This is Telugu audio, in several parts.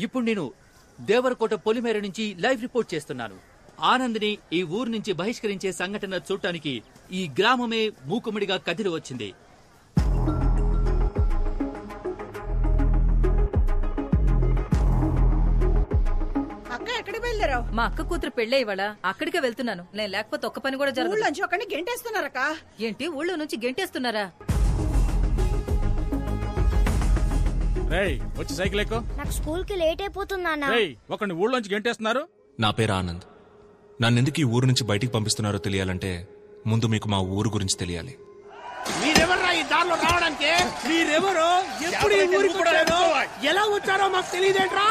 ఇప్పుడు నేను దేవరకోట పొలిమేర నుంచి లైవ్ రిపోర్ట్ చేస్తున్నాను. ఆనంద్ని ఈ ఊరు నుంచి బహిష్కరించే సంఘటన చూడటానికి ఈ గ్రామమే మూకుమ్మడిగా కదిలి వచ్చింది. మా అక్క కూతురు పెళ్ళే ఇవాళ అక్కడికే వెళ్తున్నాను. నేను లేకపోతే ఒక్క పని కూడా జరగదు. గెంటేస్తున్నారక్క. ఏంటి ఊళ్ళో నుంచి గెంటేస్తున్నారా? వచ్చి సైకిల్ ఎక్కు. నాకు స్కూల్ కి లేట్ అయిపోతుందా? ఒకరిని ఊళ్ళోంచి గెంటేస్తున్నారు. నా పేరు ఆనంద్. నన్నెందుకు ఈ ఊరు నుంచి బయటికి పంపిస్తున్నారో తెలియాలంటే ముందు మీకు మా ఊరు గురించి తెలియాలి. మీరెవర్రా ఈ దారిలో రావడానికి? మీరెవరో, ఎప్పుడు ఈ ఊరికి వచ్చారో, ఎలా వచ్చారో మాకు తెలియదేంట్రా?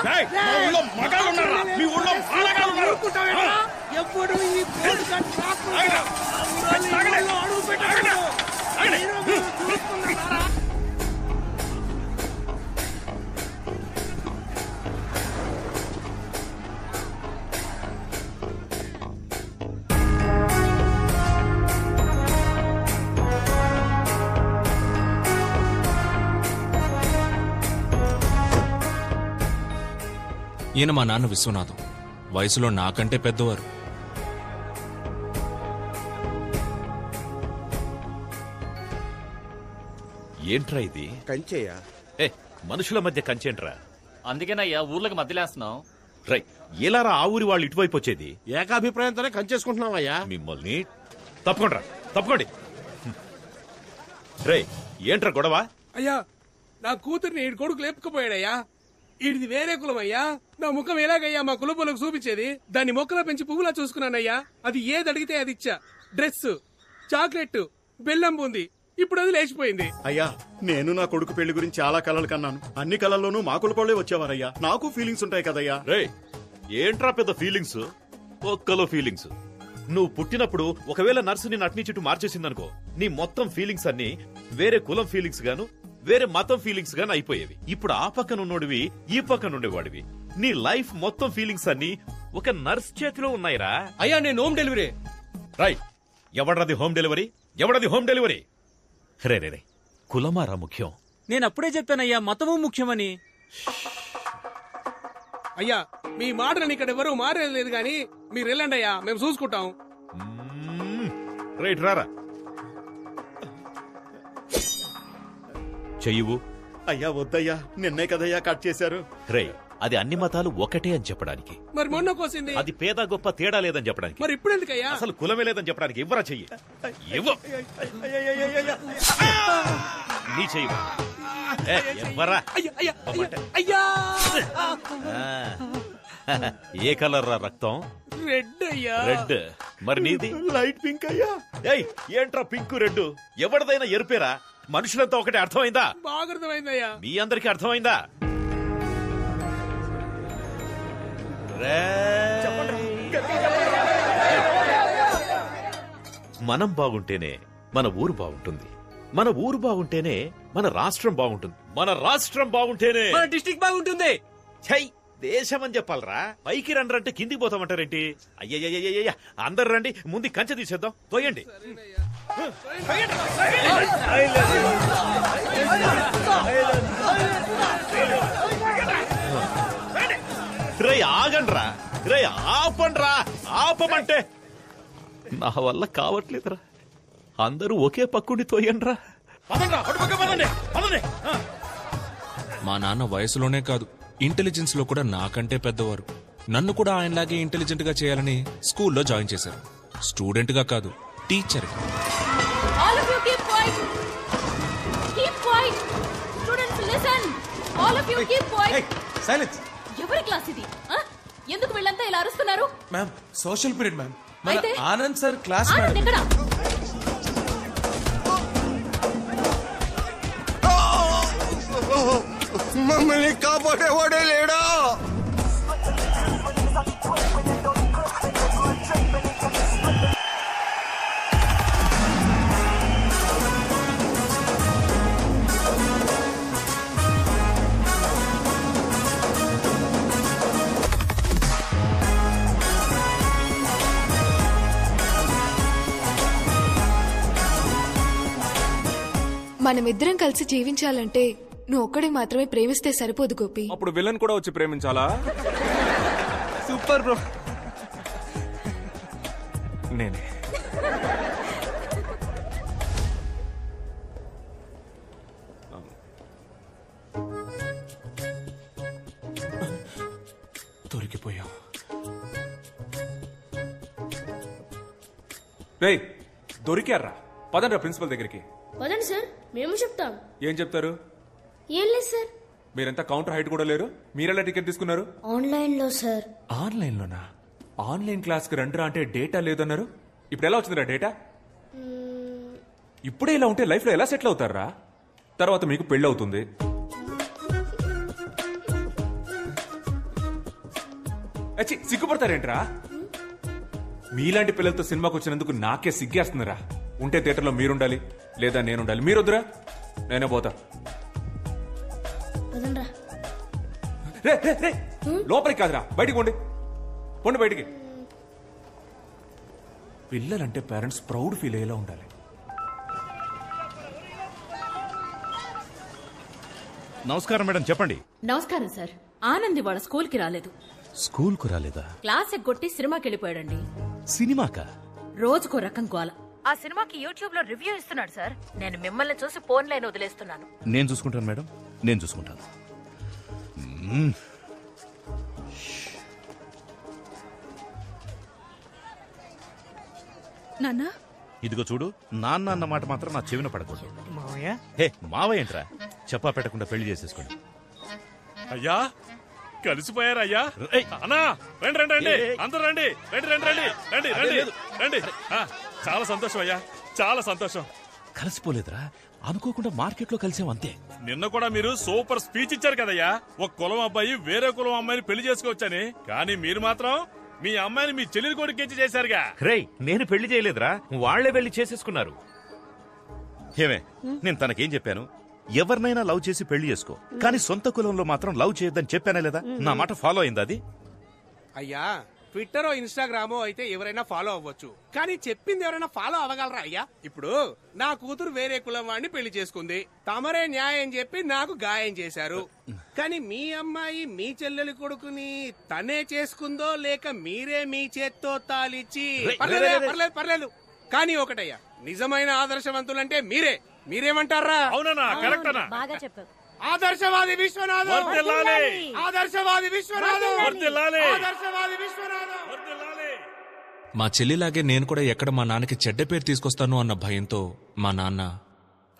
ఎప్పుడు ఈ అడుగు పెట్టారు. ఈయన మా నాన్న విశ్వనాథం. వయసులో నాకంటే పెద్దవారు. ఏంట్రా ఇది? కంచేయా? మనుషుల మధ్య కంచేంట్రా? అందుకేనయ్యా ఊర్లకు మధ్యలేస్తున్నాం. రై, ఎలారా ఆ ఊరి వాళ్ళు ఇటువైపు వచ్చేది? ఏకాభిప్రాయంతోనే కంచేసుకుంటున్నావయ్యా. మిమ్మల్ని తప్పకోండి. రై, ఏంట్రా గొడవ? అయ్యా, నా కూతుర్ని ఈ కొడుకు లేపుకుపోయాడయ్యా. ఇది వేరే కులం అయ్యా. నా ముఖం ఎలాగయ్యా మా కులపోలకు చూపించేది? దాన్ని మొక్కలో పెంచి పువ్వులా చూసుకున్నానయ్యా. అది ఏది అడిగితే అది ఇచ్చా. డ్రెస్, చాక్లెట్, బెల్లం బూంది. ఇప్పుడు అది లేచిపోయింది. అయ్యా, నేను నా కొడుకు పెళ్లి గురించి చాలా కలలు కన్నాను. అన్ని కలల్లోనూ మా కులపోళ్లే వచ్చేవారయ్యా. నాకు ఫీలింగ్స్ ఉంటాయి కదయ్యా. రే, ఏంట్రా పెద్ద ఫీలింగ్స్? ఒక్కలో ఫీలింగ్స్. నువ్వు పుట్టినప్పుడు ఒకవేళ నర్సు నిన్ను అట్నీ చుట్టూ మార్చేసిందనుకో, నీ మొత్తం ఫీలింగ్స్ అన్ని వేరే కులం ఫీలింగ్స్ గాను, వేరే మతం ఫీలింగ్స్ గాను అయిపోయేవి. ఇప్పుడు ఆ పక్కన ఉన్నోడివి, ఈ పక్కన ఉండేవాడివి. నీ లైఫ్ మొత్తం ఫీలింగ్స్ అన్ని ఒక నర్స్ చేతిలో ఉన్నాయిరా. అయ్యా, నేను హోమ్ డెలివరీ. రైట్. ఎవడది హోమ్ డెలివరీ? రే, కులమారా ముఖ్యం? నేను అప్పుడే చెప్పానయ్యా, మతము ముఖ్యమని. అయ్యా, మీ మాటలని ఇక్కడ ఎవరు మారేది గాని మీరు వెళ్ళండి అయ్యా, మేము చూసుకుంటాం. రైట్, రారా. చెయ్యవు. అయ్యా వద్దయ్యా, నిన్నే కదయ్యా కట్ చేశారు. రే, అది అన్ని మతాలు ఒకటే అని చెప్పడానికి. మరి మొన్న కోసింది అది పేద గొప్ప తేడా లేదని చెప్పడానికి. మరి ఇప్పుడు ఎందుకయ్యా? అసలు కులమే లేదని చెప్పడానికి. ఇవ్వరా చెయ్యి. నీ చెయ్యి ఎవ్వరా. ఏ కలర్ రా రక్తం? రెడ్ అయ్యా. రెడ్. మరి నీది? లైట్ పింక్ అయ్యా. ఏంట్రా పింక్ రెడ్? ఎవరిదైనా ఎరుపేరా? మనుషులంతా ఒకటే. అర్థమైందా? బాగా అర్థమైందయ్యా. మీ అందరికీ అర్థమైందా? మనం బాగుంటేనే మన ఊరు బాగుంటుంది. మన ఊరు బాగుంటేనే మన రాష్ట్రం బాగుంటుంది. మన రాష్ట్రం బాగుంటేనే మన డిస్ట్రిక్ట్ బాగుంటుంది. ఛై, దేశం అని చెప్పాలరా. పైకి రండి కిందికి పోతామంటారేంటి? అయ్యయ్యయ్యయ్య, అందరు రండి, ముందు కంచె తీసేద్దాం. తోయండి. రే, ఆగండ్రా. రే, ఆపండ్రా. ఆపమంటే నా వల్ల కావట్లేదురా. అందరూ ఒకే పక్కుని తోయండ్రా. మా నాన్న వయసులోనే కాదు, ఇంటెలిజెన్స్ లో కూడా నాకంటే పెద్దవారు. నన్ను కూడా ఆయనలాగే ఇంటెలిజెంట్ గా చేయాలని స్కూల్లో జాయిన్ చేశారు. స్టూడెంట్ గా కాదు, టీచర్ గా. ఎవరి క్లాస్ ఇది? ఎందుకు వీళ్ళంతా ఇలా అరుస్తున్నారు? Ma'am, social period ma'am. అయితే ఆనంద్ సార్ క్లాస్. ఎక్కడ? మమ్మల్ని కాపాడేవాడే లేడా? మనమిద్దరం కలిసి జీవించాలంటే నువ్వు ఒక్కడే మాత్రమే ప్రేమిస్తే సరిపోదు గోపి. అప్పుడు విలన్ కూడా వచ్చి ప్రేమించాలా? Super bro. నేనే. దొరికిపోయాం. రేయ్, దొరికారా? పదండ్రా ప్రిన్సిపల్ దగ్గరికి. వదండి సార్, మేము చెప్తాం. ఏం చెప్తారు? ఏం లేదు సార్. మీరంతా కౌంటర్ హైట్ కూడా లేరు. మీరెలా టికెట్ తీసుకున్నారు? ఆన్లైన్ లో సార్. ఆన్లైన్ లోనా? ఆన్లైన్ క్లాస్ కి రండ్రా అంటే డేటా లేదన్నారు. ఇప్పుడు ఎలా వచ్చిందిరా డేటా? ఇప్పుడే ఇలా ఉంటే లైఫ్ లో ఎలా సెటిల్ అవుతారా? తర్వాత మీకు పెళ్లి అవుతుంది. సిగ్గుపడతారేంట్రా? మీలాంటి పిల్లలతో సినిమాకి వచ్చినందుకు నాకే సిగ్గేస్తుందిరా. ఉంటే థియేటర్లో మీరుండాలి, లేదా నేనుండాలి. మీరొద్దురా, నేనే పోతా. లోపలికి కాదురా, బయటికి పోండి. పోండి బయటికి. పిల్లలంటే పేరెంట్స్ ప్రౌడ్ ఫీల్ అయ్యేలా ఉండాలి. నమస్కారం మేడం, చెప్పండి. నమస్కారం సార్. ఆనంద్ వాళ్ళ స్కూల్ కి రాలేదు. స్కూల్ కు రాలేదా? క్లాస్ ఎగ్గొట్టి సినిమాకి వెళ్ళిపోయాడండి. సినిమాకా? రోజుకో రకం గోల. ఆ సినిమాకి యూట్యూబ్ లో రివ్యూ ఇస్తున్నాడు సార్. నేను మిమ్మల్ని చూసి ఫోన్ లైన్ వదిలేస్తున్నాను. నేను చూసుకుంటాను మేడం, నేను చూసుకుంటాను. నాన్న, ఇదిగో చూడు, నాన్న అన్న మాట మాత్రం నా చెవిన పడకూడదు. హే మావయ్య ఏంట్రా, చెప్పా పెట్టకుండా పెళ్లి చేసేసుకోండి. అయ్యా కలిసిపోయారు అయ్యా. అన్నా రండి రండి రండి, అందరూ రండి, రండి రండి రండి రండి రండి రండి. చాలా సంతోషం అయ్యా, చాలా సంతోషం. కలిసిపోలేదురా, అనుకోకుండా మార్కెట్ లో కలిసాం అంతే. నిన్న కూడా మీరు సూపర్ స్పీచ్ ఇచ్చారు కదయ్యా. ఒక కులం అబ్బాయి వేరే కులం అమ్మాయిని పెళ్లి చేసుకోవచ్చని. కానీ మీరు మాత్రం మీ అమ్మాయిని మీ చెల్లెలి కొడుకు ఇచ్చి చేశారుగా. రేయ్, నేను పెళ్లి చేయలేదురా, వాళ్లే పెళ్లి చేసేసుకున్నారు. ఏమే, నేను తనకేం చెప్పాను? ఎవరినైనా లవ్ చేసి పెళ్లి చేసుకో, కానీ సొంత కులంలో మాత్రం లవ్ చేయొద్దని చెప్పానే లేదా? నా మాట ఫాలో అయిందా అది? అయ్యా, ట్విట్టర్ ఇన్స్టాగ్రామో అయితే ఎవరైనా ఫాలో అవ్వచ్చు, కానీ చెప్పింది ఎవరైనా ఫాలో అవ్వగలరా అయ్యా? ఇప్పుడు నా కూతురు వేరే కులం వాడిని పెళ్లి చేసుకుంది, తమరే న్యాయం చెప్పి నాకు గాయం చేశారు. కానీ మీ అమ్మాయి మీ చెల్లెలి కొడుకుని తనే చేసుకుందో లేక మీరే మీ చేత్తో తాలిచ్చి? పర్లేదు పర్లేదు, కానీ ఒకటయ్యా, నిజమైన ఆదర్శవంతులంటే మీరే. మీరేమంటారా? అవునా? కరెక్ట్ అన్నా. బాగా చెప్పావు. ఆదర్శవాది విశ్వనాథం, ఆదర్శవాది విశ్వనాథం, ఆదర్శవాది విశ్వనాథం. మా చెల్లిలాగే నేను కూడా ఎక్కడ మా నాన్నకి చెడ్డ పేరు తీసుకొస్తాను అన్న భయంతో మా నాన్న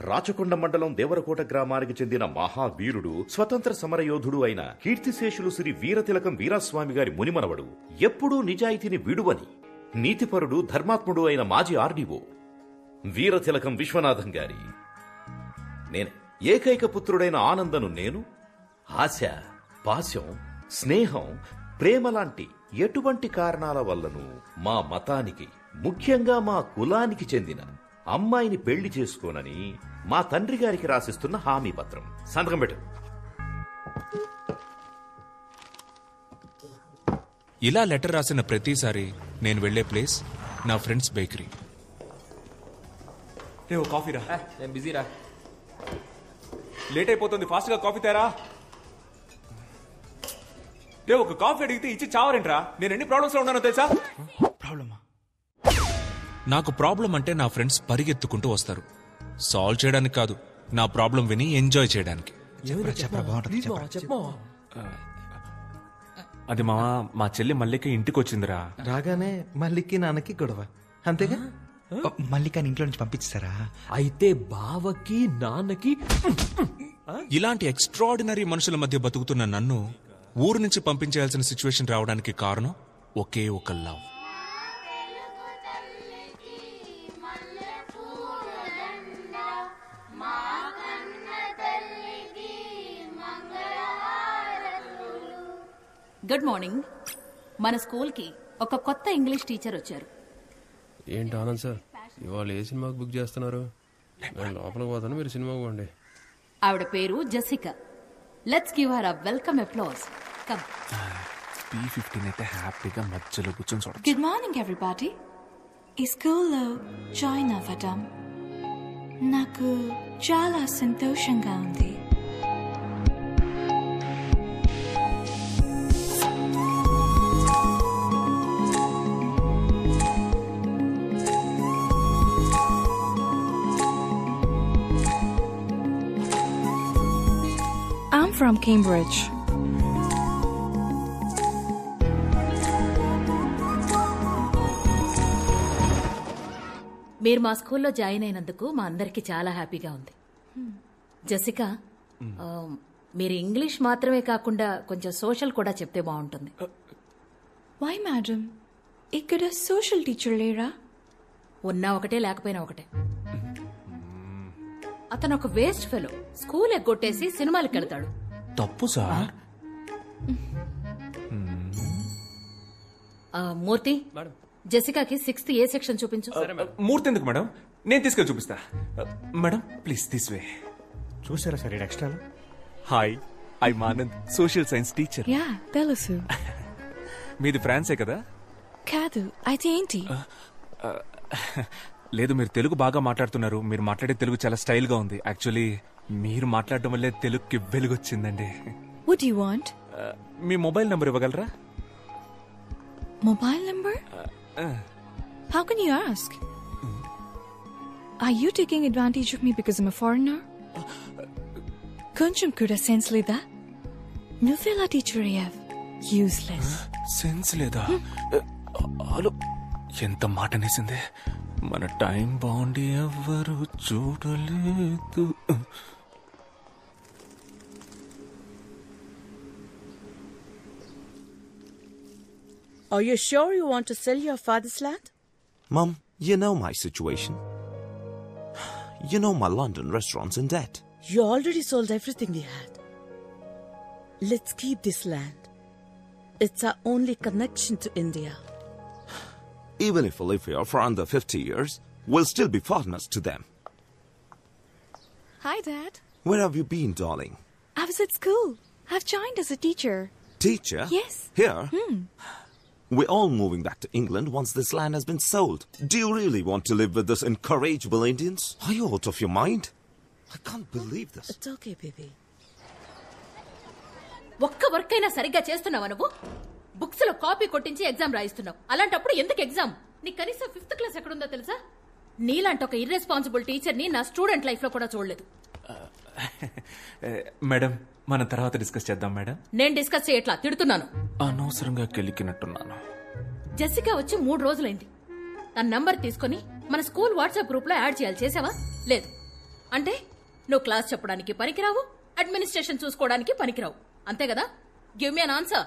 రాచకొండ మండలం దేవరకోట గ్రామానికి చెందిన మహావీరుడు, స్వతంత్ర సమరయోధుడు అయిన కీర్తిశేషులు శ్రీ వీరతిలకం వీరాస్వామి గారి మునిమనవడు, ఎప్పుడూ నిజాయితీని విడువని నీతిపరుడు, ధర్మాత్ముడు అయిన మాజీ ఆర్డీఓ వీరతిలకం విశ్వనాథం గారి నేనే. ఏకైక పుత్రుడైన ఆనందను నేను ఆశ, పాశం, స్నేహం, ప్రేమ లాంటి ఎటువంటి కారణాల వల్లను మా మతానికి, ముఖ్యంగా మా కులానికి చెందిన అమ్మాయిని పెళ్లి చేసుకోనని మా తండ్రి గారికి రాసిస్తున్న హామీ పత్రం. సంతకం పెట్టు. ఇలా లెటర్ రాసిన ప్రతిసారి నేను వెళ్లే ప్లేస్ నా ఫ్రెండ్స్ బేకరీ. రే, ఓ కాఫీ రా. నేను బిజీరా. లేట్ అయిపోతుంది, ఫాస్ట్ గా కాఫీ తేరా. రే, ఒక కాఫీ అడిగితే ఇచ్చి చావరేంట్రా? నేను ఎన్ని ప్రాబ్లమ్స్ లో ఉన్నానో తెలుసా? ప్రాబ్లమా? నాకు ప్రాబ్లం అంటే నా ఫ్రెండ్స్ పరిగెత్తుకుంటూ వస్తారు. సాల్వ్ చేయడానికి కాదు, నా ప్రాబ్లం విని ఎంజాయ్ చేయడానికి. అది మా చెల్లి మల్లిక ఇంటికి వచ్చిందిరా. రాగానే మల్లికి నాన్నకి గొడవ, అంతేగా? మల్లికని ఇంట్లో నుంచి పంపించారా? అయితే బావకి నాన్నకి. ఇలాంటి ఎక్స్ట్రాడినరీ మనుషుల మధ్య బతుకుతున్న నన్ను ఊరు నుంచి పంపించాల్సిన సిచ్యువేషన్ రావడానికి కారణం ఒకే ఒక లవ్. Good morning. మన స్కూల్ కి ఒక కొత్త ఇంగ్లీష్ టీచర్ వచ్చారు. ఏంటి ఆనంద్ సార్, ఇవాళ ఏ సినిమాకి బుక్ చేస్తున్నారు? నేను లోపలికి పోతాను, మీరు సినిమాకి పోండి. ఆవిడ పేరు Jessica. Let's give her a welcome applause. Come. P15 అయితే హ్యాపీగా మధ్యలో కూర్చొని చూడొచ్చు. Good morning everybody. ఈ స్కూల్లో జాయిన్ అవ్వడం నాకు చాలా సంతోషంగా ఉంది. Cambridge. మీరు మా స్కూల్లో జాయిన్ అయినందుకు మా అందరికి చాలా హ్యాపీగా ఉంది. జెసికా, మీరు ఇంగ్లీష్ మాత్రమే కాకుండా కొంచెం సోషల్ కూడా చెప్తే బాగుంటుంది. వై మేడం, ఇక్కడ సోషల్ టీచర్ లేరా? ఉన్నా ఒకటే లేకపోయినా ఒకటే. అతను ఒక వేస్ట్ ఫెలో. స్కూల్ ఎగ్గొట్టేసి సినిమాలకు వెళ్తాడు. తప్పు సార్. మూర్తి, జెసికాకి 6th A సెక్షన్ చూపించు. మూర్తి ఎందుకు మేడం, నేను తీసుకెళ్ళి చూపిస్తా. Madam please this way. చూసారా sir extra? Hi, I Anand, social science teacher. Yeah తెలుసు. మీది ఫ్రాన్సే కదా? కాదు, అయితే ఏంటి? లేదు, మీరు తెలుగు బాగా మాట్లాడుతున్నారు. మీరు మాట్లాడే తెలుగు చాలా స్టైల్ గా ఉంది. యాక్చువల్లీ మీరు మాట్లాడడం వల్లే తెలుగుకి వెలుగొచ్చిందండి. What do you want? Me mobile number ఇవ్వగలరా? Mobile number? How can you ask? Are you taking advantage of me because I'm a foreigner? కొంచెం కూడా సెన్స్ లేదా? నువ్వెలా టీచర్ అయ్యావ్? యూస్లెస్. సెన్స్ లేదా? హలో, ఎంత మాట అనేసింది. మన టైం బాగుండి ఎవ్వరు చూడలేదు. Are you sure you want to sell your father's land? Mum, you know my situation. You know my London restaurant's in debt. You already sold everything we had. Let's keep this land. It's our only connection to India. Even if we live here for under 50 years, we'll still be foreigners to them. Hi, Dad. Where have you been, darling? I was at school. I've joined as a teacher. Teacher? Yes. Here? We're all moving back to England once this land has been sold. Do you really want to live with those incorrigible Indians? Are you out of your mind? I can't believe this. It's okay, baby. ఒక్క వర్క్ అయినా సరిగ్గా చేస్తున్నావా నువ్వు? బుక్స్ లో కాపీ కొట్టించి ఎగ్జామ్ రాయిస్తున్నావు. అలాంటప్పుడు ఎందుకు ఎగ్జామ్? నీ కనీసం 5th క్లాస్ ఎక్కడుందో తెలుసా? నీలాంటి ఒక ఇర్రెస్పాన్సిబుల్ టీచర్ ని నా స్టూడెంట్ లైఫ్ లో కూడా చూడలేదు. మేడం, మనం తర్వాత డిస్కస్ చేద్దాం మేడం. నేను డిస్కస్ చేయట్లా, తిడుతున్నాను. అనవసరంగా కెలికినట్టున్నాను. జెసికా వచ్చి 3 రోజులైంది. తన నంబర్ తీసుకుని మన స్కూల్ వాట్సాప్ గ్రూప్ లో యాడ్ చేయాలి. చేసావా? లేదు. అంటే నువ్వు క్లాస్ చెప్పడానికి పనికిరావు, అడ్మినిస్ట్రేషన్ చూసుకోవడానికి పనికిరావు. అంతే కదా? Give me an answer.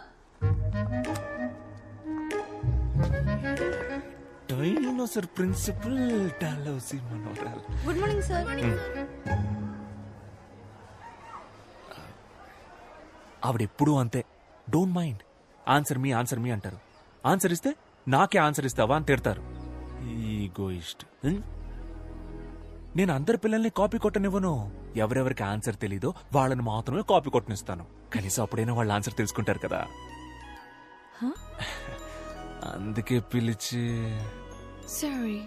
Dinosaur principal డాలౌసి మనోరల్. Good morning sir. ఆవిడెప్పుడూ అంతే. Don't mind. ఆన్సర్ మీ అంటారు. ఆన్సర్ ఇస్తే నాకే ఆన్సర్ ఇస్తావా అని తిడతారు. ఈగోయిస్ట్. నేను అందరి పిల్లల్ని కాపీ కొట్టనివ్వను. ఎవరెవరికి ఆన్సర్ తెలీదో వాళ్ళని మాత్రమే కాపీ కొట్టనిస్తాను. కనీసం అప్పుడైనా వాళ్ళ ఆన్సర్ తెలుసుకుంటారు కదా. అందుకే పిలిచి. Sorry.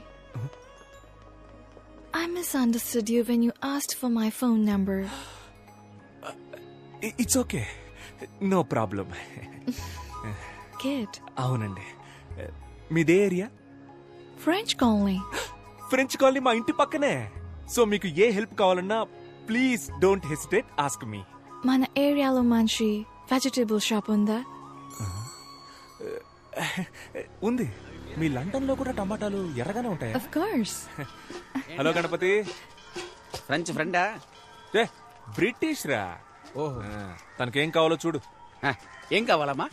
I misunderstood you when you asked for my phone number. It's okay, no problem. Kid. అవునండి. మీదే ఏరియా? French colony. ఫ్రెంచ్ కాలనీ మా ఇంటి పక్కనే. సో మీకు ఏ హెల్ప్ కావాలన్నా please don't hesitate, ask me. మన ఏరియాలో మంచి వెజిటబుల్ షాప్ ఉందా? ఉంది. మీ లండన్ లో కూడా టమాటాలు ఎర్రగానే ఉంటాయి. Of course. Hello Ganapathi. French ఫ్రెండా? బ్రిటిష్ రా. తనకేం కావాలో చూడు. ఏం కావాలమ్మా?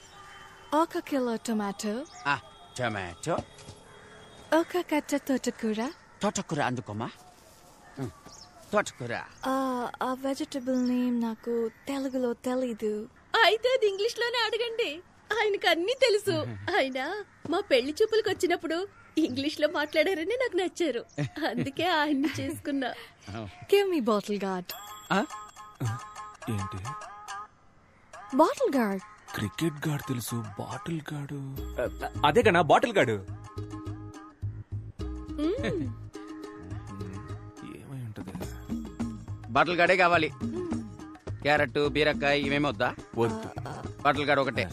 1 కిలో టొమాటో. టొమాటో. 1 కట్ట తోటకూర. తోటకూర అందుకోమా. తోటకూర. ఆ వెజిటబుల్ నేమ్ నాకు తెలుగులో తెలీదు. అయితే అది ఇంగ్లీష్ లోనే అడగండి, ఆయనకు అన్ని తెలుసు. ఆయన మా పెళ్లి చూపులకు వచ్చినప్పుడు ఇంగ్లీష్ లో మాట్లాడారని నాకు నచ్చారు, అందుకే ఆయన్ని చేసుకున్నా. Give me bottle guard. ఏంటి? Bottle guard. క్రికెట్ గార్డ్ తెలుసు, బాటిల్ గార్డు అదే కన్నా బాటిల్ గార్డు. ఏమై ఉంటది? బాటిల్ గార్డే కావాలి. క్యారెట్, బీరకాయ ఇవేమీ వద్దా? వద్దు. బాటిల్ గార్డ్ ఒకటే.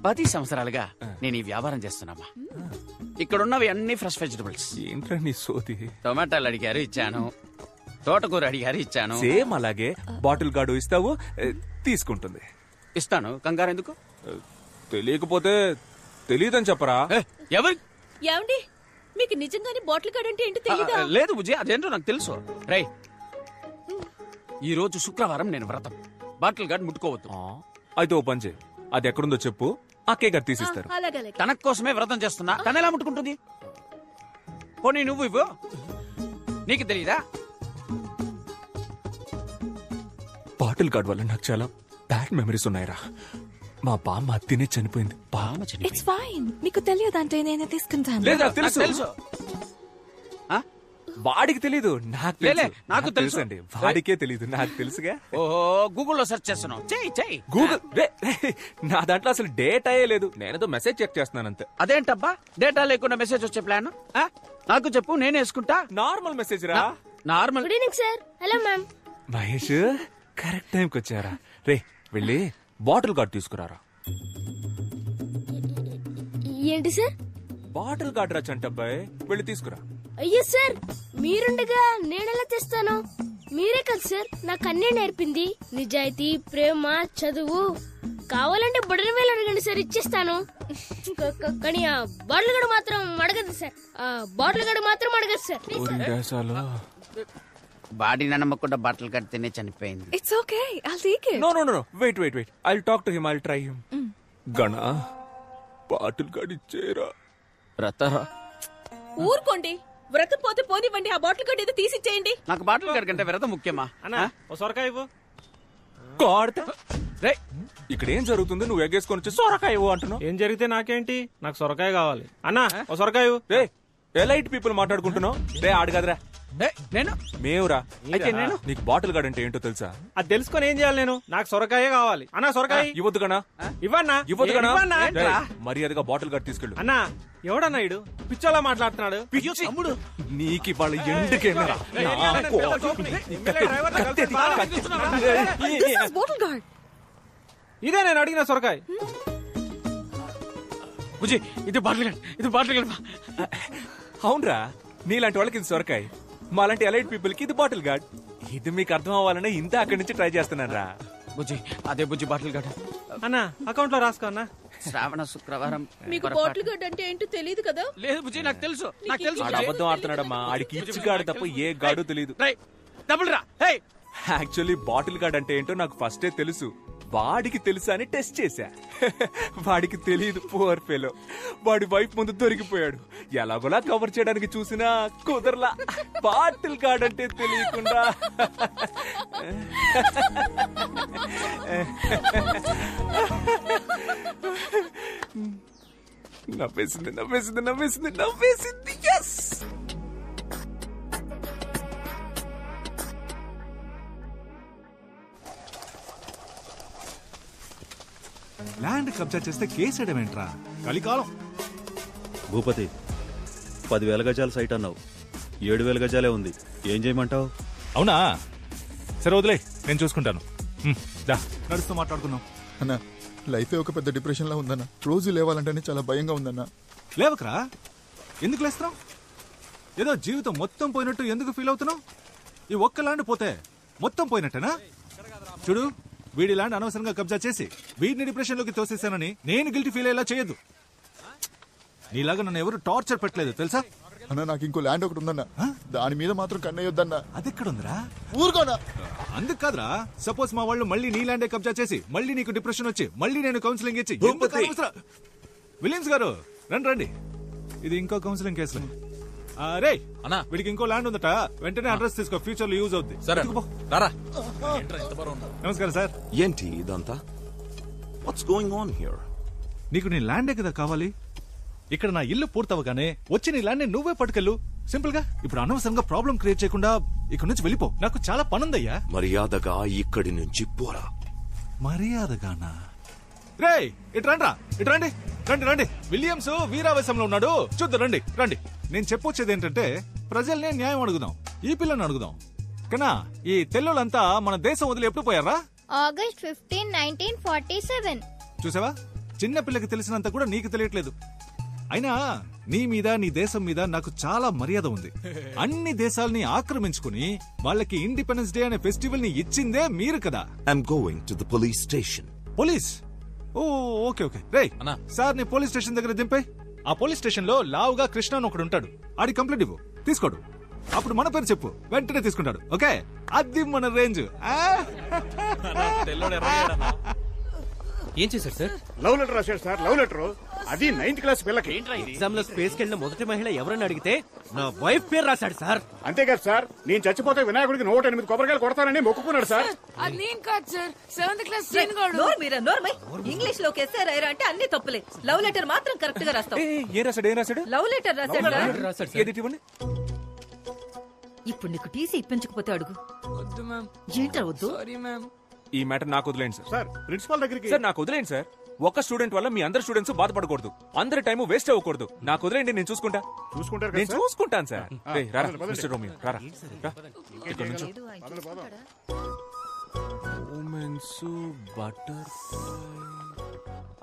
10 సంవత్సరాలుగా నేను ఈ వ్యాపారం చేస్తున్నామా. ఇక్కడున్నవి అన్ని ఫ్రెష్ వెజిటబుల్స్. ఏంట్రా నీ సోది? టొమాటోలు అడిగారు, ఇచ్చాను. తోటకూర అడిగారు ఇచ్చాను. సేమ్ అలాగే బాటిల్ గార్డు ఇస్తావు, తీసుకుంటుంది. ఇస్తాను, కంగారు ఎందుకు? తెలియకపోతే తెలియదని చెప్పరా? ఎవరి ఏమండి మీకు నిజంగానే బాటిల్ గార్డ్ అంటే ఏంటో తెలీదా? లేదు బుజ్జి, అదేంటో నాకు తెలుసు. రై, ఈ రోజు శుక్రవారం నేను వ్రతం. బాటిల్ గార్డ్ ముట్టుకోవద్దు. అయితే ఓ పని చేయి, అది ఎక్కడుందో చెప్పు, అక్కే గారు తీసిస్తారు. తన కోసమే వ్రతం చేస్తున్నా, తన ఎలా ముట్టుకుంటుంది? పోనీ నువ్వు ఇవ్వు, నీకు తెలీదా? బాటిల్ గార్డ్ వల్ల నాకు చాలా బ్యాడ్ మెమరీస్ ఉన్నాయిరా. మా బామ్మ తినే చనిపోయింది. బామ్మ ఇట్స్ ఫైన్, మీకు తెలియదంటే నేనే తీసుకుంటాను. లేదా తెలుసు. వాడికి తెలీదు, నాకు తెలుసు. నాకు తెలుసు అండి, వాడికే తెలీదు, నాకు తెలుసుగా. ఓహో, గూగుల్లో సెర్చ్ చేస్తున్నావు. చెయ్యి. గూగుల్ నా దాంట్లో అసలు డేటాయే లేదు, నేనేదో మెసేజ్ చెక్ చేస్తున్నాను అంతే. అదేంటబ్బా డేటా లేకుండా మెసేజ్ వచ్చే ప్లాన్? నాకు చెప్పు, నేను వేసుకుంటా. నార్మల్ మెసేజ్ రా. Normal. Good evening sir. Hello ma'am. Mahesh correct టైంకి వచ్చారా? రే వెళ్ళి బాటిల్ గార్డ్ తీసుకురారా. ఏంటి సార్? బాటిల్ గార్డ్ రా చంటబ్బాయి, వెళ్ళి తీసుకురా. అయ్యో సార్, మీరుండగా నేనెలా తెస్తాను? మీరే కదా సార్ నాకు అన్నీ నేర్పింది. నిజాయితీ, ప్రేమ, చదువు. కావాలంటే బుడని వేలు అడగండి సార్, ఇచ్చేస్తాను. కానీ ఆ బాటిల్ గడు మాత్రం అడగదు సార్. ఆ బాటిల్ గడు మాత్రం అడగదు సార్. బాడీ నమ్మకుండా బట్టలు కడితేనే చనిపోయింది. It's okay, I'll take it. No wait I'll talk to him, I'll try him. గణా, బాటిల్ గార్డ్ ఇచ్చేరా. రతరా, ఊరుకోండి, వ్రతం పోతే పోనివ్వండి. ఆ బాటిల్ గార్డ్ ఏదో తీసిచ్చేయండి. నాకు బాటిల్ గార్డ్ కంటే వ్రతం ముఖ్యమా? సొరకాయ ఇవ్వు. ఇక్కడ ఏం జరుగుతుంది? నువ్వు ఎగ్గేసుకొని వచ్చి సొరకాయ ఇవ్వు అంటున్నావు. ఏం జరిగితే నాకేంటి, నాకు సొరకాయ కావాలి. అన్నా ఓ సొరకాయ ఇవ్వు. రే ఎలైట్ పీపుల్ మాట్లాడుకుంటున్నావు. రే ఆడు కదరా, నేను మేవురా. అయితే నేను నీకు బాటిల్ గార్డ్ అంటే ఏంటో తెలుసా? అది తెలుసుకొని ఏం చేయాలి నేను? నాకు సొరకాయే కావాలి. అన్నా సొరకాయ ఇవ్వద్దు గనా. ఇవ్వన్నా, ఇవ్వద్దు గనా. మర్యాదగా బాటిల్ గార్డ్ తీసుకెళ్ళు. అన్నా ఎవడన్నా ఇడు పిచ్చోలా మాట్లాడుతున్నాడు. నీకు వాళ్ళ ఎండుకేనా? ఇదే నేను అడిగిన సొరకాయ. బుజ్జి, ఇది బాటిల్ గార్డ్. అవునరా, నీలాంటి వాళ్ళకి ఇది సొరకాయ, మాలాంటి ఎలైట్ పీపుల్ కి ఇది బాటిల్ గార్డ్. ఇది మీకు అర్థం అవ్వాలనే ఇంత అక్కడి నుంచి ట్రై చేస్తున్నాను రా. బుజ్జి, అదే బుజ్జి బాటిల్ గార్డ్. అన్నా అకౌంట్ లో రాసుకో అన్నా. శ్రావణ శుక్రవారం. మీకు బాటిల్ గార్డ్ అంటే ఏంటో తెలియదు కదా? లేదు బుజ్జి, నాకు తెలుసు. ఆడు అబద్ధం ఆడుతున్నాడమ్మా. ఆడికి ఇచ్చి గాడు తప్ప ఏ గాడు తెలియదు. డబుల్ రా. యాక్చువల్లీ బాటిల్ గార్డ్ అంటే ఏంటో నాకు ఫస్టే తెలుసు. వాడికి తెలుసా అని టెస్ట్ చేశా. వాడికి తెలియదు, పువర్ ఫెలో. వాడి వైఫ్ ముందు దొరికిపోయాడు. ఎలాగోలా కవర్ చేయడానికి చూసినా కుదరలా. బాటిల్ గార్డ్ అంటే తెలియకుండా. నవ్వేసింది. ఎస్, ల్యాండ్ కబ్జా చేస్తే కేసేయడం ఏంట్రా? కలికాలం. భూపతి, 10,000 గజాల సైట్ అన్నావు, 7,000 గజాలే ఉంది. ఏం చేయమంటావు? అవునా, సరే వదిలే, నేను చూసుకుంటాను. నడుస్తూ మాట్లాడుకున్నాం. అన్నా, లైఫే ఒక పెద్ద డిప్రెషన్ లా ఉందన్న. రోజు లేవాలంటేనే చాలా భయంగా ఉందన్న. లేవకరా, ఎందుకు లేస్తున్నావు? ఏదో జీవితం మొత్తం పోయినట్టు ఎందుకు ఫీల్ అవుతున్నావు? ఈ ఒక్క ల్యాండ్ పోతే మొత్తం పోయినట్టేనా? చూడు, వీడి ల్యాండ్ అనవసరంగా కబ్జా చేసి వీడిని డిప్రెషన్ లోకి తోసేశానని నేను గిల్టీ ఫీల్ అయ్యేలా చేయొద్దు. నీలాగా నన్ను ఎవరు టార్చర్ పెట్టలేదు తెలుసా? అన్న, నాకు ఇంకో ల్యాండ్ ఒకటి ఉందన్న, దాని మీద మాత్రం కన్నయ్యొద్దన్న. అది ఎక్కడుందిరా? ఊరుకోనా. అందుకు కాదురా, సపోజ్ మా వాళ్ళు మళ్ళీ నీ ల్యాండే కబ్జా చేసి మళ్ళీ నీకు డిప్రెషన్ వచ్చి మళ్ళీ నేను కౌన్సిలింగ్ ఇచ్చి. విలియమ్స్ గారు రండి, ఇది ఇంకో కౌన్సిలింగ్ కేసులు. రే అన్నా, వీడికి ఇంకో ల్యాండ్ ఉందట, వెంటనే అడ్రస్ తీసుకో, ఫ్యూచర్ లో యూజ్ అవుతుంది. నమస్కారం సార్. ఏంటి ఇదంతా? What's going on here? నీకు నీ ల్యాండే కదా కావాలి. ఇక్కడ నా ఇల్లు పూర్తవగానే వచ్చి నీ ల్యాండ్ నువ్వే పట్టుకెళ్ళు. సింపుల్ గా. ఇప్పుడు అనవసరంగా ప్రాబ్లం క్రియేట్ చేయకుండా ఇక్కడ నుంచి వెళ్ళిపో. నాకు చాలా పనుందయ్యా. మర్యాదగా ఇక్కడి నుంచి పోరా. మర్యాదగానా? రే ఇట్రండి. రండి. విలియమ్స్ వీరావేశంలో ఉన్నాడు, చూద్దాం. రండి. నేను చెప్పొచ్చేది ఏంటంటే, ప్రజల్ని న్యాయం అడుగుదాం, ఈ పిల్లని అడుగుదాం. కన్నా ఈ తెల్లులంతా మన దేశం వదిలి ఎప్పుడు పోయారా? ఆగస్ట్ 15, 1947. చూసావా, చిన్న పిల్లకి తెలిసినంత కూడా నీకు తెలియట్లేదు. అయినా నీ మీద నీ దేశం మీద నాకు చాలా మర్యాద ఉంది. అన్ని దేశాలని ఆక్రమించుకుని వాళ్ళకి ఇండిపెండెన్స్ డే అనే ఫెస్టివల్ ని ఇచ్చిందే మీరు కదా. I'm going to the police station. Police? Oh okay okay. రే సార్ ని పోలీస్ స్టేషన్ దగ్గర దింపే. ఆ పోలీస్ స్టేషన్ లో లావుగా కృష్ణ అని ఒకడు ఉంటాడు. ఆడి కంప్లైంట్ ఇవ్వు, తీసుకోడు. అప్పుడు మన పేరు చెప్పు, వెంటనే తీసుకుంటాడు. ఓకే, అది మన రేంజ్. ఏం చేశారు సార్? లవ్ లెటర్ రాశాడు సార్, లవ్ లెటర్. అది 9th క్లాస్ పిల్లకి. ఎగ్జామ్ లో స్పేస్ కెళ్ళిన మొదటి మహిళ ఎవరని అడిగితే నా వైఫ్ పేరు రాశాడు సార్. అంతేకాదు సార్, నేను చచ్చిపోతే వినాయకుడికి 108 కొబ్బరికాయలు కొడతానని మొక్కుకున్నాడు సార్. అది నేను కాదు సార్, 7th క్లాస్ ఇంగ్లీష్ లోకి ఎస్ఆర్ అంటే అన్ని తప్పులే. లవ్ లెటర్ మాత్రం కరెక్ట్ గా రాస్తావు. ఏం రాశాడు? లవ్ లెటర్ రాశాడు. ఏది ఇవ్వండి. ఇప్పుడు నీకు టీసీ ఇప్పించకపోతే అడుగు. వద్దు మ్యామ్. ఏంట్రా వద్దు? Sorry ma'am. ఈ మ్యాటర్ నాకు వదిలేండి సార్. సార్ ప్రిన్సిపాల్ దగ్గరికి. సార్ నాకు వదిలేండి సార్. ఒక స్టూడెంట్ వల్ల మీ అందరు స్టూడెంట్స్ బాధపడకూడదు. అందరి టైం వేస్ట్ అవ్వకూడదు. నాకు వదిలేండి, నేను చూసుకుంటాను సార్. రేయ్, రారా, మిస్టర్ రోమియో, రారా. ఇక్కడ నుంచో.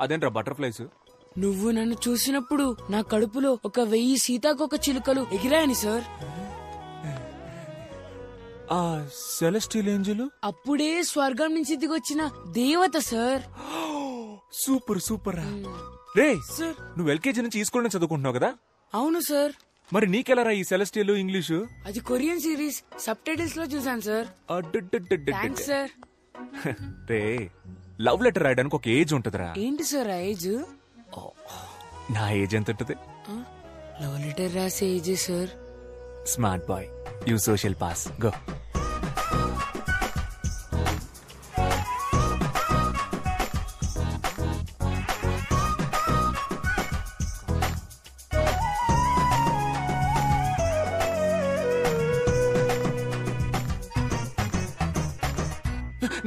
అదేంట్రా బటర్ఫ్లైస్? నువ్వు నన్ను చూసినప్పుడు నా కడుపులో 1000 సీతాకోక చిలుకలు ఎగిరాయని సార్. ఆ సెలెస్టియల్ ఏంజెల్ అప్పుడే స్వర్గం నుంచి దిగొచ్చిన దేవత సార్. Super super. రే సార్, నువ్వు ఎల్కేజీ నుంచి ఈ స్కూల్ నుంచి చదువుకుంటున్నావు కదా? అవును సార్. మరి నీకెలారా ఈ సెలెస్టియల్ ఇంగ్లీషు? అది కొరియన్ సిరీస్ సబ్ టైటిల్స్ లో చూసాను సార్. Thanks sir. రే, లవ్ లెటర్ రాయడానికి ఒక ఏజ్ ఉంటదిరా. ఏంటి సార్ ఆ ఏజ్? నా ఏజ్ ఎంత ఉంటది? లవ్ లెటర్ రాసే age sir. Smart boy, you social pass, go.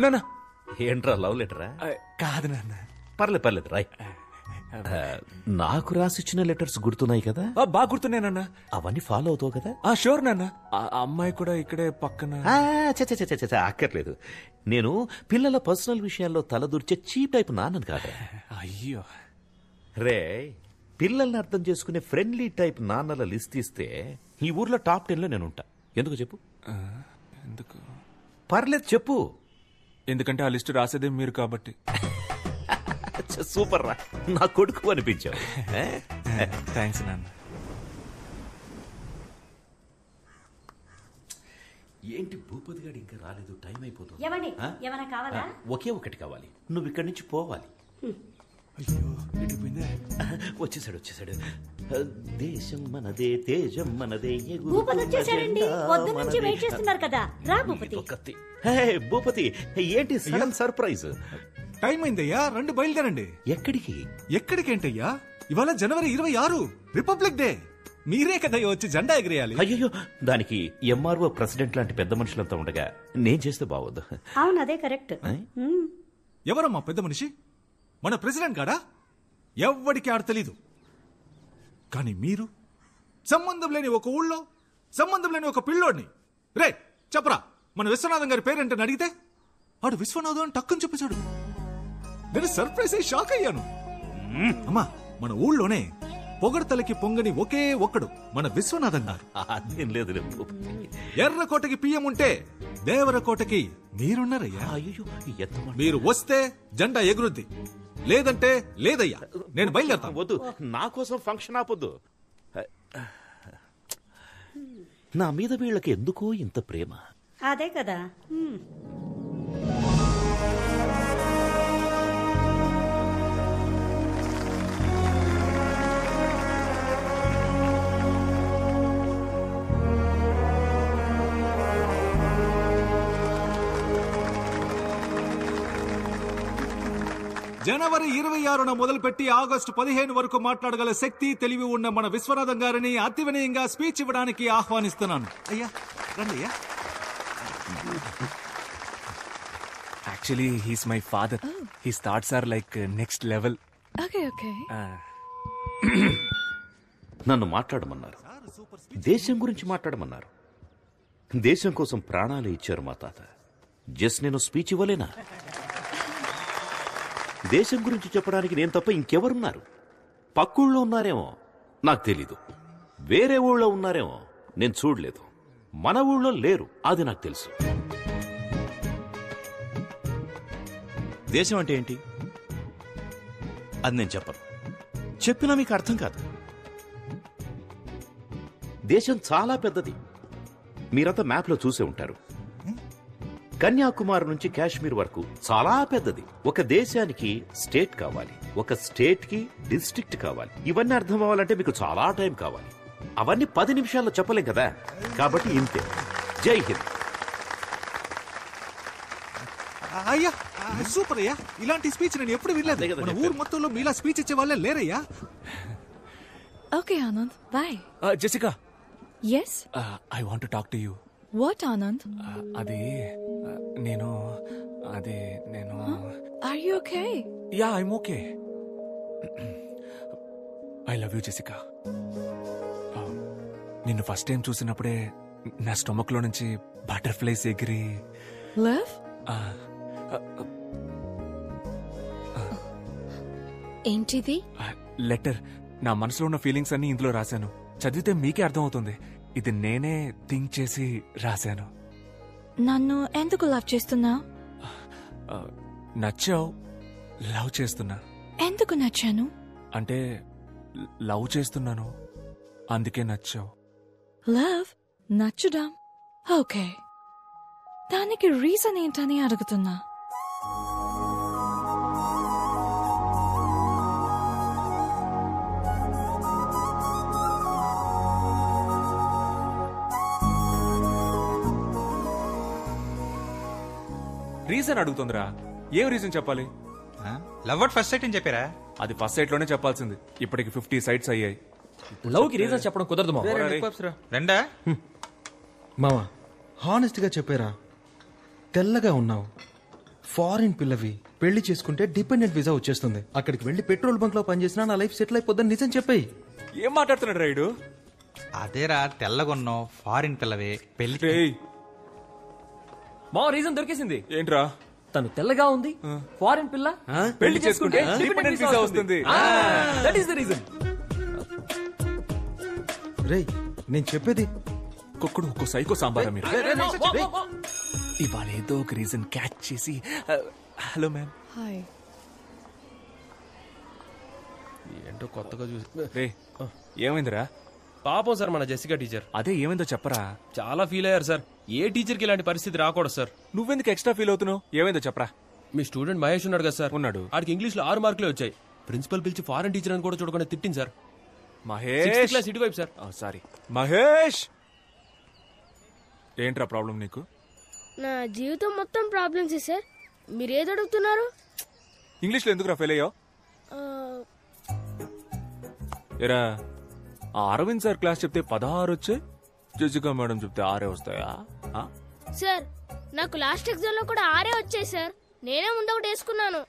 నాన్న, ఏంట్రా లవ్ లెటరా? కాదు నాన్న. పర్లేదు రాయ్. నాకు రాసిచ్చిన లెటర్స్ గుర్తున్నాయి కదా? బాగా గుర్తున్నానన్నా. అవన్నీ ఫాలో అవుతావు కదా? షూర్ నాన్న. అమ్మాయి కూడా ఇక్కడే పక్కన. అక్కర్లేదు. నేను పిల్లల పర్సనల్ విషయాల్లో తలదూర్చే చీప్ టైప్ నాన్నని కాదు. అయ్యో రే, పిల్లల్ని అర్థం చేసుకునే ఫ్రెండ్లీ టైప్ నాన్నల లిస్ట్ ఇస్తే ఈ ఊర్లో టాప్ 10 లో నేను ఉంటా. ఎందుకు చెప్పు? ఎందుకు? పర్లేదు చెప్పు. ఎందుకంటే ఆ లిస్ట్ రాసేదే మీరు కాబట్టి. సూపర్ రా, నా కొడుకు అనిపించావు. థ్యాంక్స్ నాన్న. ఏంటి భూపతి గారు ఇంకా రాలేదు? టైం అయిపోతుంది. ఏమన్నా కావాలా? ఒకే ఒకటి కావాలి. నువ్వు ఇక్కడి నుంచి పోవాలి. వచ్చేసాడు. దేశం మనదే, తేజం మనదే. భూపతి వచ్చేసారండి. పొద్దు నుంచి వెయిట్ చేస్తున్నారు కదా. రా భూపతి. భూపతి, ఏంటి సడన్ సర్ప్రైజ్? టైం అయిందయ్యా, రండి బయలుదేరండి. ఎక్కడికి? ఎక్కడికేంటయ్యా? ఇవాళ జనవరి 26, రిపబ్లిక్ డే. మీరే కదా వచ్చి జెండా ఎగిరేయాలి. అయ్యో, దానికి ఎంఆర్ఓ ప్రెసిడెంట్ లాంటి పెద్ద మనుషులంతా ఉండగా నేను చేస్తే బాగోదు. అవును, అదే కరెక్ట్. ఎవరమ్మా పెద్ద మనిషి? మన ప్రెసిడెంట్ కాడా? ఎవ్వడికి ఆడ తెలీదు. కానీ మీరు సంబంధం లేని ఒక ఊళ్ళో సంబంధం లేని ఒక పిల్లోడిని, రే చెప్పరా మన విశ్వనాథం గారి పేరేంటని అడిగితే ఆడు విశ్వనాథం అని టక్కుని చెప్పేశాడు. నేను సర్ప్రైజ్ అయ్యి షాక్ అయ్యాను. అమ్మా, మన ఊళ్ళోనే పొగడతలకి పొంగని ఒకే ఒక్కడు మన విశ్వనాథం గారు. అదేం లేదు. ఎర్రకోటకి పియ్యం ఉంటే దేవరకోటకి మీరున్నారయ్యా. మీరు వస్తే జెండా ఎగురుద్ది, లేదంటే లేదయ్యా. నేను బయలుదేరతాను. వద్దు, నా కోసం ఫంక్షన్ ఆపొద్దు. నా మీద వీళ్ళకి ఎందుకో ఇంత ప్రేమ. అదే కదా. జనవరి 26న మొదలుపెట్టి ఆగస్టు 15 వరకు మాట్లాడగల శక్తి, తెలివి ఉన్న మన విశ్వనాథం గారిని అతి వినయంగా స్పీచ్ ఇవ్వడానికి ఆహ్వానిస్తున్నాను. అయ్యా రండి అయ్యా. Actually he's my father. His thoughts are like next level. నన్ను మాట్లాడమన్నారు, దేశం గురించి మాట్లాడమన్నారు. దేశం కోసం ప్రాణాలు ఇచ్చారు మా తాత. జస్ట్ నేను స్పీచ్ ఇవ్వలేనా? దేశం గురించి చెప్పడానికి నేను తప్ప ఇంకెవరున్నారు? పక్కుళ్ళో ఉన్నారేమో. నాకు తెలీదు. వేరే ఊళ్ళో ఉన్నారేమో, నేను చూడలేదు. మన ఊళ్ళో లేరు, అది నాకు తెలుసు. దేశం అంటే ఏంటి అది నేను చెప్పను. చెప్పినా మీకు అర్థం కాదు. దేశం చాలా పెద్దది. మీరంతా మ్యాప్లో చూసే ఉంటారు. కన్యాకుమారి నుంచి కాశ్మీర్ వరకు చాలా పెద్దది. ఒక దేశానికి స్టేట్ కావాలి, ఒక స్టేట్ కి డిస్ట్రిక్ట్ కావాలి. ఇవన్నీ అర్థం అవ్వాలంటే మీకు చాలా టైం కావాలి. అవన్నీ 10 నిమిషాల్లో చెప్పలేం కదా. కాబట్టి ఇంతే. జై హింద్. అయ్యా సూపర్ అయ్యా, ఇలాంటి స్పీచ్ నేను ఎప్పుడు వినలేదు. మన ఊరు మొత్తంలో మీలా స్పీచ్ ఇచ్చే వాళ్ళే లేరయ్యా. Okay, Anand. Bye. Jessica. Yes? I want to talk to you. What, Anand? అది నేను Are you okay? Yeah, I'm okay. I love you, Jessica. నిన్ను ఫస్ట్ టైం చూసినప్పుడే నా స్టొమక్ లో నుంచి బటర్ఫ్లైస్ ఎగిరి. Love? ఏంటిది? లెటర్. నా మనసులో ఉన్న ఫీలింగ్స్ అన్ని ఇందులో రాశాను. చదివితే మీకే అర్థం అవుతుంది. ఇది నేనే థింక్ చేసి రాశాను. నన్ను ఎందుకు లవ్ చేస్తున్నా? నచ్చావు, లవ్ చేస్తున్నా. ఎందుకు నచ్చాను? అంటే లవ్ చేస్తున్నాను, అందుకే నచ్చావు. లవ్ నచ్చుదాం. ఓకే, దానికి రీజన్ ఏంటని అడుగుతున్నా. రీజన్ అడుగుతుందిరా. ఏం రీజన్ చెప్పాలి? లవ్ అట్ ఫస్ట్ సైట్ అని చెప్పారా? అది ఫస్ట్ సైట్ లోనే చెప్పాల్సింది. ఇప్పటికి 50 సైట్స్ అయ్యాయి. లవ్ కి రీజన్ చెప్పడం కుదరదు మామ. రెండా మామా హానెస్ట్ గా చెప్పారా? తెల్లగా ఉన్నావు, ఫారిన్ పిల్లవి, పెళ్లి చేసుకుంటే డిపెండెంట్ వీసా వచ్చేస్తుంది. అక్కడికి వెళ్లి పెట్రోల్ బంక్ లో పనిచేసినా నా లైఫ్ సెటిల్ అయిపోద్దని నిజం చెప్పాయి. ఏం మాట్లాడుతున్నాడు రైడు? అదేరా, తెల్లగొన్నావు, ఫారిన్ పిల్లవే, పెళ్లి. మా రీజన్ దొరికేసింది. ఏంట్రా? తను తెల్లగా ఉంది, ఫారిన్ పిల్ల, పెళ్లి చేసుకుంటే డిపెండెంట్ వీసా వస్తుంది. That is the reason. రేయ్ నేను చెప్పేది. ఒక్కొక్కడు ఒక్కో సైకో సాంబారా మీరు. ఇవాళ ఏదో ఒక రీజన్ క్యాచ్ చేసి. Hello ma'am. హాయ్. ఏంటో కొత్తగా చూసి. రే ఏమైందిరా? పాపం సార్ మన జెసికా టీచర్. అదే ఏమైందో చెప్పరా. చాలా ఫీల్ అయ్యారు సార్. ఏ టీచర్ కి ఇలాంటి పరిస్థితి రాకూడదు సార్. నువ్వెందుకు ఎక్స్ట్రా ఫీల్ అవుతున్నావు? ఏమైందో చెప్పరా. మీ స్టూడెంట్ మహేష్ ఉన్నాడు కదా సార్. ఉన్నాడు. ఆడికి ఇంగ్లీష్ లో 6 మార్కులే వచ్చాయి. ప్రిన్సిపల్ పిలిచి ఫారెన్ టీచర్ అని కూడా చూడకుండా తిట్టింది సార్. మహేష్ క్లాస్ ఇటువైపు సార్. సారీ మహేష్. ఏంట్రా ప్రాబ్లం నీకు? నా జీవితం మొత్తం ప్రాబ్లమ్స్ సార్. మీరేది అడుగుతున్నారు? ఇంగ్లీష్ లో ఎందుకురా ఫెయిల్ అయ్యావు? ఎరా, ఆ అరవింద్ సార్ క్లాస్ చెప్తే 16 వచ్చాయి, జెసికా మేడం చెప్తే 6 వస్తాయా? సార్ నాకు లాస్ట్ ఎగ్జామ్ లో కూడా 6 వచ్చాయి సార్. నేనే ముందు ఒకటి వేసుకున్నాను.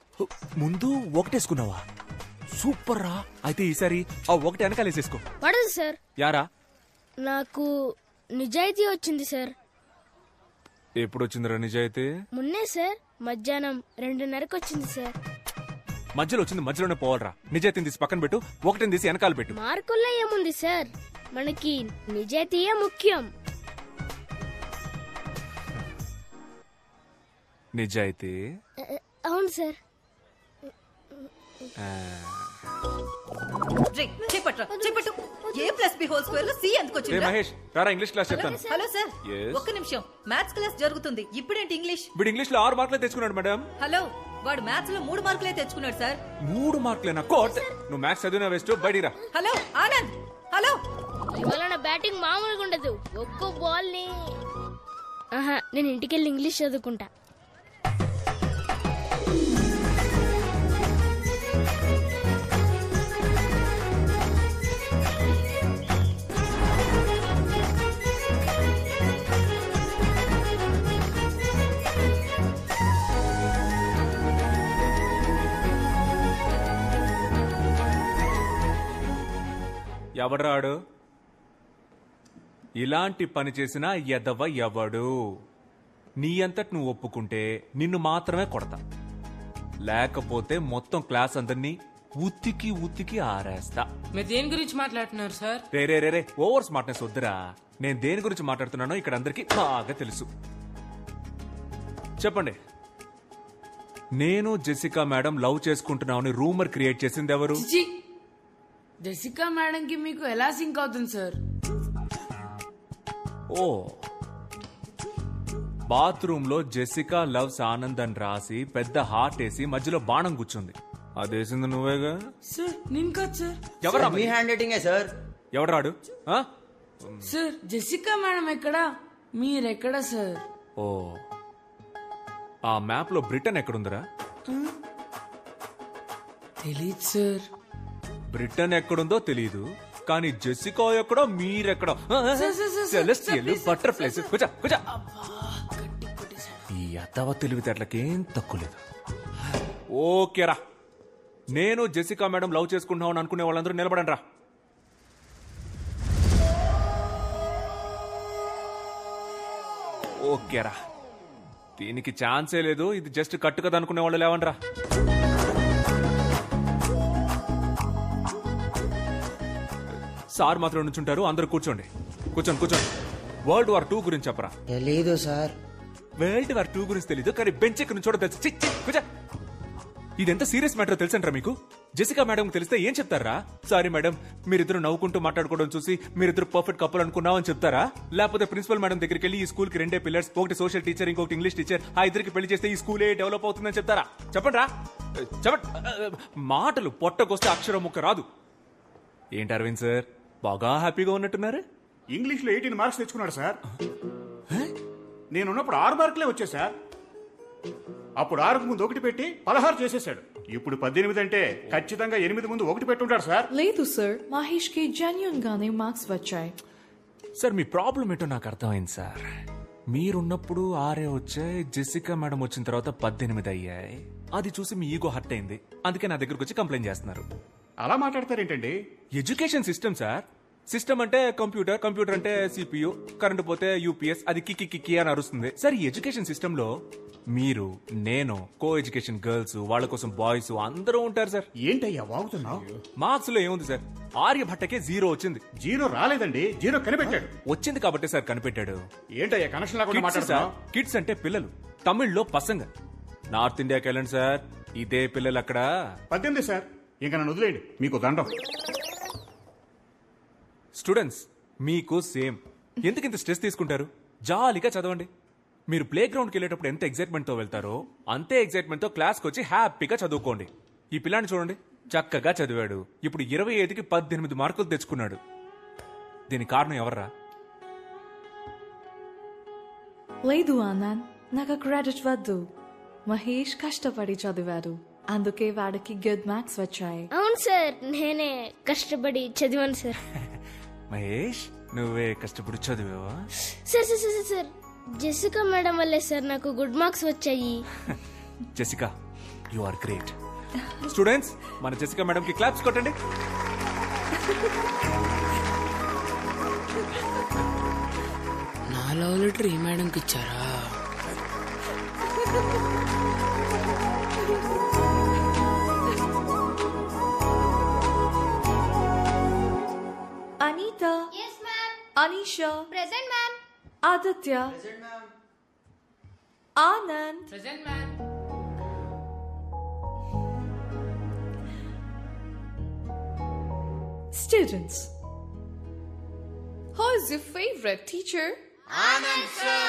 ముందు ఒకటేసుకున్నావా? సూపర్ రా. అయితే ఈసారి ఆ ఒకటి వెనకాలేసేసుకో. పడదు సార్. యారా? నాకు నిజాయితీ వచ్చింది సార్. ఎప్పుడు వచ్చిందిరా నిజాయితీ? మొన్నే సార్, మధ్యాహ్నం 2:30కి వచ్చింది సార్. మధ్యలో వచ్చింది మధ్యలోనే పోవాలరా. నిజాయితీని తీసి పక్కన పెట్టు, ఒకటిని తీసి వెనకాల పెట్టు. మార్కుల్లో ఏముంది సార్, మనకి నిజాయితీయే ముఖ్యం. నిజాయితీ? అవును సార్. మహేష్ రారా, ఇంగ్లీష్ క్లాస్ చెప్తాను. Hello sir, Yes. ఒక్క నిమిషం. మ్యాథ్స్ క్లాస్ జరుగుతుంది. ఇప్పుడేంటి ఇంగ్లీష్? వీడు ఇంగ్లీష్ లో 6 మార్కులే తెచ్చుకున్నాడు మేడం. హలో, వాడు మ్యాథ్స్ లో 3 మార్కులే తెచ్చుకున్నాడు సార్. 3 మార్కులేనా? కోట్, నువ్వు మ్యాథ్స్ చదివినా వేస్ట్, బయటికి రా. హలో ఆనంద్. హలో. ఇవాళ నా బ్యాటింగ్ మామూలుగా ఉండదు. ఒక్కో బాల్ ని నేను ఇంటికెళ్ళి ఇంగ్లీష్ చదువుకుంటా. ఎవడ్రాడు? ఇలాంటి పని చేసిన ఎదవ ఎవడు? నీ అంతటి నువ్వు ఒప్పుకుంటే నిన్ను మాత్రమే కొడతా, లేకపోతే మొత్తం క్లాస్ అందరినీ ఉత్తికి ఉత్తికి ఆరేస్తా. మీరు దేని గురించి మాట్లాడుతున్నారు సార్? రే ఓవర్ స్మార్ట్నెస్ వద్దురా. నేను దేని గురించి మాట్లాడుతున్నానో ఇక్కడ అందరికీ బాగా తెలుసు. చెప్పండి, నేను జెసికా మేడం లవ్ చేసుకుంటున్నామని రూమర్ క్రియేట్ చేసింది ఎవరు? జెసికా మేడం కి మీకు ఎలా సింక్ అవుతుంది సార్? ఓ, బాత్రూమ్ లో జెసికా లవ్స్ ఆనంద్ అని రాసి పెద్ద హార్ట్ వేసి మధ్యలో బాణం కూర్చుంది. అదేసింది నువ్వేగా? సార్ నేను కాదు సార్. ఎవరా? మీ హ్యాండ్ రైటింగే సార్. ఎవరాడు? సార్ జెసికా మేడం ఎక్కడా, మీరెక్కడా సార్? ఓ, ఆ మ్యాప్ లో బ్రిటన్ ఎక్కడుందిరా? తెలీదు సార్. బ్రిటన్ ఎక్కడుందో తెలీదు, కానీ జెసికా ఎక్కడో మీరెక్కడో. Celestial butterflies. కూర్చో కూర్చో. ఈ అత్తవ తెలివితేటలకేం తక్కువ లేదు. ఓకేరా, నేను జెసికా మేడం లవ్ చేసుకుంటున్నామని అనుకునే వాళ్ళందరూ నిలబడండి రా. ఓకేరా, దీనికి ఛాన్సే లేదు. ఇది జస్ట్ కట్టు కదా అనుకునే వాళ్ళు లేవండ్రా. సార్ మాత్రం నుంచుంటారు, అందరూ కూర్చోండి. కూర్చోండి. వరల్డ్ వార్ 2 గురించి చెప్పరా? తెలీదు సార్. వరల్డ్ వార్ 2 గురించి తెలీదు, కానీ బెంచ్ ఎక్కడి నుంచి తెలుసు. కూర్చో. ఇదెంత సీరియస్ మ్యాటర్ తెలుసంటారా మీకు? జెసికా మేడం తెలిస్తే ఏం చెప్తారా? సారీ మేడం, మీరిద్దరు నవ్వుకుంటూ మాట్లాడుకోవడం చూసి మీరిద్దరు పర్ఫెక్ట్ కపుల్ అనుకున్నామని చెప్తారా? లేకపోతే ప్రిన్సిపల్ మేడం దగ్గరికి వెళ్ళి ఈ స్కూల్ కి 2 పిల్లర్స్, ఒకటి సోషల్ టీచర్, ఇంకొకటి ఇంగ్లీష్ టీచర్, ఆ ఇద్దరికి పెళ్లి చేస్తే ఈ స్కూలే డెవలప్ అవుతుందని చెప్తారా? చెప్పండి రా, చెప్పండి. మాటలు పొట్టకొస్తే అక్షరం ముక్క రాదు. ఏంటి అరవింద్ సార్, బాగా హ్యాపీగా ఉన్నట్టున్నారు? ఇంగ్లీష్ లో 18 మార్క్స్ తెచ్చుకున్నాడు సార్. నేనున్నప్పుడు 6 మార్కులే వచ్చాయి సార్. అప్పుడు 6కు ముందు 1 పెట్టి 16 చేసేసాడు. ఇప్పుడు 18 అంటే ఖచ్చితంగా 8 ముందు 1 పెట్టుంటాడు సార్. లేదు సార్, మహేష్ కి జెన్యూన్ గానే మార్క్స్ వచ్చాయి. సార్ మీ ప్రాబ్లం ఏంటో నాకు అర్థమైంది సార్. మీరున్నప్పుడు 6 వచ్చాయి, జెసికా మేడం వచ్చిన తర్వాత 18 అయ్యాయి. అది చూసి మీ ఈగో హర్ట్ అయింది, అందుకే నా దగ్గరకు వచ్చి కంప్లైంట్ చేస్తున్నారు. అలా మాట్లాడతారేంటండి? Education system sir. సిస్టమ్ అంటే కంప్యూటర్, కంప్యూటర్ అంటే సిపియు, కరెంట్ పోతే యూపీఎస్, అది కిక్కి కిక్కి అని అరుస్తుంది. సార్ ఈ ఎడ్యుకేషన్ సిస్టమ్ లో మీరు, నేను, కో ఎడ్యుకేషన్ గర్ల్స్, వాళ్ళ కోసం బాయ్స్ అందరూ ఉంటారు సార్. ఏంటయ్యా వాగుతున్నావు? మార్క్స్ లో ఏముంది సార్, ఆర్యభట్టకే 0 వచ్చింది. 0 రాలేదండి, 0 కనిపెట్టాడు. వచ్చింది కాబట్టి సార్ కనిపెట్టాడు. ఏంటయ్యా కనెక్షన్ లేకుండా మాట్లాడుతున్నావు? కిడ్స్ అంటే పిల్లలు, తమిళ్లో పసంగ. నార్త్ ఇండియాకి వెళ్ళండి సార్, ఇదే పిల్లలు అక్కడ. 18 సార్, ఇంకా నన్ను వదిలేయండి, మీకు దండం. స్టూడెంట్స్ మీకు సేమ్. ఎందుకు ఇంత స్ట్రెస్ తీసుకుంటారు? జాలీగా చదవండి. మీరు ప్లే గ్రౌండ్కి వెళ్ళేటప్పుడు ఎంత ఎక్సైట్మెంట్ తో వెళ్తారో అంతే ఎక్సైట్మెంట్ తో క్లాస్కి వచ్చి హ్యాపీగా చదువుకోండి. ఈ పిల్లాన్ని చూడండి, చక్కగా చదివాడు, ఇప్పుడు 25కి 18 మార్కులు తెచ్చుకున్నాడు. దీని కారణం ఎవర్రా? లేదు ఆనంద్, నాకు క్రెడిట్ వద్దు. మహేష్ కష్టపడి చదివాడు, అందుకే వాడికి గుడ్ మార్క్స్ వచ్చాయి. అవును సార్, నేనే కష్టపడి చదివాను సార్. మహేష్, నువ్వే కష్టపడి చదివావా? Sir sir sir sir, Jessica madam వల్లే సార్ నాకు గుడ్ మార్క్స్ వచ్చాయి. Jessica, you are great. Students, మన జెసికా మేడం కి క్లాప్స్ కొట్టండి. నా లవ్ లెటర్ ఈ మేడంకి ఇచ్చారా? Anita. Yes, ma'am. Anisha. Present, ma'am. Aditya. Present, ma'am. Anand. Present, ma'am. Students, who is your favorite teacher? Anand sir.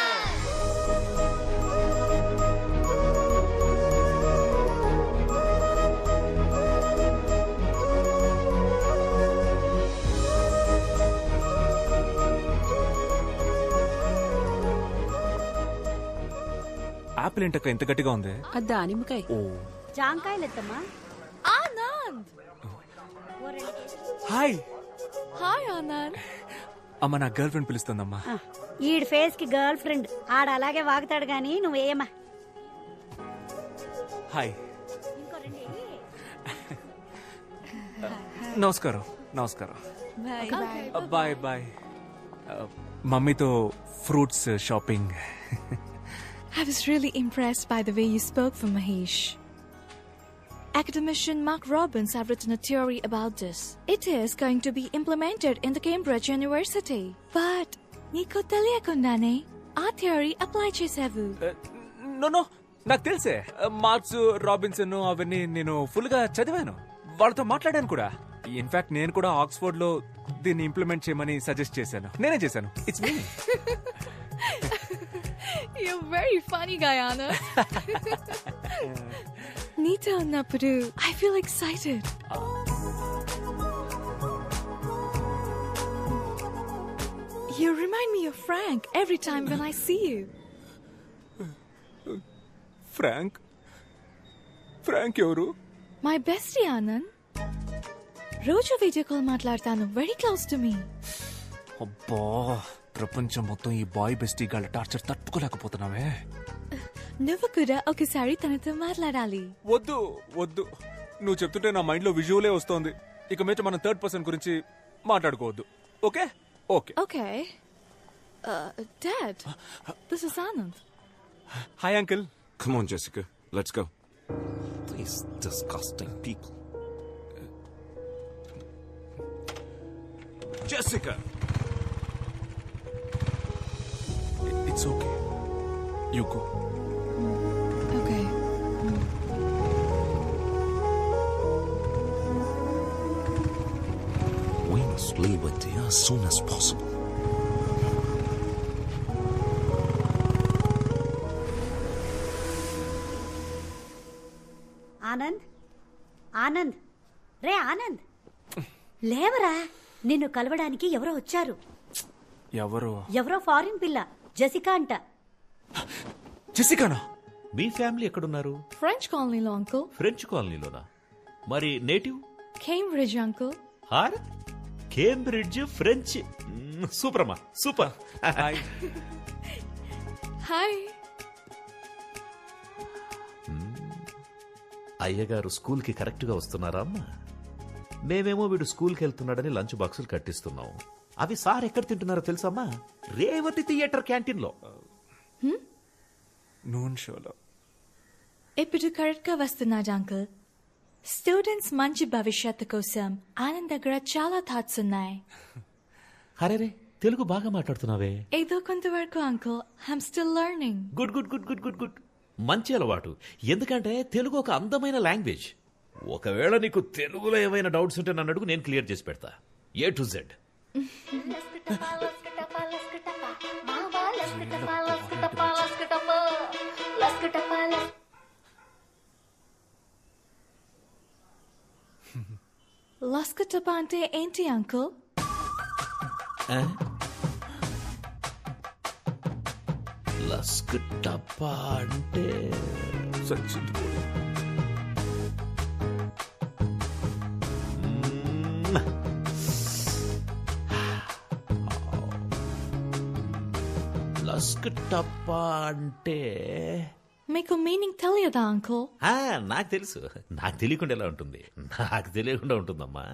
Apple ఏంటక్క ఇంత గట్టిగా ఉంది? దానిమ్మకాయ. ఓ, జాంకాయలెత్తమ్మా. Anand. హాయ్. హాయ్ ఆనంద్. అమ్మ, నా గర్ల్ ఫ్రెండ్ పిలుస్తుందమ్మా. ఈడి ఫేస్ కి గర్ల్ ఫ్రెండ్ ఆడ అలాగే వాగుతాడు గాని నువ్వేమా. హాయ్. నమస్కారం. నమస్కారం. Bye bye. మమ్మీతో fruits shopping. I was really impressed by the way you spoke for Mahesh. Academician Mark Robbins have written a theory about this. It is going to be implemented in the Cambridge University. But నీకు తెలియకుండానే ఆ థియరీ అప్లై చేసావు. నో నాకు తెలుసే. మార్క్స్, రాబిన్సన్ అవన్నీ నేను ఫుల్ గా చదివాను, వాళ్ళతో మాట్లాడాను కూడా. ఇన్ఫాక్ట్ నేను కూడా ఆక్స్ఫోర్డ్ లో దీన్ని ఇంప్లిమెంట్ చేయమని సజెస్ట్ చేశాను. నేనే చేశాను. It's me. You're very funny guy, Anna. నీతో ఉన్నప్పుడు I feel excited. You remind me of Frank every time when I see you. Frank ఎవరు? My bestie, Anand. రోజు వీడియో కాల్ మాట్లాడతాను. Very close to me. అబ్బా, ప్రపంచం మొత్తం ఈ బాయ్ బెస్టీ గాళ్ళ టార్చర్ తట్టుకోలేకపోతున్నావే. నువ్వు కూడా ఒకసారి తనతో మాట్లాడాలి. వద్దు వద్దు, నువ్వు చెప్తుంటే నా మైండ్ లో విజువలే వస్తోంది. ఇక మీద మనం థర్డ్ పర్సన్ గురించి మాట్లాడుకోవద్దు. Okay okay okay. Dad, this is Anand. Hi uncle. Come on, Jessica. Let's go. These disgusting people. Jessica! It's okay. You go. Okay. We must leave India as soon as possible. Anand, Anand, రే ఆనంద్, లేవరా. నిన్ను కలవడానికి ఎవరో వచ్చారు. ఎవరో ఫారిన్ పిల్ల, జెసికా అంట. జెసికానా? మీ ఫ్యామిలీ ఎక్కడున్నారు? ఫ్రెంచ్ కాలనీలో అంకుల్. ఫ్రెంచ్ కాలనీలోనా? మరి నేటివ్? Cambridge uncle. హార్ కేంబ్రిడ్జ్ ఫ్రెంచ్. సూపర్ అమ్మా, సూపర్. హాయ్. అయ్యగారు స్కూల్కి కరెక్ట్గా వస్తున్నారా అమ్మా? మేమేమో వీడు స్కూల్కి వెళ్తున్నాడని లంచ్ బాక్సులు కట్టిస్తున్నాం. అవి సార్ ఎక్కడ తింటున్నారో తెలుసమ్మా? రేవతి థియేటర్ క్యాంటీన్లో. నూన్ షోలో. ఇప్పుడు కరెక్ట్ గా వస్తున్నాడు అంకుల్. స్టూడెంట్స్ మంచి భవిష్యత్తు కోసం ఆనంద్ దగ్గర చాలా థాట్స్ ఉన్నాయి. అరే తెలుగు బాగా మాట్లాడుతున్నావే. ఏదో కొంతవరకు uncle. I'm still learning. Good good good good good good. మంచి అలవాటు. ఎందుకంటే తెలుగు ఒక అందమైన లాంగ్వేజ్. ఒకవేళ నీకు తెలుగులో ఏమైనా డౌట్స్ ఉంటే నన్ను అడుగు, నేను క్లియర్ చేసి పెడతా. A to Z. లస్కటప అంటే ఏంటి అంకుల్? లస్కటప అంటే లస్కటప అంటే మీకు మీనింగ్ తెలియదా అంకుల్? నాకు తెలుసు. నాకు తెలియకుండా ఎలా ఉంటుంది? నాకు తెలియకుండా ఉంటుందమ్మా.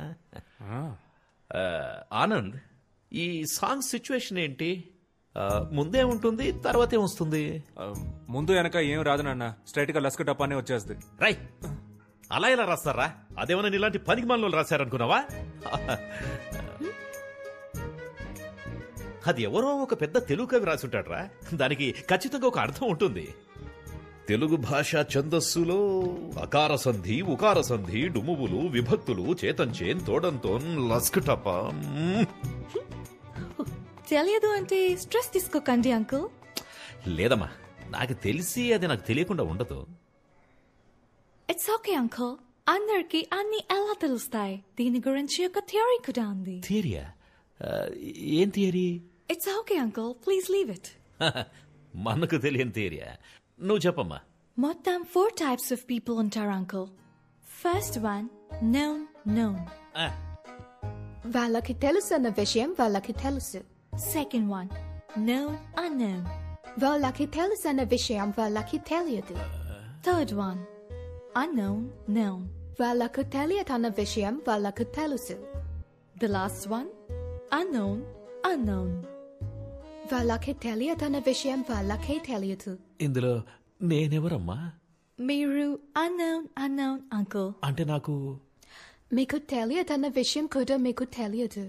ఆనంద్, ఈ సాంగ్ సిచ్యువేషన్ ఏంటి? ముందే ఉంటుంది, తర్వాత ఏమొస్తుంది? ముందు వెనక ఏం రాదు నాన్న, స్ట్రైట్ గా లస్క టపానే వచ్చేస్తుంది. రై, అలా ఎలా రాస్తారా? అదేమన్నా ఇలాంటి పనికి మనలో రాశారనుకున్నావా? అది ఎవరో ఒక పెద్ద తెలుగు కవి రాసుంటాడ్రా. దానికి ఖచ్చితంగా ఒక అర్థం ఉంటుంది. తెలుగు భాష ఛందస్సులో అకార సంధి, ఉకార సంధి, డుమువులు, విభక్తులు, చేతంచేన్, తోడంతోన్, లస్కటప. తెలియదు అంటే స్ట్రెస్ తీసుకోకండి అంకుల్. లేదమ్మా, నాకు తెలిసి అది నాకు తెలియకుండా ఉండదు. It's okay uncle. అందరికి అన్ని ఎలా తెలుస్తాయి. దీని గురించి ఒక థియరీ కూడా ఉంది. థియరీయా? ఏం theory? It's okay uncle, please leave it. మనకు తెలియని థియరీయా? నువ్వు చెప్పమ్మా. మొత్తం 4 types of people ఉంటారు uncle. First one known known. వాళ్ళకి తెలుసు అన్న విషయం వాళ్ళకి తెలుసు. Second one known unknown. వాళ్ళకి తెలుసు అన్న విషయం వాళ్ళకి తెలియదు. Third one unknown known. వాళ్ళకు తెలియదన్న విషయం వాళ్ళకు తెలుసు. The last one unknown unknown. వాళ్ళకి తెలియదన్న విషయం వాళ్ళకే తెలియదు. ఇందులో నేనెవరమ్మా? మీరు unknown uncle. అంటే నాకు మీకు తెలియదన్న విషయం కూడా మీకు తెలియదు.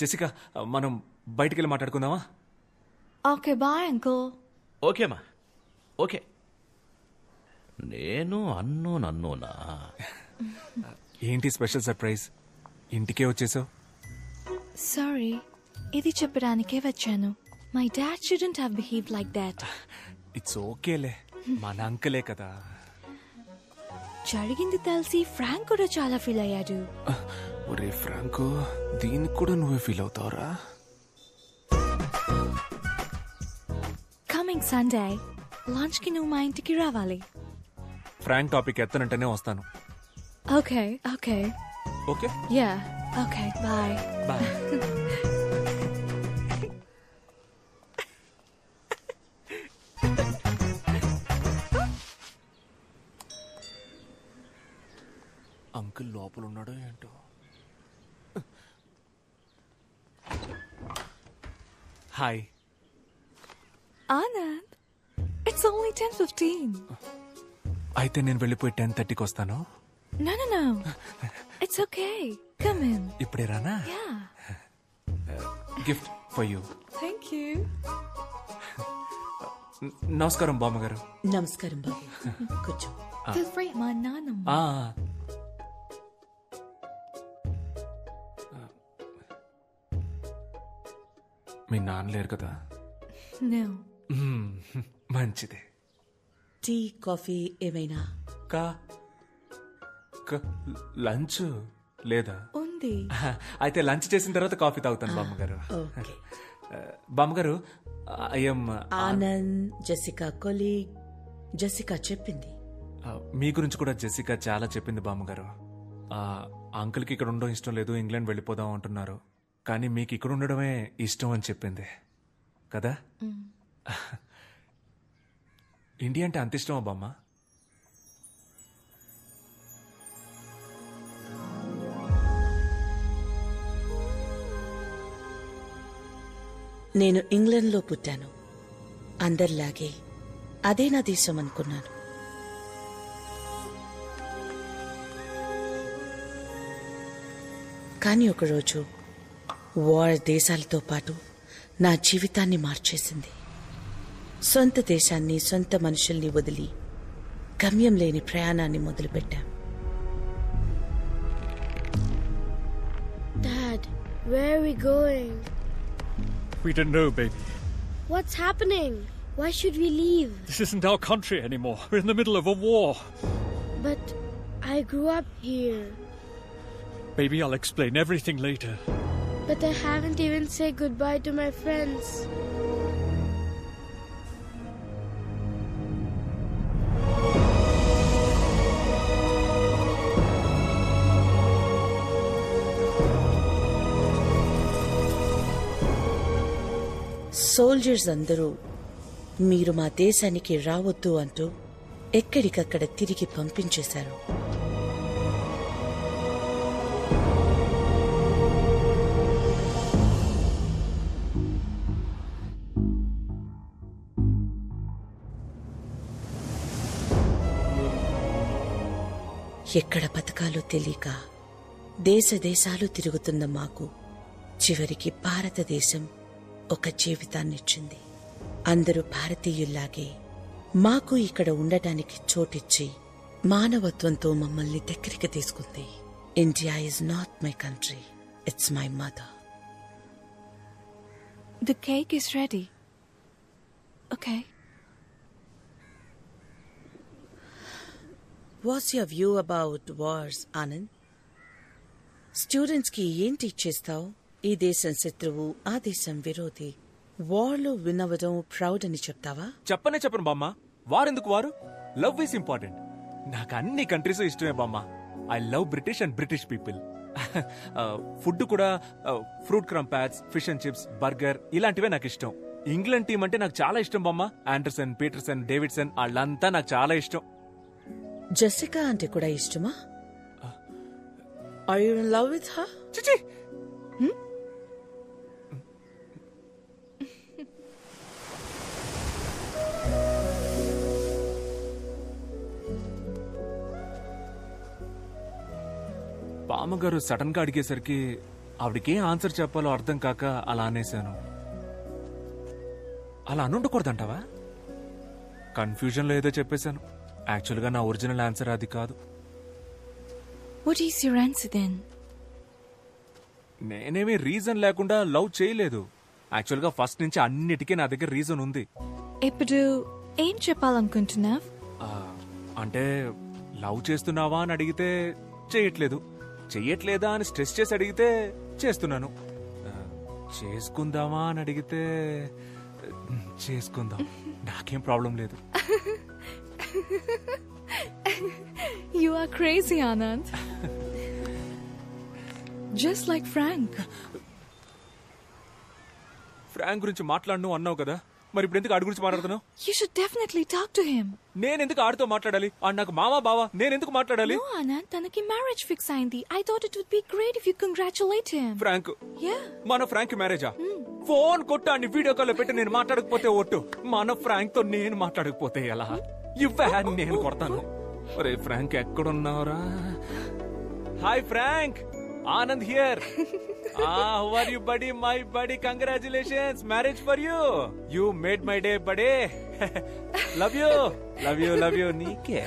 జెసికా, మనం బయటికి వెళ్ళి మాట్లాడుకుందామా? Okay bye uncle. ఓకేమా, ఓకే. నేను అన్నోనా? ఏంటి స్పెషల్ సర్ప్రైజ్? ఇంటికే వచ్చేసావు? సారీ, ఇది చెప్పడానికే వచ్చాను. My dad shouldn't have behaved like that. It's ఓకేలే, మన అంకలే కదా. జరిగింది తెలిసి ఫ్రాంక్ కూడా చాలా ఫీల్ అయ్యాడు. ఒరే ఫ్రాంకు, దీనికి కూడా నువ్వే ఫీల్ అవుతావురా? కమింగ్ సండే లంచ్ కి నువ్వు మా ఇంటికి రావాలి. ఫ్రాంక్ టాపిక్ ఎత్తనంటేనే వస్తాను. Okay okay okay ya okay bye bye. Uncle లోపల ఉన్నాడో ఏంటో. Hi Anand, it's only 10:15. అయితే నేను వెళ్ళిపోయి 10:30కి వస్తాను. No. It's okay. Come in. ఇప్పుడే రానా? Yeah. Gift for you. Thank you. నమస్కారం బామ్మగారు. నమస్కారం బాబు. కూర్చో. Feel free. మా నాన్నమ్మ. మీ నాన్న లేరు కదా? No. మంచిదే. టీ కాఫీ ఏమైనా? లంచ్ లేదా? ఉంది. అయితే లంచ్ చేసిన తర్వాత కాఫీ తాగుతాను బామ్మగారు. బామ్మగారు, I'm Anand, Jessica colleague. Jessica చెప్పింది. మీ గురించి కూడా జెసికా చాలా చెప్పింది బామ్మగారు. అంకుల్కి ఇక్కడ ఉండడం ఇష్టం లేదు, ఇంగ్లాండ్ వెళ్ళిపోదాం అంటున్నారు. కానీ మీకు ఇక్కడ ఉండడమే ఇష్టం అని చెప్పింది కదా? ఇండియా అంటే అంత ఇష్టమా బామ్మ? నేను ఇంగ్లాండ్లో పుట్టాను. అందరిలాగే అదే నా దేశం అనుకున్నాను. కానీ ఒకరోజు వార్ దేశాలతో పాటు నా జీవితాన్ని మార్చేసింది. సొంత దేశాన్ని, సొంత మనుషుల్ని వదిలి గమ్యం లేని ప్రయాణాన్ని మొదలుపెట్టాం. Dad, where are we going? We don't know, baby. What's happening? Why should we leave? This isn't our country anymore. We're in the middle of a war. But I grew up here. Baby, I'll explain everything later. But I haven't even said goodbye to my friends. Soldiers అందరూ మీరు మా దేశానికి రావద్దు అంటూ ఎక్కడికక్కడ తిరిగి పంపించేశారు. ఎక్కడ బతకాలో తెలియక దేశ దేశాలు తిరుగుతున్న మాకు చివరికి భారతదేశం ఒక జీవితాన్నిచ్చింది. అందరూ భారతీయుల్లాగే మాకు ఇక్కడ ఉండటానికి చోటిచ్చి మానవత్వంతో మమ్మల్ని దగ్గరికి తీసుకుంది. India is not my country, it's my mother. The cake is ready. Okay. What's your view about wars, Anand? Students కి ఏం టీచ్ చేస్తావు? ఈ దేశం శత్రువు, ఆ దేశం విరోధి. వార్లో వినవడం ప్రౌడ్ అని చెప్తావా? చెప్పను బామ్మ. వారెందుకు వారు? Love is important. నాకు అన్ని కంట్రీస్ ఇష్టమే బామ్మ. I love British and British people. Food కూడా fruit crumpets, fish and chips, burger ఇలాంటివే నాకు ఇష్టం. ఇంగ్లాండ్ టీం అంటే నాకు చాలా ఇష్టం బామ్మ. ఆండర్సన్, పీటర్సన్, డేవిడ్సన్ వాళ్ళంతా నాకు చాలా ఇష్టం. జెసికా అంటే కూడా ఇష్టమా? Are you in love with her? చిచి, మామగారు సడన్ గా అడిగేసరికి ఆవిడకేం ఆన్సర్ చెప్పాలో అర్థం కాక అలా అనేశాను. అలా అనుండకూడదంటావా? కన్ఫ్యూజన్ లో ఏదో చెప్పేశాను. యాక్చువల్ గా నా ఒరిజినల్ ఆన్సర్ అది కాదు. What is your answer then? నేనేమీ రీజన్ లేకుండా లవ్ చేయలేదు. యాక్చువల్ గా ఫస్ట్ నుంచి అన్నిటికీ నా దగ్గర రీజన్ ఉంది. ఇప్పుడు ఏం చెప్పాలనుకుంటున్నావ్? అంటే లవ్ చేస్తున్నావా అని అడిగితే చేయట్లేదు, చెయ్యట్లేదా అని స్ట్రెస్ చేసి అడిగితే చేస్తున్నాను, చేసుకుందామా అని అడిగితే చేసుకుందాం, నాకేం ప్రాబ్లం లేదు. You are crazy, Anand. Just like Frank. Frank గురించి మాట్లాడను అన్నావు కదా, మరి ఇప్పుడు ఎందుకు ఆడి గురించి మాట్లాడుతున్నావు? You should definitely talk to him. నేను ఎందుకు ఆడితో మాట్లాడాలి? ఆడు నాకు మావా బావా, నేను ఎందుకు మాట్లాడాలి? No, Anand, తనకి మ్యారేజ్ ఫిక్స్ అయింది. I thought it would be great if you congratulate him. Frank? Yeah. మన ఫ్రాంక్ మ్యారేజా? ఫోన్ కొట్టాన్ని వీడియో కాల్ పెట్టి నేను మాట్లాడకపోతే ఒట్టు, మన ఫ్రాంక్ తో నేను మాట్లాడకపోతే ఎలా? ఇవ్వే నేను కొడతాను. ఒరే ఫ్రాంక్ ఎక్కడున్నావురా? Hi Frank, Anand here. How are you, buddy? My buddy, congratulations, marriage for you. You made my day, buddy. Love you, love you, love you. నీకే.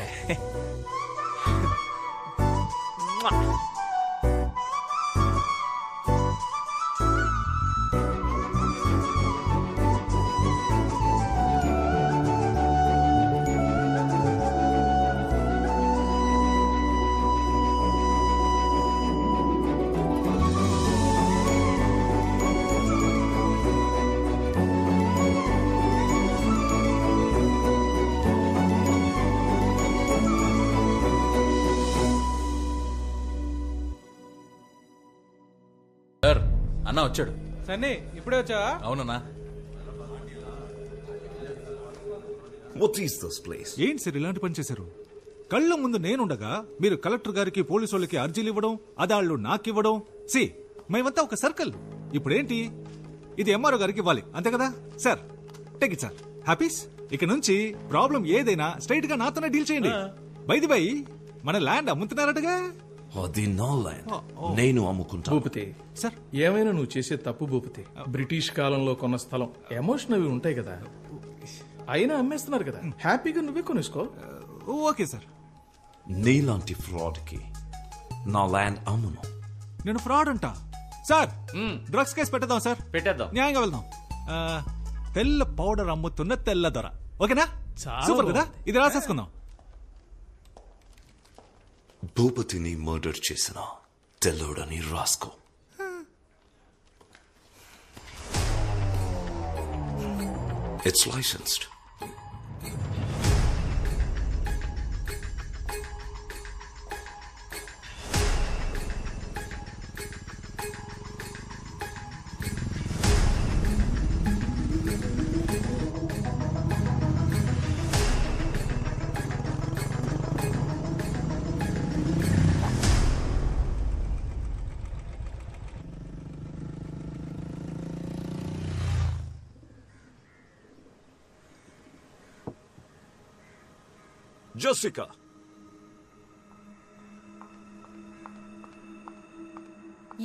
అన్నా వచ్చాడు. సన్నీ ఇప్పుడే వచ్చావా? అవునన్నా. What is this place? ఏంటి సార్ ఇలాంటి పని చేశారు? కళ్ళ ముందు నేనుండగా మీరు కలెక్టర్ గారికి పోలీసు వాళ్ళకి అర్జీలు ఇవ్వడం, అదాళ్ళు నాకివ్వడం. సి మేమంతా ఒక సర్కిల్. ఇప్పుడేంటి ఇది ఎంఆర్ఓ గారికి ఇవ్వాలి అంతే కదా సార్? Take it sir. హ్యాపీస్. ఇక నుంచి ప్రాబ్లం ఏదైనా స్ట్రైట్ గా నాతోనే డీల్ చేయండి. బై ది బై మన ల్యాండ్ అమ్ముతున్నారటగా? అది నా ల్యాండ్, నేను అమ్ముకుంటా. భూపతి సార్, ఏమైనా నువ్వు చేసే తప్పు భూపతి. బ్రిటిష్ కాలంలో కొన్న స్థలం, ఎమోషన్ అవి ఉంటాయి కదా, అయినా అమ్మేస్తున్నారు కదా, హ్యాపీగా నువ్వే కొనేసుకో. Okay sir. నీలాంటి ఫ్రాడ్ కి నా ల్యాండ్ అమ్మును. నేను ఫ్రాడ్ అంటా సార్? డ్రగ్స్ కేసు పెట్టేద్దాం సార్. పెట్టేద్దాం, న్యాయంగా వెళ్దాం. తెల్ల పౌడర్ అమ్ముతున్న తెల్ల దొర. ఓకేనా? సూపర్ కదా. ఇది రాసేసుకుందాం. భూపతిని మర్డర్ చేసిన తెల్లోడని రాసుకో. It's licensed. Jessica.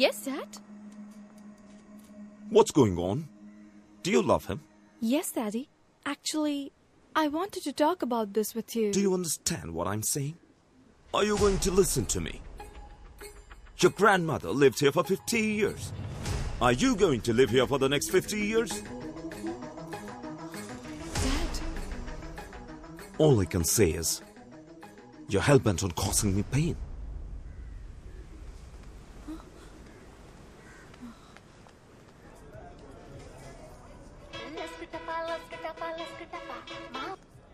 Yes, Dad? What's going on? Do you love him? Yes, Daddy. Actually, I wanted to talk about this with you. Do you understand what I'm saying? Are you going to listen to me? Your grandmother lived here for 50 years. Are you going to live here for the next 50 years? Dad. All I can say is, you're hell-bent on causing me pain.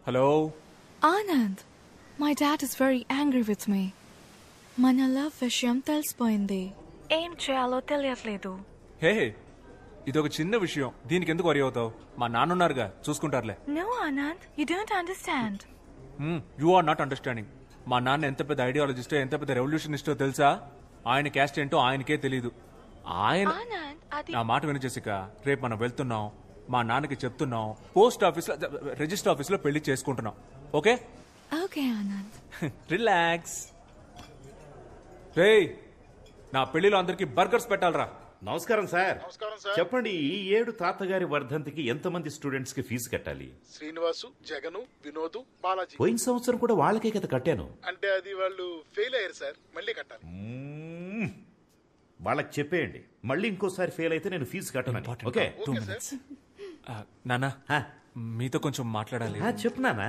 Hello? Anand, my dad is very angry with me. మన లవ్ విషయం తెలిసిపోయింది. ఏం చేయాలో తెలియట్లేదు. హే, ఇదొక చిన్న విషయం, దీనికి ఎందుకు వరి అవుతావు? మా నాన్నున్నారుగా, చూసుకుంటారులే. No, Anand, you don't understand. You are not understanding. మా నాన్న ఎంత పెద్ద ఐడియాలజిస్టో, ఎంత పెద్ద రెవల్యూషనిస్టో తెలుసా? ఆయన క్యాస్ట్ ఏంటో ఆయనకే తెలీదు. ఆయన నా మాట విను జెసిక, రేపు మనం వెళ్తున్నాం, మా నాన్నకి చెప్తున్నాం, పోస్ట్ ఆఫీస్ లో, రిజిస్టర్ ఆఫీస్ లో పెళ్లి చేసుకుంటున్నాం. ఓకే? ఓకే ఆనంద్. రిలాక్స్. రేయ్, నా పెళ్లిలో అందరికి బర్గర్స్ పెట్టాలరా. నమస్కారం సార్. చెప్పండి, ఈ ఏడు తాతగారి వర్ధంతికి ఎంతమంది స్టూడెంట్స్ కి ఫీజు కట్టాలి? శ్రీనివాసు, జగను, వినోద్, బాలాజీ. పోయిన సంవత్సరం కూడా వాళ్ళకే కదా కట్టాను. అంటే అది వాళ్ళు ఫెయిల్ అయ్యారు సార్, మళ్ళీ కట్టాలి. వాళ్ళకి చెప్పేయండి, మళ్ళీ ఇంకోసారి ఫెయిల్ అయితే నేను ఫీజు కట్టను. ఓకే? నానా, మీతో కొంచెం మాట్లాడాలి. చెప్పు నానా.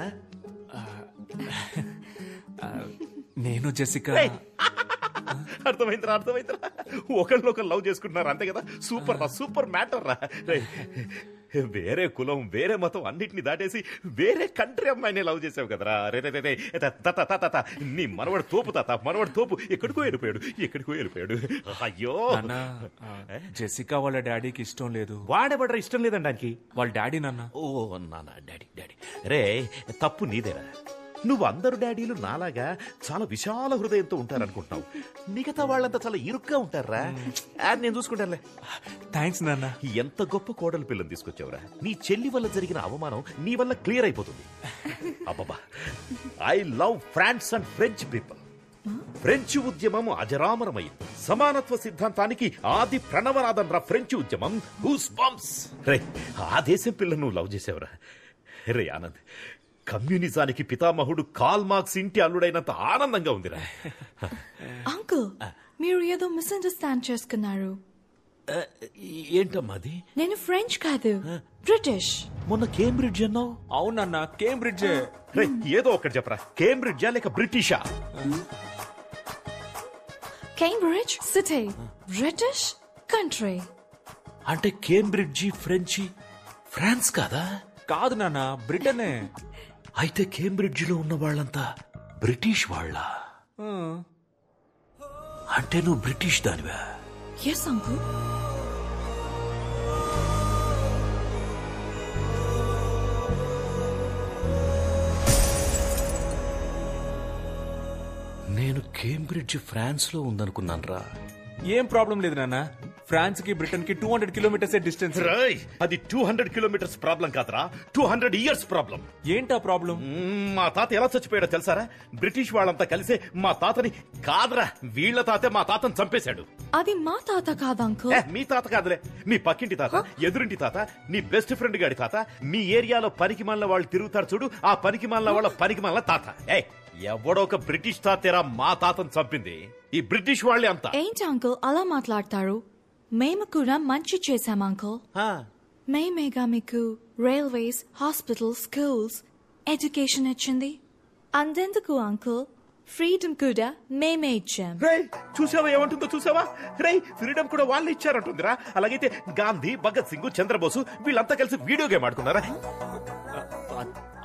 నేను జెసికా. అర్థమైందిరా. ఒకళ్ళు లవ్ చేసుకుంటున్నారు అంతే కదా. సూపర్ మ్యాటర్ రా. వేరే కులం, వేరే మతం అన్నిటిని దాటేసి వేరే కంట్రీ అమ్మాయిని లవ్ చేసావు కదరా. రే నీ మనవడు తోపు ఎక్కడికో వెళ్ళిపోయాడు. అయ్యో, జెసికా వాళ్ళ డాడీకి ఇష్టం లేదు. వాడేబడ్రా ఇష్టం లేదండి దానికి. వాళ్ళ డాడీ నాన్న. ఓ నాన్న, డాడీ. రే, తప్పు నీదేరా. నువ్వు అందరు డాడీలు నాలాగా చాలా విశాల హృదయంతో ఉంటారనుకుంటున్నావు. మిగతా వాళ్ళంతా చాలా ఇరుగ్గా ఉంటారా. నేను చూసుకుంటానులే. థ్యాంక్స్ నాన్న. ఎంత గొప్ప కోడలు పిల్లని తీసుకొచ్చావురా. నీ చెల్లి వల్ల జరిగిన అవమానం నీ వల్ల క్లియర్ అయిపోతుంది. అబ్బబ్బా, I love France and French people. French ఉద్యమం అజరామరమైంది. సమానత్వ సిద్ధాంతానికి ఆది ప్రణవనాదం రా ఫ్రెంచ్ ఉద్యమం. Goose bumps. రే, ఆ దేశం పిల్లను నువ్వు లవ్ చేసావురా. రే ఆనంద్, కమ్యూనిజానికి పితామహుడు కాల్ మార్క్స్ ఇంటి అల్లుడైనంత ఆనందంగా ఉందిరా. అంకుల్, మీరు ఏదో మిస్అండర్స్టాండ్ చేసుకున్నారు. ఏంటమ్మా అది? నేను ఫ్రెంచ్ కాదు, బ్రిటిష్. మొన్న కేంబ్రిడ్జ్ అన్నావు. అవునన్నా, కేంబ్రిడ్జ్. ఏదో ఒకటి చెప్పరా, కేంబ్రిడ్జా లేక బ్రిటిషా? Cambridge city, British country. అంటే కేంబ్రిడ్జి ఫ్రెంచి ఫ్రాన్స్ కాదా? కాదు నాన్న, బ్రిటనే. అయితే కేంబ్రిడ్జిలో ఉన్న వాళ్ళంతా బ్రిటిష్ వాళ్ళ? అంటే నువ్వు బ్రిటిష్ దానివా? Yes uncle. నేను కేంబ్రిడ్జ్ ఫ్రాన్స్ లో ఉందనుకున్నాను రా. ఏం ప్రాబ్లం లేదు నాన్న. ఫ్రాన్స్ కి బ్రిటన్ కి 200 కిలోమీటర్స్ డిస్టెన్స్. అది 200 కిలోమీటర్స్ ప్రాబ్లం కాదురా, 200 ఇయర్స్ ప్రాబ్లం. ఏంటా ప్రాబ్లం? మా తాత ఎలా చచ్చిపోయాడో తెలుసారా? బ్రిటిష్ వాళ్ళంతా కలిసే మా తాతని కాదురా, వీళ్ల తాతే మా తాతను చంపేశాడు. అది మా తాత కాదు అంకుల్. మీ తాత కాదులే, మీ పక్కింటి తాత, ఎదురింటి తాత, నీ బెస్ట్ ఫ్రెండ్ గాడి తాత. మీ ఏరియాలో పనికి మాలిన వాళ్ళు తిరుగుతారు చూడు, ఆ పనికి మాలిన వాళ్ళ పనికి మాలిన తాత. ఎవడో ఒక బ్రిటిష్ తాతేరా మా తాతను చంపింది. ఈ బ్రిటిష్ వాళ్ళే అంతా. ఏంటి అంకుల్ అలా మాట్లాడతారు? మేము కూడా మంచి చేశాం అంకుల్. మేమేగా మీకు రైల్వేస్, హాస్పిటల్స్, స్కూల్స్, ఎడ్యుకేషన్ ఇచ్చింది. అంతెందుకు అంకుల్, ఫ్రీడమ్ కూడా మేమే ఇచ్చాం. చూసావా ఏమంటుందో? చూసావా? ఫ్రీడమ్ కూడా వాళ్ళు ఇచ్చారంటుందిరా. అలాగైతే గాంధీ, భగత్ సింగ్, చంద్రబోసు వీళ్ళంతా కలిసి వీడియో గేమ్ ఆడుకున్నారా?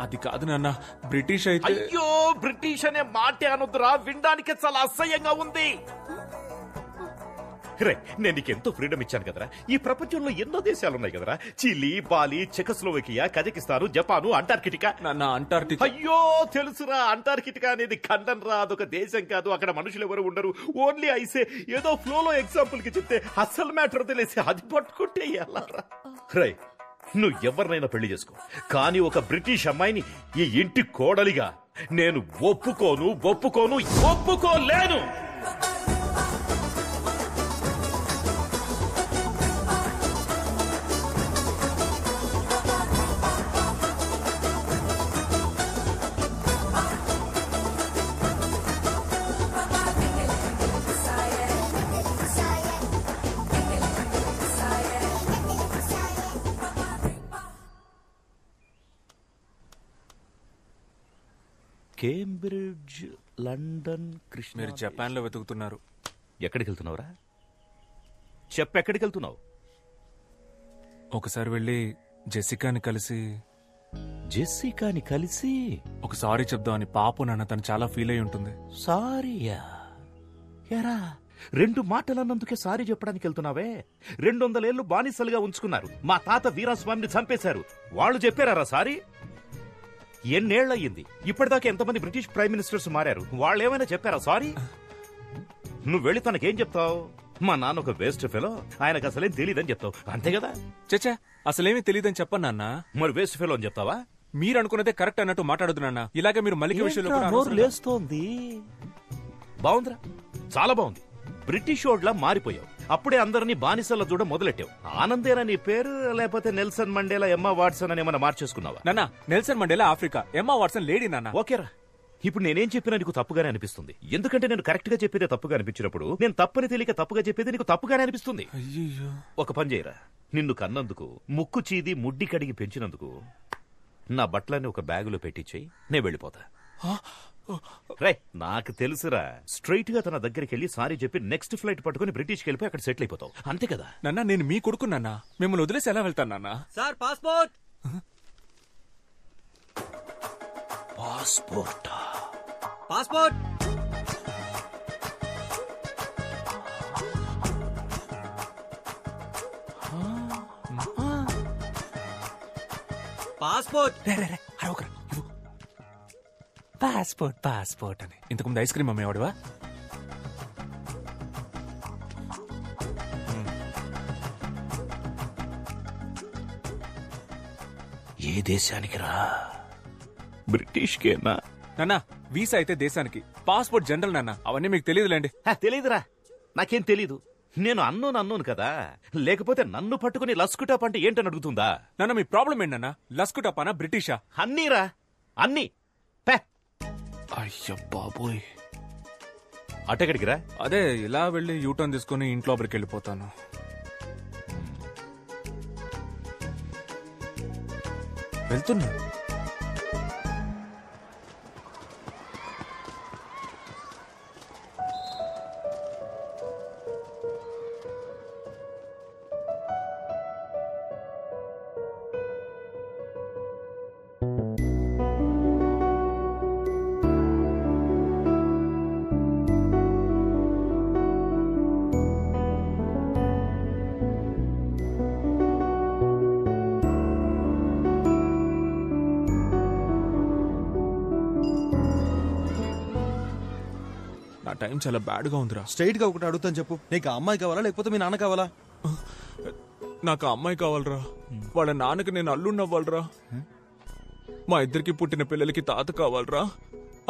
అది కాదు నాన్న, బ్రిటిష్ అయితే. అయ్యో, బ్రిటిష్ అనే మాటే అనొద్దురా, వినడానికి చాలా అసహ్యంగా ఉంది. నేను నీకెంతో ఫ్రీడమ్ ఇచ్చాను కదరా. ఈ ప్రపంచంలో ఎన్నో దేశాలున్నాయి కదరా. Chile, Bali, Czechoslovakia, Kazakhstan, Japan, Antarctica. Antarctica. అయ్యో తెలుసురా, అంటార్కిటికా అనేది ఖండం రా, అదొక దేశం కాదు. అక్కడ మనుషులు ఎవరు ఉండరు, ఓన్లీ ఐసే. ఏదో ఫ్లోలో ఎగ్జాంపుల్ కి చెప్తే అస్సలు మ్యాటర్ తెలిసి అది పట్టుకుంటే ఎలా రా. నువ్వు ఎవరినైనా పెళ్లి చేసుకో, కానీ ఒక బ్రిటిష్ అమ్మాయిని ఈ ఇంటి కోడలిగా నేను ఒప్పుకోలేను. Cambridge, London, Krishna. మీరు జపాన్ లో వెతుకుతున్నారు. ఎక్కడికి వెళ్తున్నావురా? చెప్పెక్కడికి వెళ్తున్నావు? ఒకసారి వెళ్ళి జెసికాని కలిసి ఒక సారీ చెప్దామని. పాపం నాన్న, తను చాలా ఫీల్ అయి ఉంటుంది. సారీయా? ఎరా, 2 మాటలన్నందుకే సారీ చెప్పడానికి వెళ్తున్నావే? 200 ఏళ్లు బానిసలుగా ఉంచుకున్నారు. మా తాత వీరాస్వామిని చంపేశారు. వాళ్ళు చెప్పారా సారీ? ఎన్నేళ్లయ్యింది, ఇప్పటిదాకా ఎంతమంది బ్రిటిష్ ప్రైమ్ మినిస్టర్స్ మారారు. వాళ్ళు ఏమైనా చెప్పారా సారీ? నువ్వు వెళ్ళి తనకేం చెప్తావు? మా నాన్న ఒక వేస్ట్ ఫెలో, ఆయనకు అసలేం తెలియదని చెప్తావు, అంతే కదా? చచ్చా, అసలేమీ తెలియదని చెప్పను నాన్న. మరి వేస్ట్ ఫెలో అని చెప్తావా? మీరు అనుకున్నదే కరెక్ట్ అన్నట్టు మాట్లాడదు నాన్న. ఇలాగే మీరు మల్లిక విషయంలో లేస్తోంది. బాగుందిరా, చాలా బాగుంది. బ్రిటిష్ ఓడ్లా మారిపోయావు. అప్పుడే అందరినీ బానిసల చూడ మొదలెట్టావు. ఆనందేనా నీ పేరు, లేకపోతే నెల్సన్ మండేలా ఎమ్మా వాట్సన్ అని ఏమన్నా మార్చేసుకున్నావా? నాన్న, Nelson Mandela Africa, Emma Watson lady నాన్న. ఓకేరా, ఇప్పుడు నేనేం చెప్పినా నీకు తప్పుగానే అనిపిస్తుంది. ఎందుకంటే నేను కరెక్ట్ గా చెప్పేదే తప్పుగా అనిపించినప్పుడు నేను తప్పని తెలియక తప్పుగా చెప్పేది నీకు తప్పుగానే అనిపిస్తుంది. ఒక పని చేయరా, నిన్ను కన్నందుకు, ముక్కు చీది ముడ్డి కడిగి పెంచినందుకు నా బట్టలన్నీ ఒక బ్యాగులో పెట్టించేయి, నేను వెళ్ళిపోతా. రే, నాకు తెలుసురా, స్ట్రైట్ గా తన దగ్గరికి వెళ్ళి సారీ చెప్పి నెక్స్ట్ ఫ్లైట్ పట్టుకుని బ్రిటిష్కి వెళ్ళిపోయి అక్కడ సెటిల్ అయిపోతావు, అంతే కదా? నాన్న, నేను మీ కొడుకు నాన్న, మిమ్మల్ని వదిలేసి ఎలా వెళ్తాను నాన్న? Sir passport. Passport passport passport. Passport passport అని ఇంతకుముందు ఐస్ క్రీమ్ అమ్మేవాడువా? ఏ దేశానికి రా? బ్రిటిష్కేనా? నాన్న, వీసా అయితే దేశానికి, పాస్పోర్ట్ జనరల్ నాన్న, అవన్నీ మీకు తెలియదులేండి. తెలీదురా, నాకేం తెలీదు. నేను అన్నోను కదా, లేకపోతే నన్ను పట్టుకుని లస్కుటాప్ అంటే ఏంటని అడుగుతుందా? నాన్న, మీ ప్రాబ్లం ఏంటన్నా? లస్కుటాపానా బ్రిటిషా? అన్నీరా, అన్నీ. అయ్యో బాబోయ్, అటెక్కడికి రా? అదే ఇలా వెళ్ళి యూటర్న్ తీసుకుని ఇంట్లో లోపలికి వెళ్ళిపోతాను. వెళ్తున్నా. టైం చాలా బ్యాడ్ గా ఉందిరా. స్ట్రైట్ గా ఒకటి అడుగుతాను చెప్పు, నీకు ఆ అమ్మాయి కావాలా లేకపోతే మీ నాన్న కావాలా? నాకు ఆ అమ్మాయి కావాలరా. వాళ్ళ నాన్నకి నేను అల్లుండి అవ్వాలరా. మా ఇద్దరికి పుట్టిన పిల్లలకి తాత కావాలరా.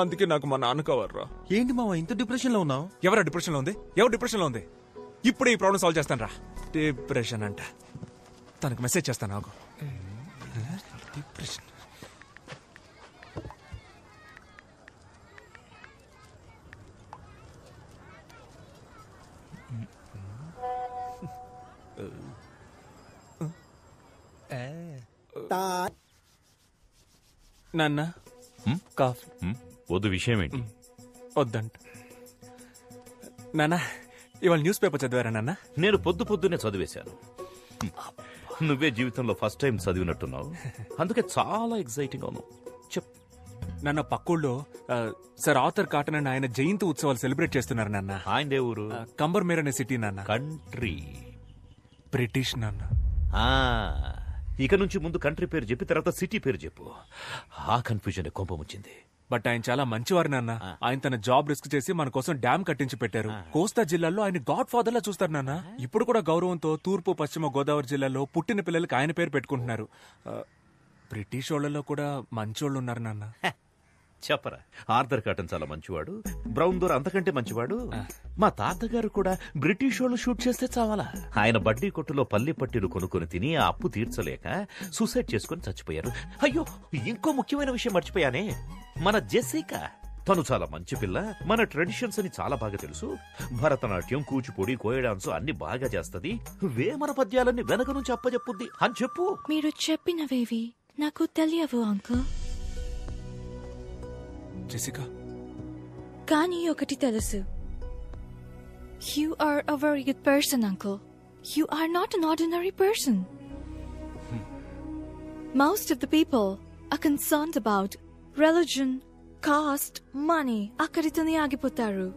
అందుకే నాకు మా నాన్న కావాలరా. ఏంటి మావా ఇంత డిప్రెషన్ లో ఉన్నావు? ఎవరా డిప్రెషన్ లో ఉంది? ఎవరు డిప్రెషన్ లో ఉంది? ఇప్పుడే ఈ ప్రాబ్లం సాల్వ్ చేస్తాను రా. డిప్రెషన్ అంట, తనకు మెసేజ్ చేస్తాను నాకు. డిప్రెషన్ నాన్న, కాఫీ వద్దు. విషయం ఏంటి? వద్దంట. నాన్న, ఇవాళ న్యూస్ పేపర్ చదివారా నాన్న? నేను పొద్దున్నే చదివేశాను. నువ్వే జీవితంలో ఫస్ట్ టైం చదివినట్టున్నావు, అందుకే చాలా ఎక్సైటింగ్ అవును. చెప్ నాన్న, పక్కూళ్ళో సార్ ఆర్థర్ కాటన్ అని ఆయన జయంతి ఉత్సవాలు సెలబ్రేట్ చేస్తున్నారు నాన్న. ఆయన ఊరు? కంబర్మేర్ అనే సిటీ నాన్న. కంట్రీ? బ్రిటిష్ నాన్న. ఇక నుంచి ముందు కంట్రీ పేరు చెప్పి తర్వాత సిటీ పేరు చెప్పు. ఆ కన్ఫ్యూజన్ కొంపముచ్చింది. బట్ ఆయన చాలా మంచివారు నాన్న. ఆయన తన జాబ్ రిస్క్ చేసి మన కోసం డ్యామ్ కట్టించి పెట్టారు. కోస్తా జిల్లాలో ఆయన గాడ్ ఫాదర్ లా చూస్తారు నాన్న. ఇప్పుడు కూడా గౌరవంతో తూర్పు పశ్చిమ గోదావరి జిల్లాలో పుట్టిన పిల్లలకి ఆయన పేరు పెట్టుకుంటున్నారు. బ్రిటిష్ వాళ్ళలో కూడా మంచోళ్ళు ఉన్నారు నాన్న. చెప్పరా, ఆర్థర్ కాటన్ చాలా మంచివాడు, బ్రౌన్ దోర్ అంతకంటే మంచివాడు. మా తాతగారు కూడా బ్రిటిష్ వాళ్ళు షూట్ చేస్తే చావాలా. ఆయన బడ్డీ కొట్టులో పల్లి పట్టీలు కొనుక్కొని తిని ఆ అప్పు తీర్చలేక సూసైడ్ చేసుకుని చచ్చిపోయారు. అయ్యో, ఇంకో ముఖ్యమైన విషయం మర్చిపోయానే, మన జెసికా. తను చాలా మంచి పిల్ల, మన ట్రెడిషన్స్ అని చాలా బాగా తెలుసు. భరతనాట్యం, కూచిపూడి, కోయ డాన్స్ అన్ని బాగా చేస్తది. వేమన పద్యాలన్నీ వెనక నుంచి అప్పచెప్పుద్ది అని చెప్పు. మీరు చెప్పినవేవి నాకు తెలియవు అంకుల్. జెసికా, కానీ ఒకటి తెలుసు. You are a very good person, uncle. You are not an ordinary person. Most of the people are concerned about religion, caste, money. Akkaritone agipotaru.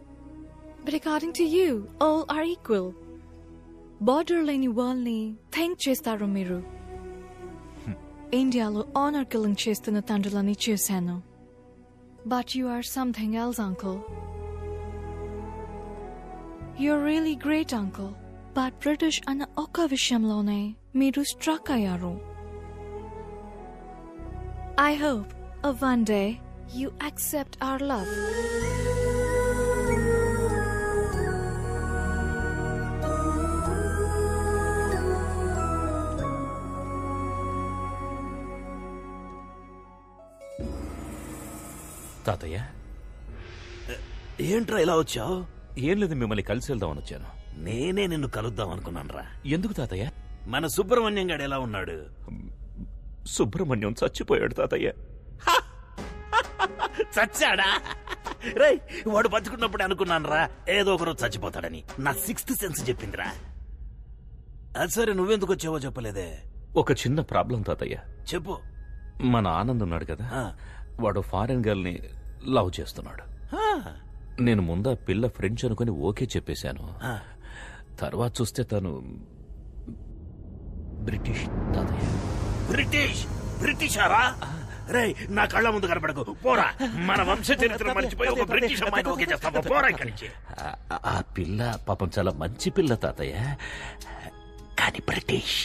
But according to you, all are equal. Border leni world ni think chestaru miru. Indialo honor killing chestunna tandrulani chusanu. But you are something else, uncle. You're really great, uncle. But British ana oka vishamlone meeru struck ayaru. I hope one day you accept our love. తాతయ్య ఏంట్రా ఇలా వచ్చావు? ఏం లేదు, మిమ్మల్ని కలిసి వెళ్దామని వచ్చాను. నేనే నిన్ను కలుద్దాం అనుకున్నానురా. ఎందుకు తాతయ్య? మన సుబ్రహ్మణ్యం గాడు ఎలా ఉన్నాడు? సుబ్రహ్మణ్యం చచ్చిపోయాడు తాతయ్య. చచ్చాడా? రేయ్, వాడు బతుకున్నప్పుడు అనుకున్నానురా ఏదో ఒకరోజు చచ్చిపోతాడని. నా 6th సెన్స్ చెప్పిందిరా. అది సరే, నువ్వెందుకు వచ్చావో చెప్పలేదే. ఒక చిన్న ప్రాబ్లం తాతయ్య. చెప్పు. మన ఆనంద్ ఉన్నాడు కదా, వాడు ఫారెన్ గర్ల్ ని లవ్ చేస్తున్నాడు. నేను ముందా పిల్ల ఫ్రెంచ్ అనుకుని ఓకే చెప్పేశాను. తర్వాత చూస్తే తను బ్రిటిష్ తాతయ్య. బ్రిటిషారా? రేయ్, నా కళ్ళ ముందు కనపడకు, పోరా. మన వంశ చరిత్ర మర్చిపోయి ఒక బ్రిటిష్ అమ్మాయిని ఓకే చేస్తావా? పోరా ఇక్కడి నుంచి. ఆ పిల్ల పాపం చాలా మంచి పిల్ల తాతయ్య, కానీ బ్రిటిష్.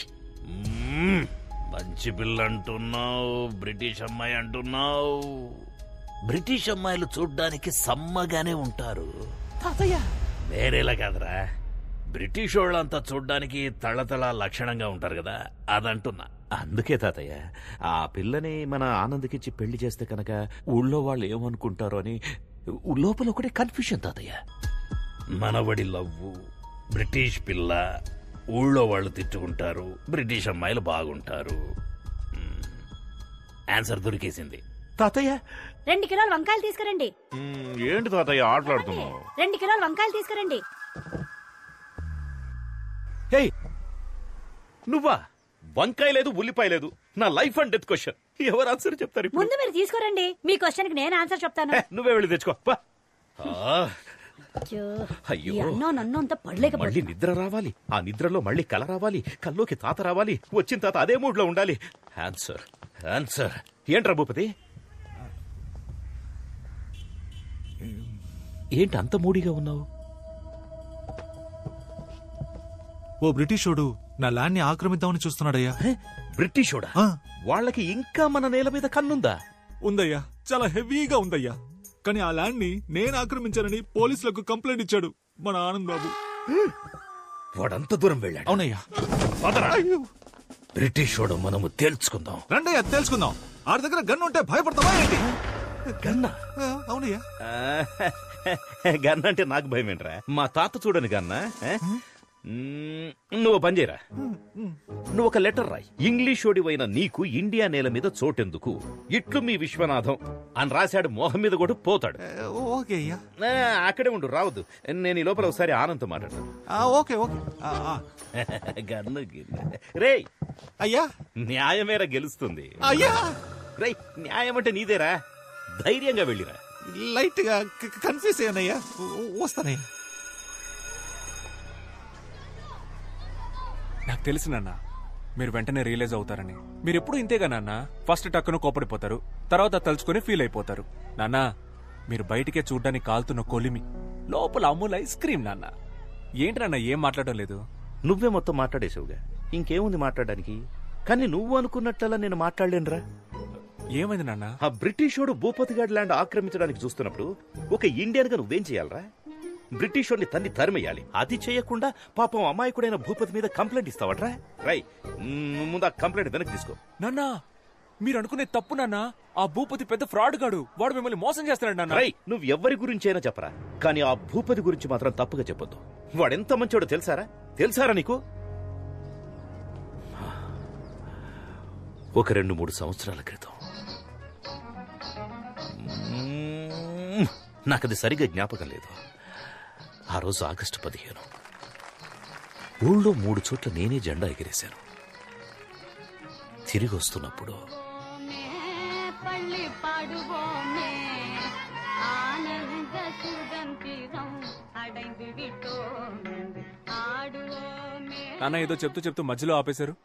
మంచి పిల్ల అంటున్నావు, బ్రిటిష్ అమ్మాయి అంటున్నావు. బ్రిటిష్ అమ్మాయిలు చూడ్డానికి సమ్మగానే ఉంటారు తాతయ్య. వేరేలా కాదురా, బ్రిటిష్ వాళ్ళంతా చూడ్డానికి తళతళ లక్షణంగా ఉంటారు కదా, అదంటున్నా. అందుకే తాతయ్య, ఆ పిల్లని మన ఆనంద్కిచ్చి పెళ్లి చేస్తే కనుక ఊళ్ళో వాళ్ళు ఏమనుకుంటారో అని లోపల ఒకటే కన్ఫ్యూషన్ తాతయ్య. మనవడి లవ్వు, బ్రిటిష్ పిల్ల, ఊళ్ళో వాళ్ళు తిట్టుకుంటారు, బ్రిటిష్ అమ్మాయిలు బాగుంటారు. ఆన్సర్ దొరికేసింది తాతయ్య. 2 కిలోల వంకాయలు తీసుకురండి. ఏంటి తాతయ్య ఆటలాడుతున్నావు? 2 కిలోల వంకాయలు తీసుకురండి. నువ్వా? వంకాయ లేదు, ఉల్లిపాయ లేదు. నా లైఫ్ అండ్ డెత్ క్వశ్చన్. ఎవరు ఆన్సర్ చెప్తారు? ముందు మీరు తీసుకురండి, మీ క్వశ్చన్ కి నేను ఆన్సర్ చెప్తాను. నువ్వే వెళ్ళి తెచ్చుకో. అయ్యో, నన్ను అంత పడలేక మళ్ళీ నిద్ర రావాలి, ఆ నిద్రలో మళ్ళీ కల రావాలి, కల్లోకి తాత రావాలి, వచ్చిన తాత అదే మూడ్ లో ఉండాలి. ఆన్సర్ ఆన్సర్ ఏంట్రా భూపతి? ఏంటి అంత మూడిగా ఉన్నావు? ఓ బ్రిటిషోడు నా ల్యాండ్ ని ఆక్రమిద్దామని చూస్తున్నాడయ్యా. బ్రిటిషోడా? వాళ్ళకి ఇంకా మన నేల మీద కన్నుందా? ఉందయ్యా, చాలా హెవీగా ఉందయ్యా. కానీ ఆ ల్యాండ్ ని నేను ఆక్రమించానని పోలీసులకు కంప్లైంట్ ఇచ్చాడు మన ఆనంద్ బాబు. వాడంత దూరం వెళ్ళాడు? అవునయ్యా. బ్రిటిషోడు మనము తేల్చుకుందాం. రండయ్యా, తేల్చుకుందాం. ఆడి దగ్గర గన్ ఉంటే భయపడతావా ఏంటి? గన్నా? అవునయ్యా. గన్న అంటే నాకు భయం ఏంట్రా? మా తాత చూడని గన్నా. నువ్వు పని చేయరా, నువ్వు ఒక లెటర్ రాయి. ఇంగ్లీషోడివైన నీకు ఇండియా నేల మీద చోటెందుకు, ఇట్లు మీ విశ్వనాథం అని రాశాడు. మోహం మీద కూడా పోతాడు. ఓకే అయ్యా. అక్కడే ఉండు, రావద్దు. నేను ఈ లోపల ఒకసారి ఆనంద్ మాట్లాడతాను. Okay okay. గన్ను రే అయ్యా, న్యాయమేరా గెలుస్తుంది. అయ్యా రే, న్యాయం అంటే నీదేరా, ధైర్యంగా వెళ్ళిరా. లైట్ గా కన్ఫ్యూజ్ అయ్యానయ్యా, వస్తానయ్యా. నాకు తెలుసు నాన్న, మీరు వెంటనే రియలైజ్ అవుతారని. మీరు ఎప్పుడు ఇంతేగా నాన్న, ఫస్ట్ టక్కును కోపడిపోతారు, తర్వాత తలుచుకుని ఫీల్ అయిపోతారు. నాన్న, మీరు బయటికే చూడ్డానికి కాలుతున్న కొలిమి, లోపల అమూల్ ఐస్ క్రీమ్. నాన్న ఏంటి నాన్న ఏం మాట్లాడడం లేదు? నువ్వే మొత్తం మాట్లాడేసావుగా, ఇంకేముంది మాట్లాడడానికి? కానీ నువ్వు అనుకున్నట్లలా నేను మాట్లాడలేనురా. ఏమైంది నాన్న? ఆ బ్రిటిషోడు భూపతిగాడ్ ల్యాండ్ ఆక్రమించడానికి చూస్తున్నప్పుడు ఒక ఇండియన్ గా నువ్వేం చేయాలరా? బ్రిటిష్ వాడిని తన్ని తరిమేయాలి. అది చేయకుండా పాపం అమాయకుడైన భూపతి మీద కంప్లైంట్ ఇస్తావట్రా? రై, ముందు ఆ కంప్లైంట్ వెనక్కి తీసుకో. నాన్నా, మీరు అనుకునే తప్పు నాన్న. ఆ భూపతి పెద్ద ఫ్రాడ్ గాడు, వాడు మిమ్మల్ని మోసం చేస్తున్నాడు నాన్న. రై, నువ్వు ఎవరి గురించి అయినా చెప్పరా, కానీ ఆ భూపతి గురించి మాత్రం తప్పుగా చెప్పొద్దు. వాడెంత మంచోడో తెలుసారా నీకు? ఒక 2-3 సంవత్సరాల క్రితం, నాకది సరిగ్గా జ్ఞాపకం లేదు. ఆ రోజు ఆగస్టు 15. ఊళ్ళో 3 చోట్ల నేనే జెండా ఎగిరేశాను. తిరిగి వస్తున్నప్పుడు నాన్న ఏదో చెప్తూ మధ్యలో ఆపేశారు.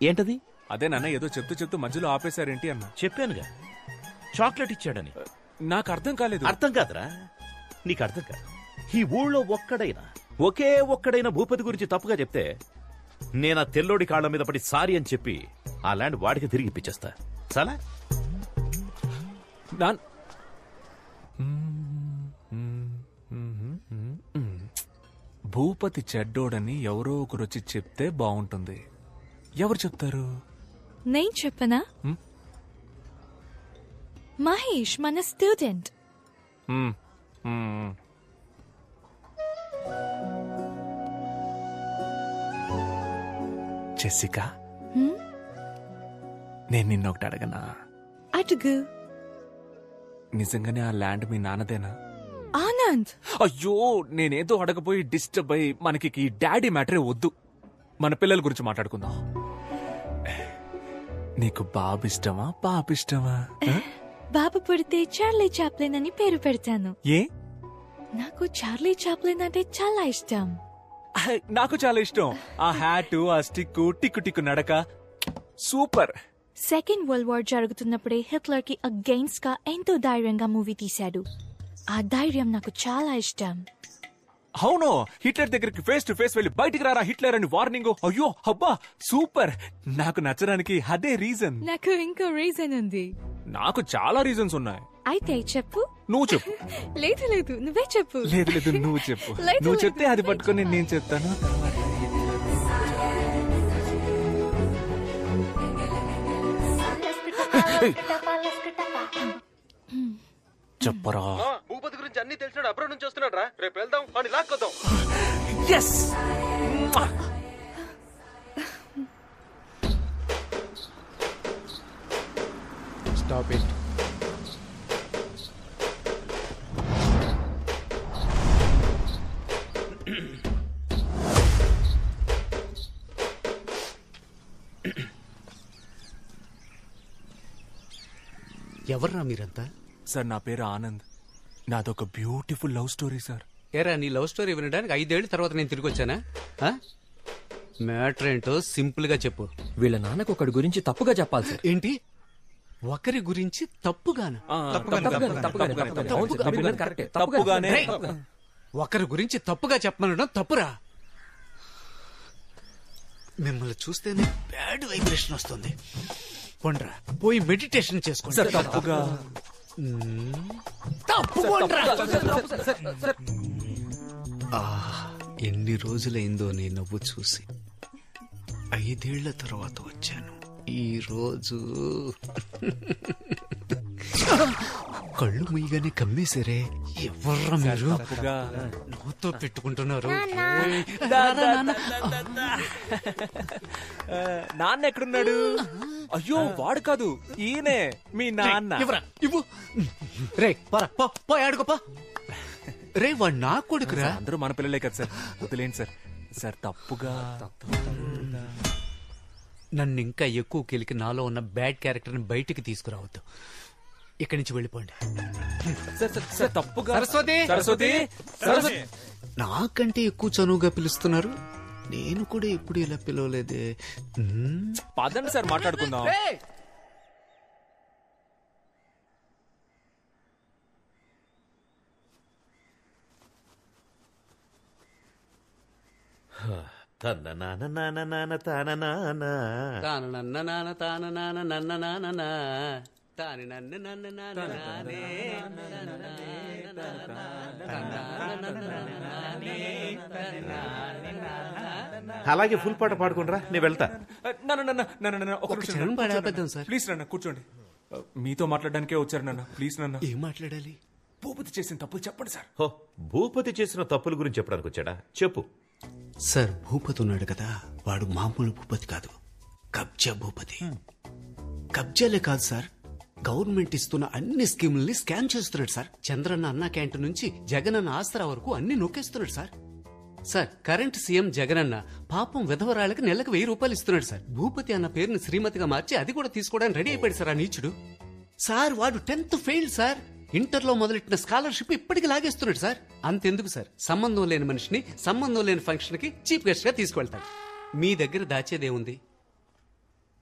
ఏంటది? అదే నాన్న, ఏదో చెప్తూ మధ్యలో ఆపేశారేంటి అన్న. చెప్పానుగా, చాక్లెట్ ఇచ్చాడని. నాకు అర్థం కాలేదు. అర్థం కాదురా, నీకు అర్థం కాదు. ఈ ఊళ్ళో ఒకే ఒక్కడైనా భూపతి గురించి తప్పుగా చెప్తే నేనా తెల్లోడి కాళ్ల మీద పడి సారీ అని చెప్పి ఆ ల్యాండ్ వాడికి తిరిగి ఇప్పించేస్తా. చాలా భూపతి చెడ్డోడని ఎవరో ఒకరు వచ్చి చెప్తే బాగుంటుంది. ఎవరు చెప్తారు? నేను చెప్పనా? మహేష్ మన స్టూడెంట్. జెసికా, నేను నిన్న ఒకటి అడగనా? అడుగు. నిజంగానే ఆ ల్యాండ్ మీ నాన్నదేనా? ఆనంద్, అయ్యో, నేనేదో అడగపోయి డిస్టర్బ్ అయ్యి మనకి ఈ డాడీ మ్యాటరే వద్దు. మన పిల్లల గురించి మాట్లాడుకుందాం. నీకు బాబు ఇష్టమా పాప ఇష్టమా? బాబు పుడితే చార్లీ చాప్లిన్ అని పేరు పెడతాను. ఏ? నాకు చార్లీ చాప్లిన్ అంటే చాలా ఇష్టం. నాకు చాలా ఇష్టం. ఆ హ్యాట్, ఆ స్టిక్, టిక్కు టిక్కు నడక సూపర్. సెకండ్ వరల్డ్ వార్ జరుగుతున్నప్పుడే హిట్లర్ కి అగెయిన్స్ట్ గా ఎంతో ధైర్యంగా మూవీ తీశాడు. ఆ ధైర్యం నాకు చాలా ఇష్టం. అవును, హిట్లర్ దగ్గరికి ఫేస్ టు ఫేస్ వెళ్ళి బయటికి రారా హిట్లర్ అని వార్నింగ్. అయ్యో అబ్బా సూపర్. నాకు నచ్చడానికి అదే రీజన్. నాకు ఇంకో రీజన్ ఉంది. నాకు చాలా రీజన్స్ ఉన్నాయి. అయితే చెప్పు. నువ్వు చెప్పు. లేదు లేదు, నువ్వే చెప్పు. లేదు లేదు, నువ్వు చెప్పు. లేదు, నువ్వు లేదు, చెప్తే అది పట్టుకొని నేను చెప్తాను. చెప్పరా. భూపతి గురించి అన్ని తెలిసినాడు, అబ్రాడ్ నుంచి వస్తున్నాడు రా. రేపు వెళ్దాం అని లాక్కొద్దాం. ఎస్. Stop it. ఎవర్రా మీరంతా? సార్, నా పేరు ఆనంద్. నాదొక బ్యూటిఫుల్ లవ్ స్టోరీ సార్. ఏరా, నీ లవ్ స్టోరీ వినడానికి 5 ఏళ్ల తర్వాత నేను తిరిగి వచ్చానా? మ్యాటర్ ఏంటో సింపుల్ గా చెప్పు. వీళ్ళ నాన్నకు ఒకటి గురించి తప్పుగా చెప్పాలి సార్. ఏంటి? ఒకరి గురించి తప్పుగానా? ఒకరి గురించి తప్పుగా చెప్పమనడం తప్పురా. మిమ్మల్ని చూస్తేనే బ్యాడ్ వైబ్రేషన్ వస్తుంది. కొండ్రా, పోయి మెడిటేషన్ చేసుకోండి. తప్పుగా ఎన్ని రోజులైందో నీ నవ్వు చూసి. 5 ఏళ్ల తర్వాత వచ్చాను. ఈ రోజు కళ్ళు ముయ్యగానే కమ్మేశారే. ఎవర్రా మీరు? నవ్వుతో పెట్టుకుంటున్నారు. నాన్న ఎక్కడున్నాడు? అయ్యో, వాడు కాదు, ఈయనే మీ నాన్న. ఇవ్వు. రే పో ఆడుకోపా. రే, వాడు నా కొడుకురా. అందరూ మన పిల్లలే కదా సార్, వదిలేండి సార్. సార్, తప్పుగా నన్ను ఇంకా ఎక్కువ కెలికి నాలో ఉన్న బ్యాడ్ క్యారెక్టర్ని బయటికి తీసుకురావద్దు. ఇక్కడి నుంచి వెళ్ళిపోండి. తప్పుగా. సరస్వతి, నాకంటే ఎక్కువ చనువుగా పిలుస్తున్నారు. నేను కూడా ఎప్పుడు ఇలా పిలవలేదే. పదండి సార్, మాట్లాడుకుందాం. అలాగే ఫుల్ పాట పాడుకుంటారా, నేను వెళ్తా. ప్లీజ్ నాన్న, కూర్చోండి. మీతో మాట్లాడడానికే వచ్చారు నాన్న. ప్లీజ్ నాన్న. ఏం మాట్లాడాలి? భూపతి చేసిన తప్పులు చెప్పండి సార్. భూపతి చేసిన తప్పుల గురించి చెప్పడానికి వచ్చాడా? చెప్పు సార్. భూపతి ఉన్నాడు కదా, వాడు మామూలు భూపతి కాదు, కబ్జా భూపతి. కబ్జాలే కాదు సార్, గవర్నమెంట్ ఇస్తున్న అన్ని స్కీముల్ని స్కామ్ చేస్తున్నాడు సార్. చంద్రన్న అన్న క్యాంటీన్ నుంచి జగనన్న ఆసరా వరకు అన్ని నొక్కేస్తున్నాడు sir. Sir, current CM Jagananna పాపం విధవరాళ్ళకి నెలకు 1000 రూపాయలు ఇస్తున్నాడు సార్. భూపతి అన్న పేరుని శ్రీమతిగా మార్చి అది కూడా తీసుకోవడానికి రెడీ అయిపోయాడు సార్ ఆ నీచుడు. సార్, వాడు 10th ఫెయిల్ సార్. ఇంటర్లో మొదలెట్టిన స్కాలర్షిప్ ఇప్పటికి లాగేస్తున్నాడు సార్. అంతెందుకు సార్, సంబంధం లేని మనిషిని సంబంధం లేని ఫంక్షన్ కి చీఫ్ గెస్ట్ గా తీసుకువెళ్తాడు. మీ దగ్గర దాచేదేముంది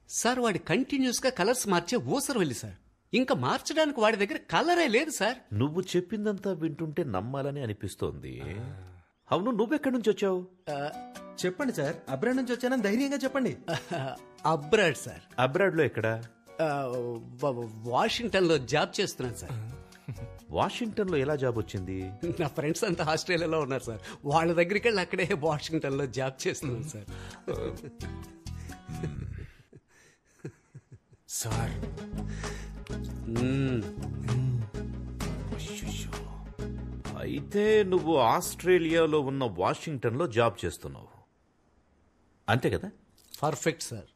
సార్? వాడి కంటిన్యూస్ గా కలర్స్ మార్చే ఊసరు వెళ్ళి సార్. ఇంకా మార్చడానికి వాడి దగ్గర కలరే లేదు సార్. నువ్వు చెప్పిందంతా వింటుంటే నమ్మాలని అనిపిస్తోంది. అవును, నువ్వెక్కడి నుంచి వచ్చావు? చెప్పండి సార్. అబ్రాడ్ నుంచి వచ్చానని ధైర్యంగా చెప్పండి. Abroad sir. అబ్రాడ్ లో ఎక్కడ? వాషింగ్టన్ లో జాబ్ చేస్తున్నాను సార్. వాషింగ్టన్ లో ఎలా జాబ్ వచ్చింది? నా ఫ్రెండ్స్ అంతా ఆస్ట్రేలియాలో ఉన్నారు సార్. వాళ్ళ దగ్గరికి వెళ్ళి అక్కడే వాషింగ్టన్ లో జాబ్ చేస్తున్నాను సార్. సార్, అయితే నువ్వు ఆస్ట్రేలియాలో ఉన్న వాషింగ్టన్లో జాబ్ చేస్తున్నావు అంతే కదా? Perfect sir.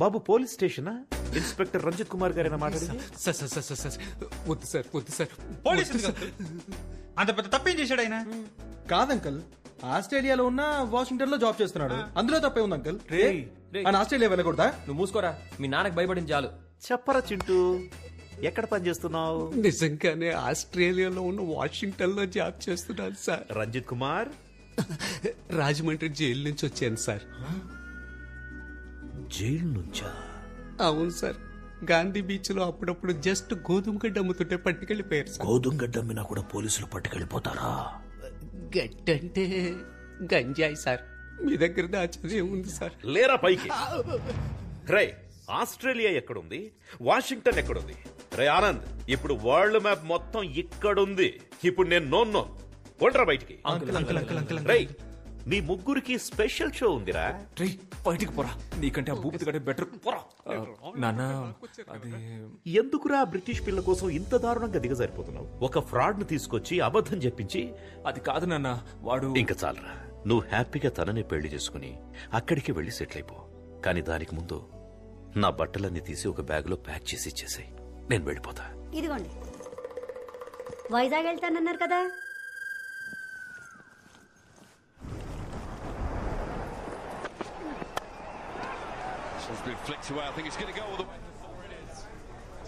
బాబు పోలీస్ స్టేషనా? ఇన్స్పెక్టర్ రంజిత్ కుమార్ గారేనా మాట్లాడింది? వద్దు సార్, వద్దు సార్. పోలీసు అంత పెద్ద తప్పేం చేశాడు ఆయన? కాదంకల్, ఆస్ట్రేలియాలో ఉన్న వాషింగ్టన్ లో జాబ్ చేస్తున్నాడు. అందులో తప్పే ఉంది అంకల్. ఆయన ఆస్ట్రేలియా వెళ్ళకూడదా? నువ్వు మూసుకోరా, మీ నాన్నకి భయపడింది చాలు. చెప్పరా చింటూ, ఎక్కడ పని చేస్తున్నావు? నిజంగానే ఆస్ట్రేలియాలో ఉన్న వాషింగ్టన్ లో జాబ్ చేస్తున్నాను సార్. రంజిత్ కుమార్, రాజమండ్రి జైలు నుంచి వచ్చాను సార్. జైలు నుంచా? అవును సార్. గాంధీ బీచ్ లో అప్పుడప్పుడు జస్ట్ గోధుమ గడ్డ అమ్ముతుంటే పట్టుకెళ్ళిపోయారు సార్. గోధుమ గడ్డ అమ్మినా కూడా పోలీసులు పట్టుకెళ్ళిపోతారా? గడ్డంటే గంజాయి సార్. మీ దగ్గర దాచేది ఉంది సార్. లేరా పైకి. రే, ఆస్ట్రేలియా ఎక్కడుంది? వాషింగ్టన్ ఎక్కడుంది? రే ఆనంద్, ఇప్పుడు వరల్డ్ మ్యాప్ మొత్తం ఇక్కడుంది. ఇప్పుడు నేను నోన్నో కొండ్రా బయటికి. రే, మీ ముగ్గురికి స్పెషల్ షో ఉందిరా. రే, బయటికి పోరా, నీకంటే ఆ భూపతి కంటే బెటర్. పోరా నాన్న. అది ఎందుకురా బ్రిటిష్ పిల్ల కోసం ఇంత దారుణంగా దిగజారిపోతున్నావు? ఒక ఫ్రాడ్ ను తీసుకొచ్చి అబద్ధం చెప్పించి. అది కాదు నాన్న, వాడు. ఇంకా చాలరా, నువ్వు హ్యాపీగా తనని పెళ్లి చేసుకుని అక్కడికి వెళ్లి సెటిల్ అయిపో. కానీ దానికి ముందు నా బట్టలన్నీ తీసి ఒక బ్యాగ్ లో ప్యాక్ చేసి ఇచ్చేసాయి. నేను వెళ్ళిపోతా. ఇదిగోండి, వైజాగ్ వెళ్తానన్నారు కదా.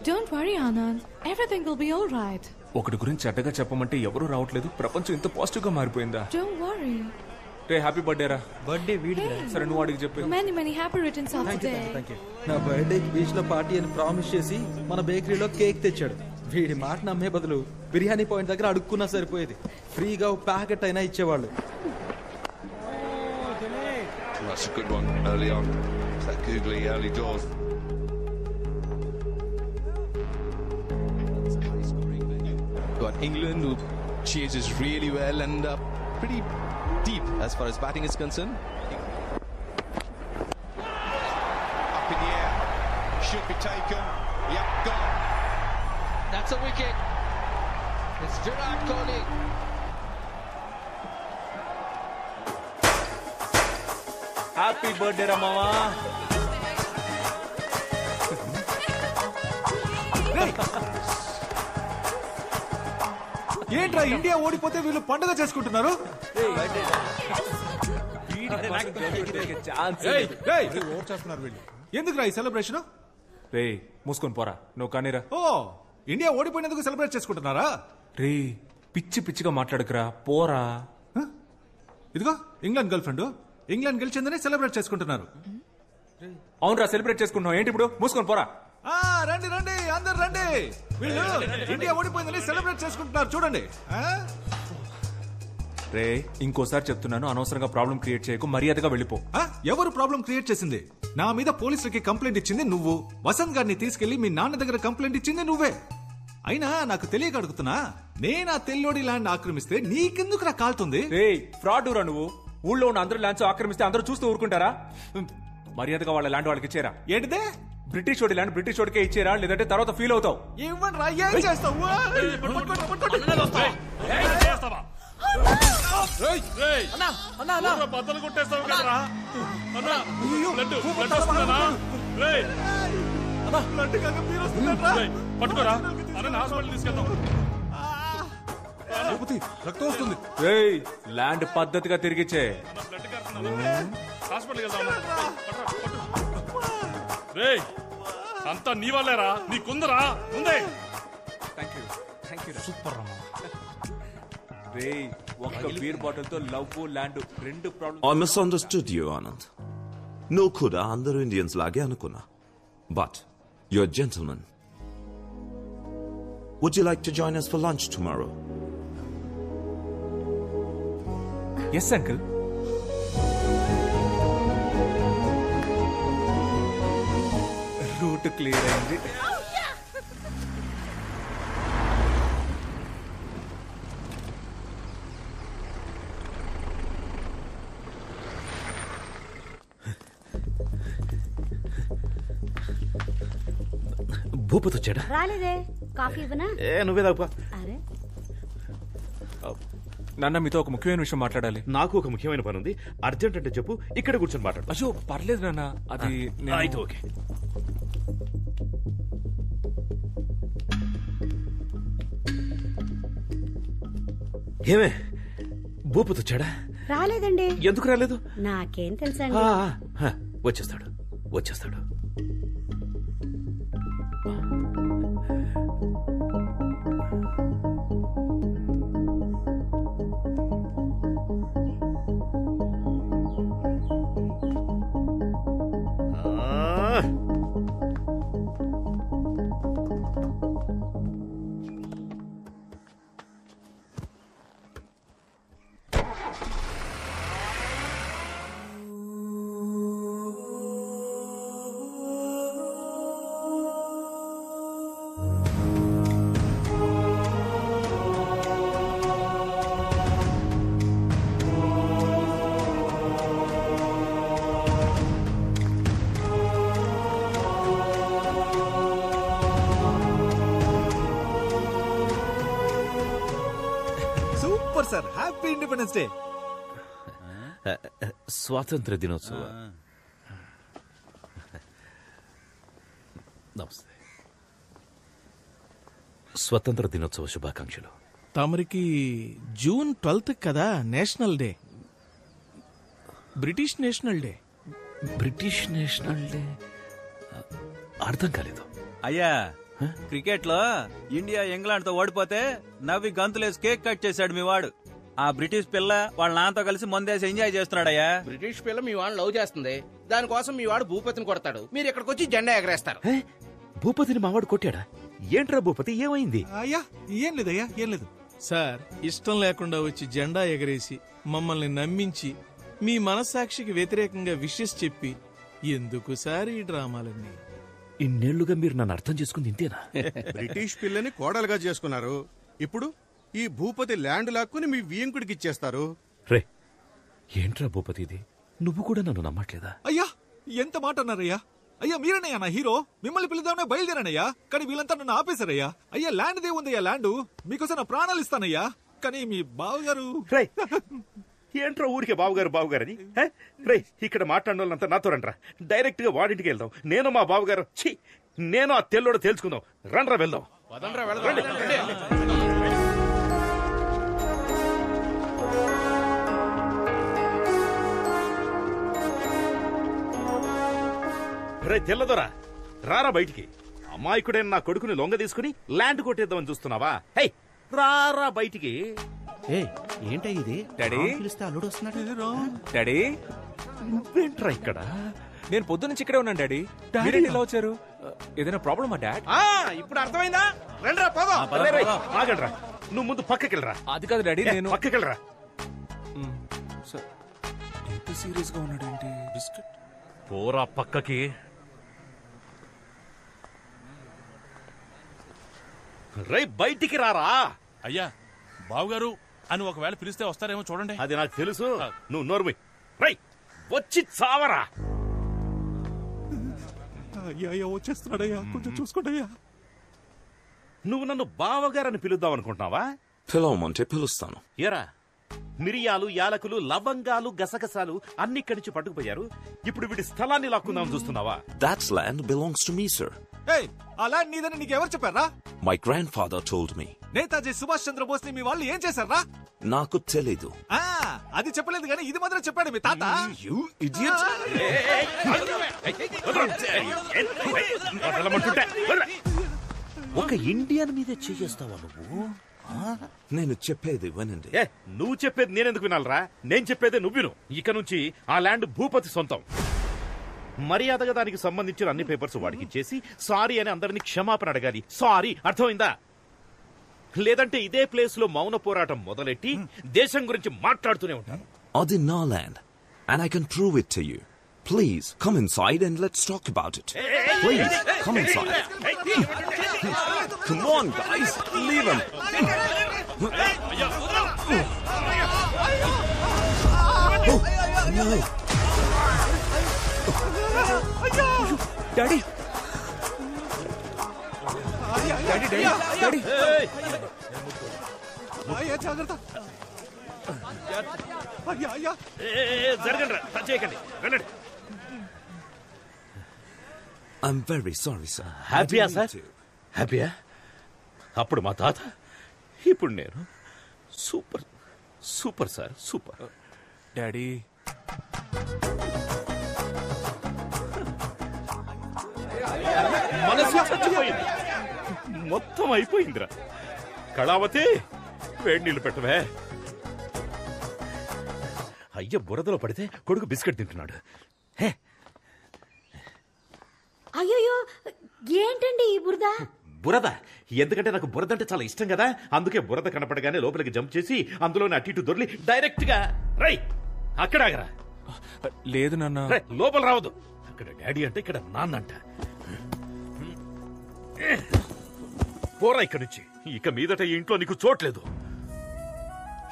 Don't worry, Anand. Everything will be all right. ఒకటి గురించి చెడ్డగా చెప్పమంటే ఎవరూ రావట్లేదు. ప్రపంచం ఇంత పాజిటివ్ గా మారిపోయిందా? Don't worry. Ray, happy birthday రా. బర్త్డే వీడి. సరే, నువ్వు అడిగి చెప్పు. Many, many happy returns of the day. నా బర్త్డేకి బీచ్ లో పార్టీ అని ప్రామిస్ చేసి మన బేకరీలో కేక్ తెచ్చాడు. వీడి మాట నమ్మే బదులు బిర్యానీ పాయింట్ దగ్గర అడుక్కున్నా సరిపోయేది. ఫ్రీగా ప్యాకెట్ అయినా ఇచ్చేవాళ్ళు. That's a good one early on. That googly early doors. Got England, who chases really well and pretty deep as far as batting is concerned. Up in the air, should be taken. Yep, gone. That's a wicket. It's Virat Kohli. Happy birthday రా మావా. ఏంట్రా, ఇండియా ఓడిపోతే వీళ్ళు పండుగ చేసుకుంటున్నారు? ఎందుకురా ఈ సెలబ్రేషన్? రే, మూసుకొని పోరా, నువ్వు కానీరా. ఓ, ఇండియా ఓడిపోయినందుకు సెలబ్రేట్ చేసుకుంటున్నారా? రే, పిచ్చి పిచ్చిగా మాట్లాడుకురా, పోరా. ఇదిగో ఇంగ్లాండ్ గర్ల్ ఫ్రెండ్, ఇంగ్లాండ్ గెలిచిందని సెలబ్రేట్ చేసుకుంటున్నారు. అవునరా, సెలబ్రేట్ చేసుకుంటున్నావు ఏంటి ఇప్పుడు? మూసుకొని పోరా. రండి రండి, అందరు రండి. వీళ్ళు ఇండియా ఓడిపోయిందని సెలబ్రేట్ చేసుకుంటున్నారు, చూడండి. రే, ఇంకోసారి చెప్తున్నాను, అనవసరంగా ప్రాబ్లం క్రియేట్ చేయకు, మర్యాదగా వెళ్ళిపో. ఎవరు ప్రాబ్లం క్రియేట్ చేసింది? నా మీద పోలీసులకి కంప్లైంట్ ఇచ్చింది నువ్వు. వసంత్ గారిని తీసుకెళ్లి మీ నాన్న దగ్గర కంప్లైంట్ ఇచ్చింది నువ్వే. అయినా నాకు తెలియక అడుగుతున్నా, నేను ఆ తెల్లోడి ల్యాండ్ ఆక్రమిస్తే నీకెందుకు నా కాలుతుంది? రే, ఫ్రాడ్ రా నువ్వు. ఊళ్ళో ఉన్న అందరూ ల్యాండ్స్ ఆక్రమిస్తే అందరూ చూస్తూ ఊరుకుంటారా? మర్యాదగా వాళ్ళ ల్యాండ్ వాళ్ళకి ఇచ్చేరా. ఏంటిదే? బ్రిటిష్ వాడి ల్యాండ్ బ్రిటిష్ వాడికే ఇచ్చేరా, లేదంటే తర్వాత ఫీల్ అవుతావు. ఇవ్వండి, ఏం చేస్తావు? బద్దలు కొట్టేస్తావు కదరా. పట్టుకోరా, హాస్పిటల్ తీసుకెళ్తాం. రక్తం వస్తుంది. ల్యాండ్ పద్ధతిగా తిరిగిచ్చే. హాస్పిటల్కి వెళ్దాం. రే, అంతా నీ వాళ్ళేరా, నీకుందరా ముందే. సూపర్ రా. రే, ఒక్క బీర్ బాటిల్ తో లవ్ ల్యాండ్ రెండు problem. I misunderstood you, Anand. No kuda andaru Indians lage anukunna. But you're a gentleman. Would you like to join us for lunch tomorrow? Yes, uncle. Route clear అయింది. భూపతి వచ్చాడా? రాలేదే. కాఫీ ఇవ్వనా? నువ్వే తాగుపా. అరే నాన్న మీతో ఒక ముఖ్యమైన విషయం మాట్లాడాలి. నాకు ఒక ముఖ్యమైన పని ఉంది, అర్జెంట్ అంటే చెప్పు, ఇక్కడ కూర్చొని మాట్లాడు. అయ్యో పర్లేదు నాన్న, అది అయితే ఓకే. ఏమే భూపతి వచ్చాడా? రాలేదండి. ఎందుకు రాలేదు? నాకేం తెలుసండి. వచ్చేస్తాడు వచ్చేస్తాడు. Sir happy independence day. స్వాతంత్ర దినోత్సవ నమస్తే. స్వతంత్ర దినోత్సవ శుభాకాంక్షలు. తమరికి జూన్ 12 కదా national day, British national day. British national day అర్థం కాలేదు. అయ్యా క్రికెట్ లో ఇండియా ఇంగ్లాండ్ తో ఓడిపోతే నవ్వి గంతులేసి కేక్ కట్ చేశాడు మీ వాడు. ఆ బ్రిటిష్ పిల్ల వాళ్ళ నాన్నతో కలిసి మందేసి ఎంజాయ్ చేస్తున్నాడయ్యా. బ్రిటిష్ పిల్ల మీ వాడు లవ్ చేస్తుంది, దానికోసం మీ వాడు భూపతిని కొడతాడు, మీరు ఇక్కడికి వచ్చి జెండా ఎగరేస్తారు. భూపతిని మావాడు కొట్టాడా? ఏంట్రా భూపతి, ఏమైంది? అయ్యా ఏం లేదయ్యా, ఏం లేదు సార్. ఇష్టం లేకుండా వచ్చి జెండా ఎగరేసి మమ్మల్ని నమ్మించి మీ మనస్సాక్షికి వ్యతిరేకంగా విషెస్ చెప్పి ఎందుకు సార్ ఈ డ్రామాలన్నీ? ఇన్నేళ్లుగా మీరు నన్ను అర్థం చేసుకుంది ఇంతేనా? బ్రిటిష్ పిల్లని కోడలుగా చేసుకున్నారు, ఇప్పుడు ఈ భూపతి ల్యాండ్ లాక్కుని మీ వియంకుడికి ఇచ్చేస్తారు. రే ఏంట్రా భూపతి ఇది, నువ్వు కూడా నన్ను నమ్మట్లేదా? అయ్యా ఎంత మాట అన్నారయ్యా. అయ్యా మీరనయ్యా నా హీరో, మిమ్మల్ని పిలుద్దామనే బయలుదేరానయ్యా, కానీ వీళ్ళంతా నన్ను ఆపేశారయ్యా. అయ్యా ల్యాండ్ దే ఉందయ్యా, ల్యాండ్ మీకోసం నా ప్రాణాలు ఇస్తానయ్యా, కానీ మీ బావగారు. ఏంట్రా ఊరికే బావగారు బావగారని? రే ఇక్కడ మాట్లాడిన వాళ్ళంతా నాతో రండ్రా, డైరెక్ట్ గా వాడింటికి వెళ్దాం. నేను మా బావగారు నేను ఆ తెల్లోడు తేల్చుకుందాం. రండ్రా వెళ్దాం. రే తెల్లదొరా రారా బయటికి. అమాయకుడైన నా కొడుకుని లొంగ తీసుకుని ల్యాండ్ కొట్టేద్దామని చూస్తున్నావా? హై రారా బయటికి. ఏంటో ఇది డాడీ పిలిస్తే అల్లుడు వస్తున్నాడు. డాడీ నువ్వేంట్రా ఇక్కడ? నేను పొద్దు నుంచి ఇక్కడే ఉన్నాను డాడీ. మీరేంటి ఇలా వచ్చారు? ఏదైనా ప్రాబ్లమా డాడ్? ఇప్పుడు అర్థమైందా? రండి పోదాం. ఆగండ్రా, నువ్వు ముందు పక్కకెళ్ళరా. అది కాదు డాడీ, నేను పక్కకెళ్ళరా. ఇంత సీరియస్ గా ఉన్నాడు ఏంటి? బిస్కెట్ పోరా పక్కకి. రై బయటికి రారా. అయ్యా బావుగారు అని ఒకవేళ పిలిస్తే వస్తారేమో చూడండి. అది నాకు తెలుసు, నువ్వు నోర్మి. రై వచ్చి చావరా. అయ్యా వచ్చేస్తున్నాడయ్యా, కొంచెం చూసుకోండి. నువ్వు నన్ను బావగారని పిలుద్దాం అనుకుంటున్నావా? పిలవమంటే పిలుస్తాను. ఏరా మిరియాలు, యాలకులు, లవంగాలు, గసగసాలు అన్ని కడిచి పట్టుకుపోయారు. ఇప్పుడు వీడి స్థలాన్ని లాక్కుందామని చూస్తున్నావా? That land belongs to me, sir. ఆ ల్యాండ్ నీదని నీకెవరు చెప్పారా? My grandfather told me. Netaji Subhash Chandrabose ని మీ వాళ్ళు ఏం చేశారా? నాకు తెలీదు. అది చెప్పలేదు కానీ ఇది మాత్రం చెప్పాడు మీ తాత. You idiot! ఒక ఇండియన్ మీదే చేస్తావా నువ్వు? నేను చెప్పేది వినండి. నువ్వు చెప్పేది నేనెందుకు వినాలరా? నేను చెప్పేదే నువ్వు విను. ఇక నుంచి ఆ ల్యాండ్ భూపతి సొంతం. మర్యాదగా దానికి సంబంధించిన అన్ని పేపర్స్ వాడికి ఇచ్చేసి సారీ అని అందరినీ క్షమాపణ అడగాలి. సారీ, అర్థమైందా? లేదంటే ఇదే ప్లేస్ లో మౌన పోరాటం మొదలెట్టి దేశం గురించి మాట్లాడుతూనే ఉంటాను. అది నా land and I can prove it to you. Please come inside and let's talk about it. Please come inside. Come on guys, leave him. No. Daddy జాగ్రత్త. జరగండి రా, టచ్ చేయకండి, వెళ్ళండి. I'm very sorry, sir. హ్యాపీయా సార్? హ్యాపీయా? అప్పుడు మా తాత, ఇప్పుడు నేను. Super super sir, super. Daddy మనసు చచ్చిపోయింది, మొత్తం అయిపోయిందిరా. కళావతి, వేడి నీళ్ళు పెట్టవే. అయ్య బురదలో పడితే కొడుకు బిస్కెట్ తింటున్నాడు. అయ్యో ఏంటండి ఈ బురద? బురద ఎందుకంటే నాకు బురద అంటే చాలా ఇష్టం కదా, అందుకే బురద కనపడగానే లోపలికి జంప్ చేసి అందులోనే అటు ఇటు దొర్లి డైరెక్ట్ గా రై అక్కడ ఆగరా. లేదు నాన్న, లోపల రావద్దు. అక్కడ డాడీ అంటే ఇక్కడ నాన్న అంట. పోరా ఇక్కడి నుంచి, ఇక మీదట ఈ ఇంట్లో నీకు చోట్లేదు.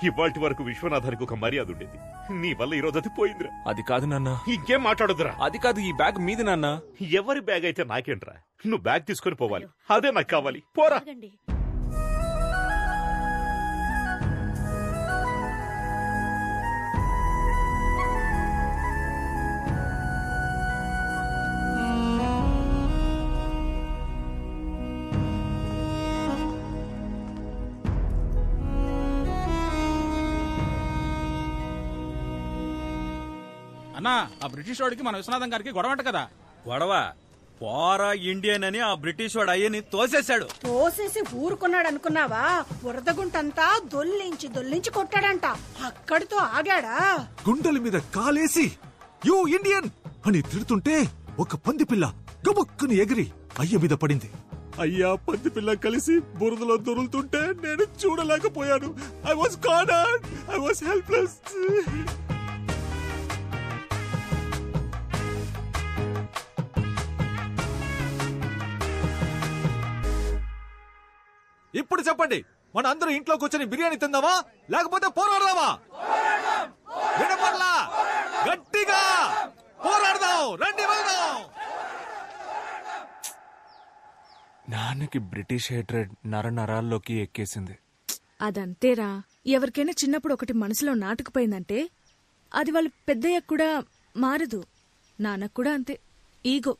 ఇవాటి వరకు విశ్వనాథానికి ఒక మర్యాద ఉండేది, నీ వల్ల ఈ రోజు అది పోయిందిరా. అది కాదు నాన్న. ఇంకేం మాట్లాడొద్దురా. అది కాదు, ఈ బ్యాగ్ మీది నాన్న. ఎవరి బ్యాగ్ అయితే నాకేంట్రా, నువ్వు బ్యాగ్ తీసుకొని పోవాలి, అదే నాకు కావాలి. పోరా. అన్నా, ఆ బ్రిటిష్ వాడికి మన విశ్వనాథం గారికి గొడవంట కదా. గొడవ పోరా ఇండియన్ అని ఆ బ్రిటిష్ వాడు అయ్యని తోసేశాడు. తోసేసి ఊరుకున్నాడు అనుకున్నావా? బురదగుంటంతా దొల్లించి కొట్టాడంట. అక్కడితో ఆగాడా? గుండెల మీద కాలేసి యూ ఇండియన్ అని తిడుతుంటే ఒక పంది పిల్ల గబుక్కుని ఎగిరి అయ్య మీద పడింది. అయ్యా పంది పిల్ల కలిసి బురదలో దొరులుతుంటే నేను చూడలేకపోయాను. I was cornered, I was helpless. ఇప్పుడు చెప్పండి, మన అందరూ ఇంట్లో కూర్చొని బిర్యానీ తిందామా లేకపోతే పోరాడదామా? వినపడలా? గట్టిగా పోరాడదాం, రండి వెళ్దాం. నాన్నకి బ్రిటిష్ హేట్రెడ్ నరాల్లోకి ఎక్కేసింది. అదంతేరా, ఎవరికైనా చిన్నప్పుడు ఒకటి మనసులో నాటుకుపోయిందంటే అది వాళ్ళు పెద్దయ్యాక కూడా మారదు. నాన్నకు కూడా అంతే, ఈగో.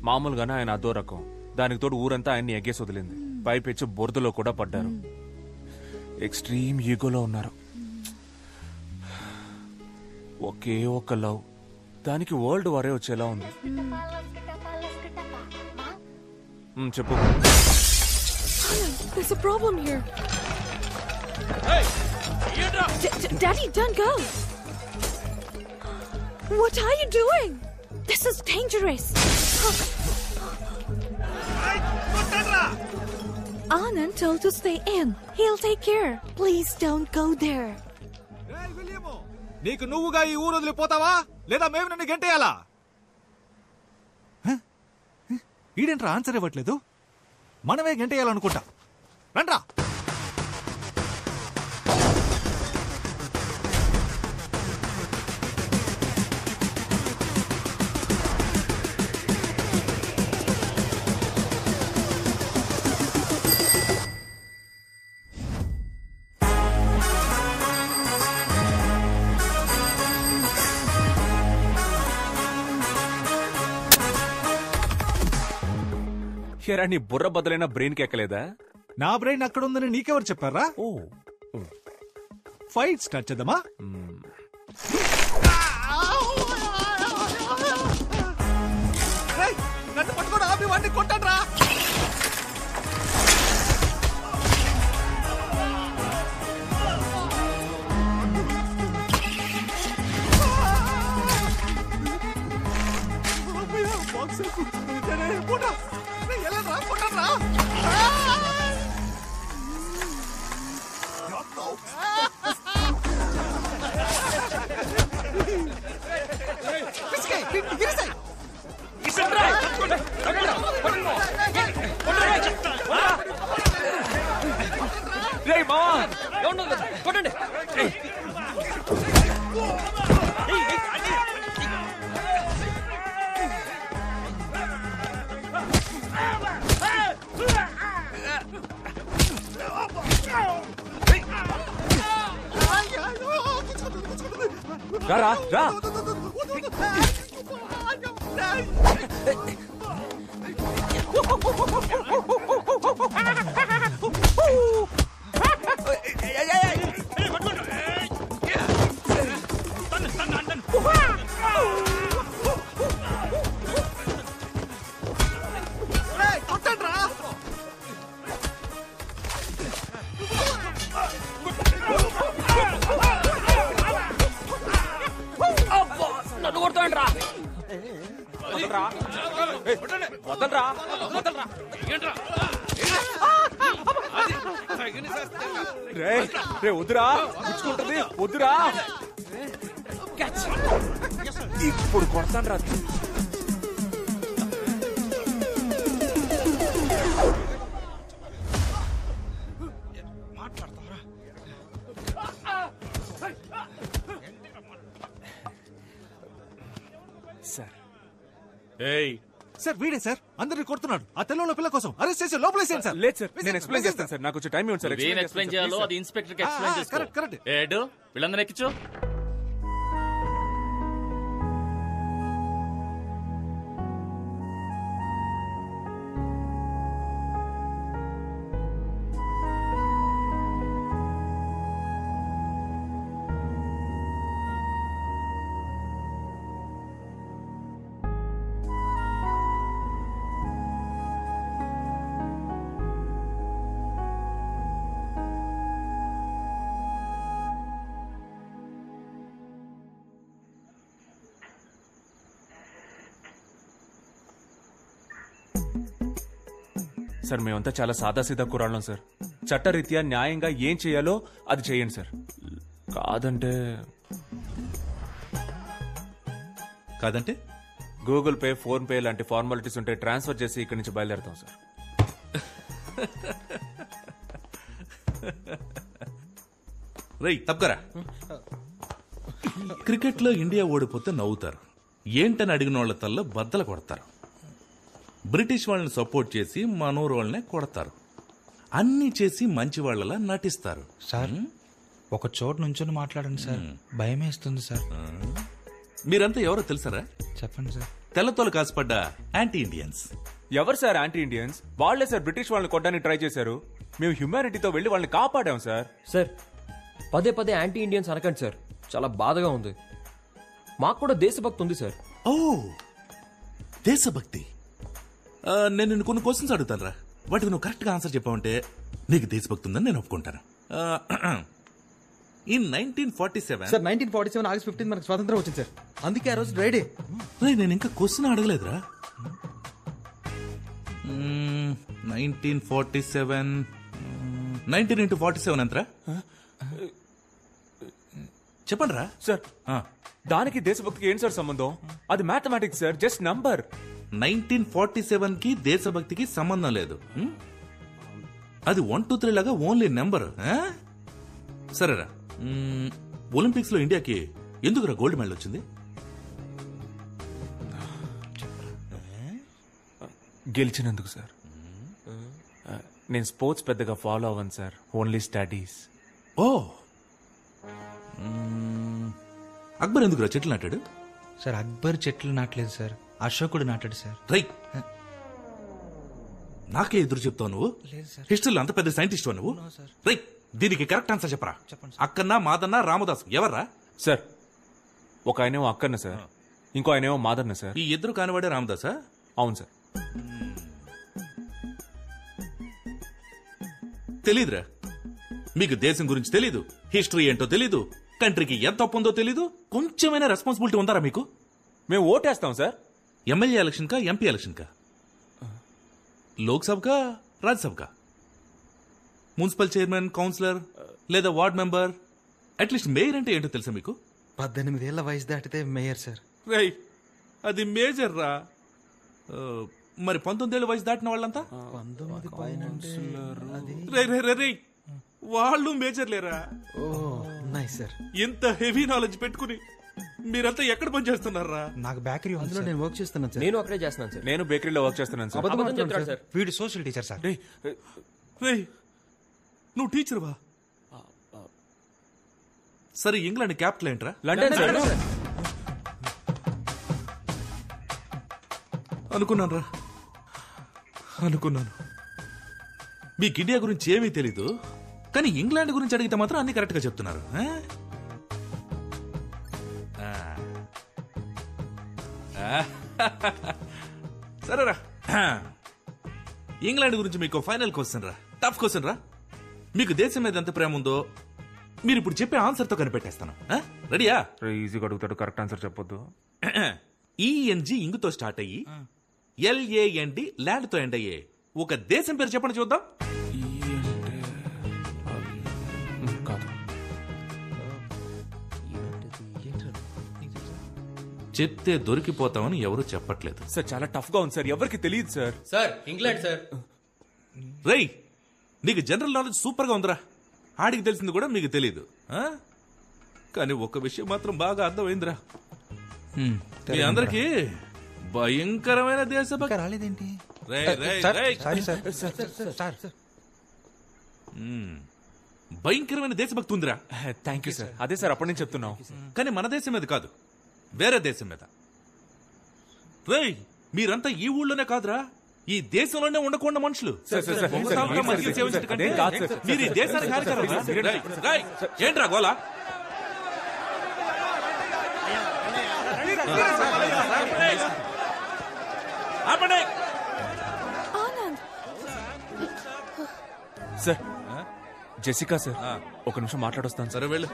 మామూలుగానే ఆయన అదో రకం, దానికి తోడు ఊరంతా ఆయన్ని ఎగ్గేసి వదిలింది. పైపెచ్చి బురదలో కూడా పడ్డారు. ఎక్స్ట్రీమ్ ఈగోలో ఉన్నారు. ఒకే ఒక్క లవ్, దానికి వరల్డ్ వారే వచ్చేలా ఉంది. చెప్పు. There's a problem here. Daddy, don't go. What are you doing? This is dangerous. Anand told to stay in. He'll take care. Please don't go there. నీకు నువ్వుగా ఈ ఊరు వదిలిపోతావా లేదా మేము నన్ను గెంటేయాలా? ఈడేంట్రా ఆన్సర్ ఇవ్వట్లేదు? మనమే గెంటేయాలనుకుంటా. రండ్రా. నీ బుర్ర బదులైన బ్రెయిన్ కి ఎక్కలేదా? నా బ్రెయిన్ అక్కడ ఉందని నీకెవరు చెప్పారా? ఫైట్ స్టార్ట్ చేద్దామా? నన్ను పట్టుకోండి, ఆపి వాడిని కొట్టండి రా. కొట్టండి. రా రా. నన్ను కొడతాను రా. వదలరా. రే వద్దురా, పుచ్చుకుంటుంది, వద్దురా. ఇప్పుడు కొడతాను రా. సార్ వీడే సార్ అందరిని కొడుతున్నాడు. ఆ తెల్లలో పిల్ల కోసం అరెస్ట్ చేసి లోపలేసాను సార్. లేదు సార్, నేను ఎక్స్ప్లెయిన్ చేస్తాను సార్. నాకు కొంచెం టైం ఇవ్వండి సార్. ఏం ఎక్స్ప్లెయిన్ చేయాలో అది ఇన్స్పెక్టర్ కి ఎక్స్ప్లెయిన్ చేసుకో. కరెక్ట్. ఏడు వీళ్ళందరూ ఎక్కించు. సార్ మేమంతా చాలా సాదాసీదా కురాళ్ళం సార్. చట్టరీత్యా న్యాయంగా ఏం చేయాలో అది చేయండి సార్. కాదంటే గూగుల్ పే, ఫోన్ పే లాంటి ఫార్మాలిటీస్ ఉంటే ట్రాన్స్ఫర్ చేసి ఇక్కడి నుంచి బయలుదేరుతాం సార్. రేయ్ తప్పకరా. క్రికెట్ లో ఇండియా ఓడిపోతే నవ్వుతారు, ఏంటని అడిగిన వాళ్ళ తల్ల బద్దలు కొడతారు. బ్రిటిష్ వాళ్ళని సపోర్ట్ చేసి మనూరు వాళ్ళనే కొడతారు. అన్ని చేసి మంచి వాళ్ళలా నటిస్తారు. సార్ ఒక చోటు నుంచొని మాట్లాడండి సార్, భయం వేస్తుంది సార్. మీరంతా ఎవరో తెలుసారా? చెప్పండి సార్. తెల్లతోలు కాసుపడ్డ యాంటీ ఇండియన్స్. ఎవరు సార్ యాంటీ ఇండియన్స్? వాళ్లే సార్ బ్రిటిష్ వాళ్ళని కొట్టడానికి ట్రై చేశారు. మేము హ్యూమానిటీతో వెళ్లి వాళ్ళని కాపాడాం సార్. సార్ పదే పదే యాంటీ ఇండియన్స్ అనకండి సార్, చాలా బాధగా ఉంది. మాకు కూడా దేశభక్తి ఉంది సార్. ఓ దేశభక్తి. నేను నిన్ను కొన్ని క్వశ్చన్స్ అడుగుతాను రా, వాటికి నువ్వు కరెక్ట్ గా ఆన్సర్ చెప్పావంటే నీకు దేశభక్తి ఉందని నేను ఒప్పుకుంటాను. ఇన్ 1947 సార్ 1947 ఆగస్ట్ 15 మనకు స్వాతంత్రం వచ్చింది సార్. అందుకే ఆ రోజు డ్రైడే. నేను ఇంకా క్వశ్చన్ అడగలేదురా. 1947 19 into 47 ఎంతరా? చెప్పండి రా సార్. దానికి దేశభక్తికి ఏం సార్ సంబంధం? అది మ్యాథమెటిక్స్ సార్, జస్ట్ నంబర్. 1947 కి దేశభక్తికి సంబంధం లేదు. అది 1 2 3 లాగా ఓన్లీ నెంబర్. సరేరా, ఒలింపిక్స్ లో ఇండియాకి ఎందుకురా గోల్డ్ మెడల్ వచ్చింది? గెలిచినందుకు సార్. నేను స్పోర్ట్స్ పెద్దగా ఫాలో అవ్వను సార్, ఓన్లీ స్టడీస్. ఓ అక్బర్ ఎందుకురా చెట్లు నాటాడు? సార్ అక్బర్ చెట్లు నాటలేదు సార్, అశోకుడు నాటాడు సార్. రైట్. నాకే ఎదురు చెప్తావు నువ్వు? హిస్టరీలో అంత పెద్ద సైంటిస్ట్ నువ్వు? రైట్. దీనికి కరెక్ట్ ఆన్సర్ చెప్పరా. అక్కన్న, మాదన్న, రామదాస్ ఎవర్రా? సార్ ఒక ఆయనేమో అక్కన్న సార్, ఇంకో ఆయనేమో మాదన్న సార్. ఈ ఇద్దరు కానివాడే రామదాసా? అవును సార్. తెలీదురా మీకు దేశం గురించి తెలీదు, హిస్టరీ ఏంటో తెలీదు, కంట్రీకి ఎంత తప్పు ఉందో తెలీదు. కొంచెమైనా రెస్పాన్సిబిలిటీ ఉందారా మీకు? మేము ఓటేస్తాం సార్. ఎమ్మెల్యే ఎలక్షన్ కా, ఎంపీ ఎలక్షన్ కా, లోక్సభ కా, రాజ్యసభ కా, మున్సిపల్ చైర్మన్, కౌన్సిలర్ లేదా వార్డ్ మెంబర్, అట్లీస్ట్ మేయర్ అంటే ఏంటో తెలుసా మీకు? 18 ఏళ్ల వయసు దాటితే మేయర్ సార్. రై అది మేజర్ రా. మరి 19 ఏళ్ల వయసు దాటిన వాళ్ళంతా 19 పైన వాళ్ళు మేజర్ లేరా? సార్ ఇంత హెవీ నాలెడ్జ్ పెట్టుకుని మీరంతా ఎక్కడ పని చేస్తున్నారా? నాకు బేకరీ అందులో నేను వర్క్ చేస్తున్నాను సార్. నేను అక్కడే చేస్తున్నాను సార్. నేను బేకరీలో వర్క్ చేస్తున్నాను సార్. అబద్ధం చెప్తాడు సార్. వీడు సోషల్ టీచర్ సార్. నువ్వు టీచర్వా? సరే ఇంగ్లాండ్ క్యాపిటల్ ఏంట్రా? London sir. అనుకున్నాను. మీకు ఇండియా గురించి ఏమీ తెలీదు, కానీ ఇంగ్లాండ్ గురించి అడిగితే మాత్రం అన్ని కరెక్ట్ గా చెప్తున్నారు. సరేరా, ఇంగ్లాండ్ గురించి మీకు ఫైనల్ క్వశ్చన్ రా, టఫ్ క్వశ్చన్ రా. మీకు దేశం మీద ఎంత ప్రేమ ఉందో మీరు ఇప్పుడు చెప్పే ఆన్సర్ తో కనిపెట్టేస్తాను. రెడీయా? ఈజీగా అడుగుతాడు, కరెక్ట్ ఆన్సర్ చెప్పొద్దు. ఈఎన్జి ఇంగుతో స్టార్ట్ అయ్యి LAND ల్యాండ్ తో ఎండ్ అయ్యే ఒక దేశం పేరు చెప్పండి చూద్దాం. చెప్తే దొరికిపోతామని ఎవరు చెప్పట్లేదు సార్. చాలా టఫ్ గా ఉంది సార్, ఎవరికి తెలియదు సార్. Sir England sir. రై, నీకు జనరల్ నాలెడ్జ్ సూపర్ గా ఉందిరా. ఆడికి తెలిసింది కూడా మీకు తెలియదు. కానీ ఒక విషయం మాత్రం బాగా అర్థమైందిరా, మీ అందరికి భయంకరమైన దేశభక్తి రాలేదేంటి? భయంకరమైన దేశభక్తి ఉందిరా. Thank you sir. అదే సార్ అప్పటి నుంచి చెప్తున్నాం. కానీ మన దేశం మీద కాదు, వేరే దేశం మీద. రేయ్, మీరంతా ఈ ఊళ్ళోనే కాదురా, ఈ దేశంలోనే ఉండకుండా మనుషులు. మీరు ఈ దేశానికి హానికరం. ఏంట్రా గోలా? సార్, జెసికా సార్, ఒక నిమిషం మాట్లాడొస్తాను. సరే వెళ్ళు.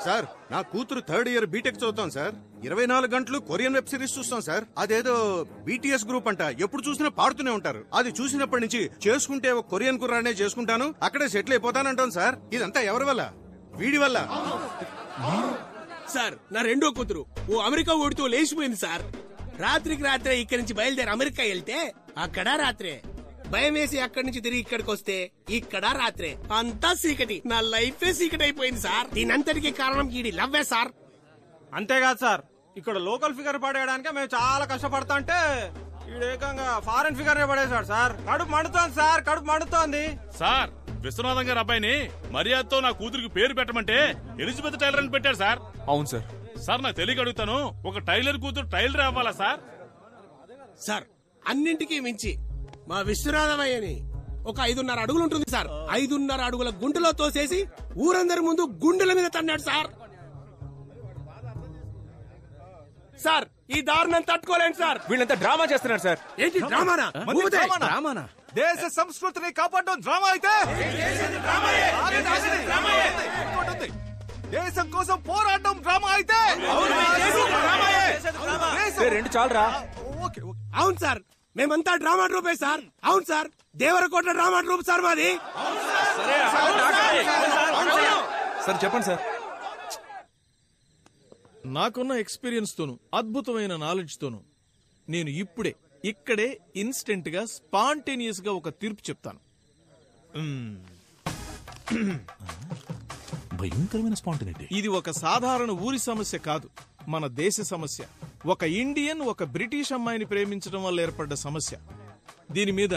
సార్, నా కూతురు 3rd ఇయర్ బీటెక్ చదువుతాం సార్. 24 గంటలు కొరియన్ వెబ్ సిరీస్ చూస్తాం సార్. అదేదో BTS గ్రూప్ అంట, ఎప్పుడు చూసినా పాడుతూనే ఉంటారు. అది చూసినప్పటి నుంచి చేసుకుంటే ఒక కొరియన్ కుర్రానే చేసుకుంటాను, అక్కడే సెటిల్ అయిపోతానంటాం సార్. ఇదంతా ఎవరి వల్ల? వీడి వల్ల. సార్, నా రెండో కూతురు ఓ అమెరికా ఓడితో లేచిపోయింది సార్. రాత్రికి రాత్రే ఇక్కడి నుంచి బయలుదేరి అమెరికా వెళ్తే అక్కడ రాత్రే, భయం వేసి అక్కడి నుంచి తిరిగి ఇక్కడికి వస్తే ఇక్కడ రాత్రే, అంతా చీకటి. నా లైఫే చీకటి అయిపోయింది సార్. దీనంతటికి కారణం ఈడి లవ్వే సార్. అంతేకాదు సార్, ఇక్కడ లోకల్ ఫిగర్ పడేయడానికి మేము చాలా కష్టపడతా అంటే ఏకంగా ఫారెన్ ఫిగర్ పడేశాడు సార్. కడుపు మండుతోంది సార్, కడుపు మండుతోంది సార్. విశ్వనాథం గారు అబ్బాయిని మర్యాదతో నా కూతురికి పేరు పెట్టమంటే ఎలిజబెత్ టైలర్ అని పెట్టారు సార్. అవును సార్. సార్, నాకు తెలియక అడుగుతాను, ఒక టైలర్ కూతురు టైలర్ అవ్వాలా సార్? సార్, అన్నింటికీ మించి మా విశ్వనాథమయ్యని ఒక 5.5 అడుగులు ఉంటుంది సార్. 5.5 అడుగుల గుంటలో తోసేసి ఊరందరి ముందు గుండెల మీద తన్నాడు సార్. సార్, ఈ దారుణం తట్టుకోలేండి సార్. వీళ్ళంతా డ్రామా చేస్తున్నారు సార్. ఏంటి డ్రామానా? డ్రామానా? దేశ సంస్కృతిని కాపాడడం డ్రామా అయితే, దేశం కోసం పోరాడడం డ్రామా అయితే, రెండు చాలరా. అవును సార్, మేమంతా డ్రామా ట్రూపే సార్. అవును sir, Devarakota drama troupe sir మాది. సార్ చెప్పండి సార్. నాకున్న ఎక్స్పీరియన్స్ తోను, అద్భుతమైన నాలెడ్జ్ తోను నేను ఇక్కడే ఇన్స్టెంట్ గా స్పాంటేనియస్ గా ఒక తీర్పు చెప్తాను. భయంకరమైన స్పాంటేనిటీ. ఇది ఒక సాధారణ ఊరి సమస్య కాదు, మన దేశ సమస్య. ఒక ఇండియన్ ఒక బ్రిటిష్ అమ్మాయిని ప్రేమించడం వల్ల ఏర్పడ్డ సమస్య. దీని మీద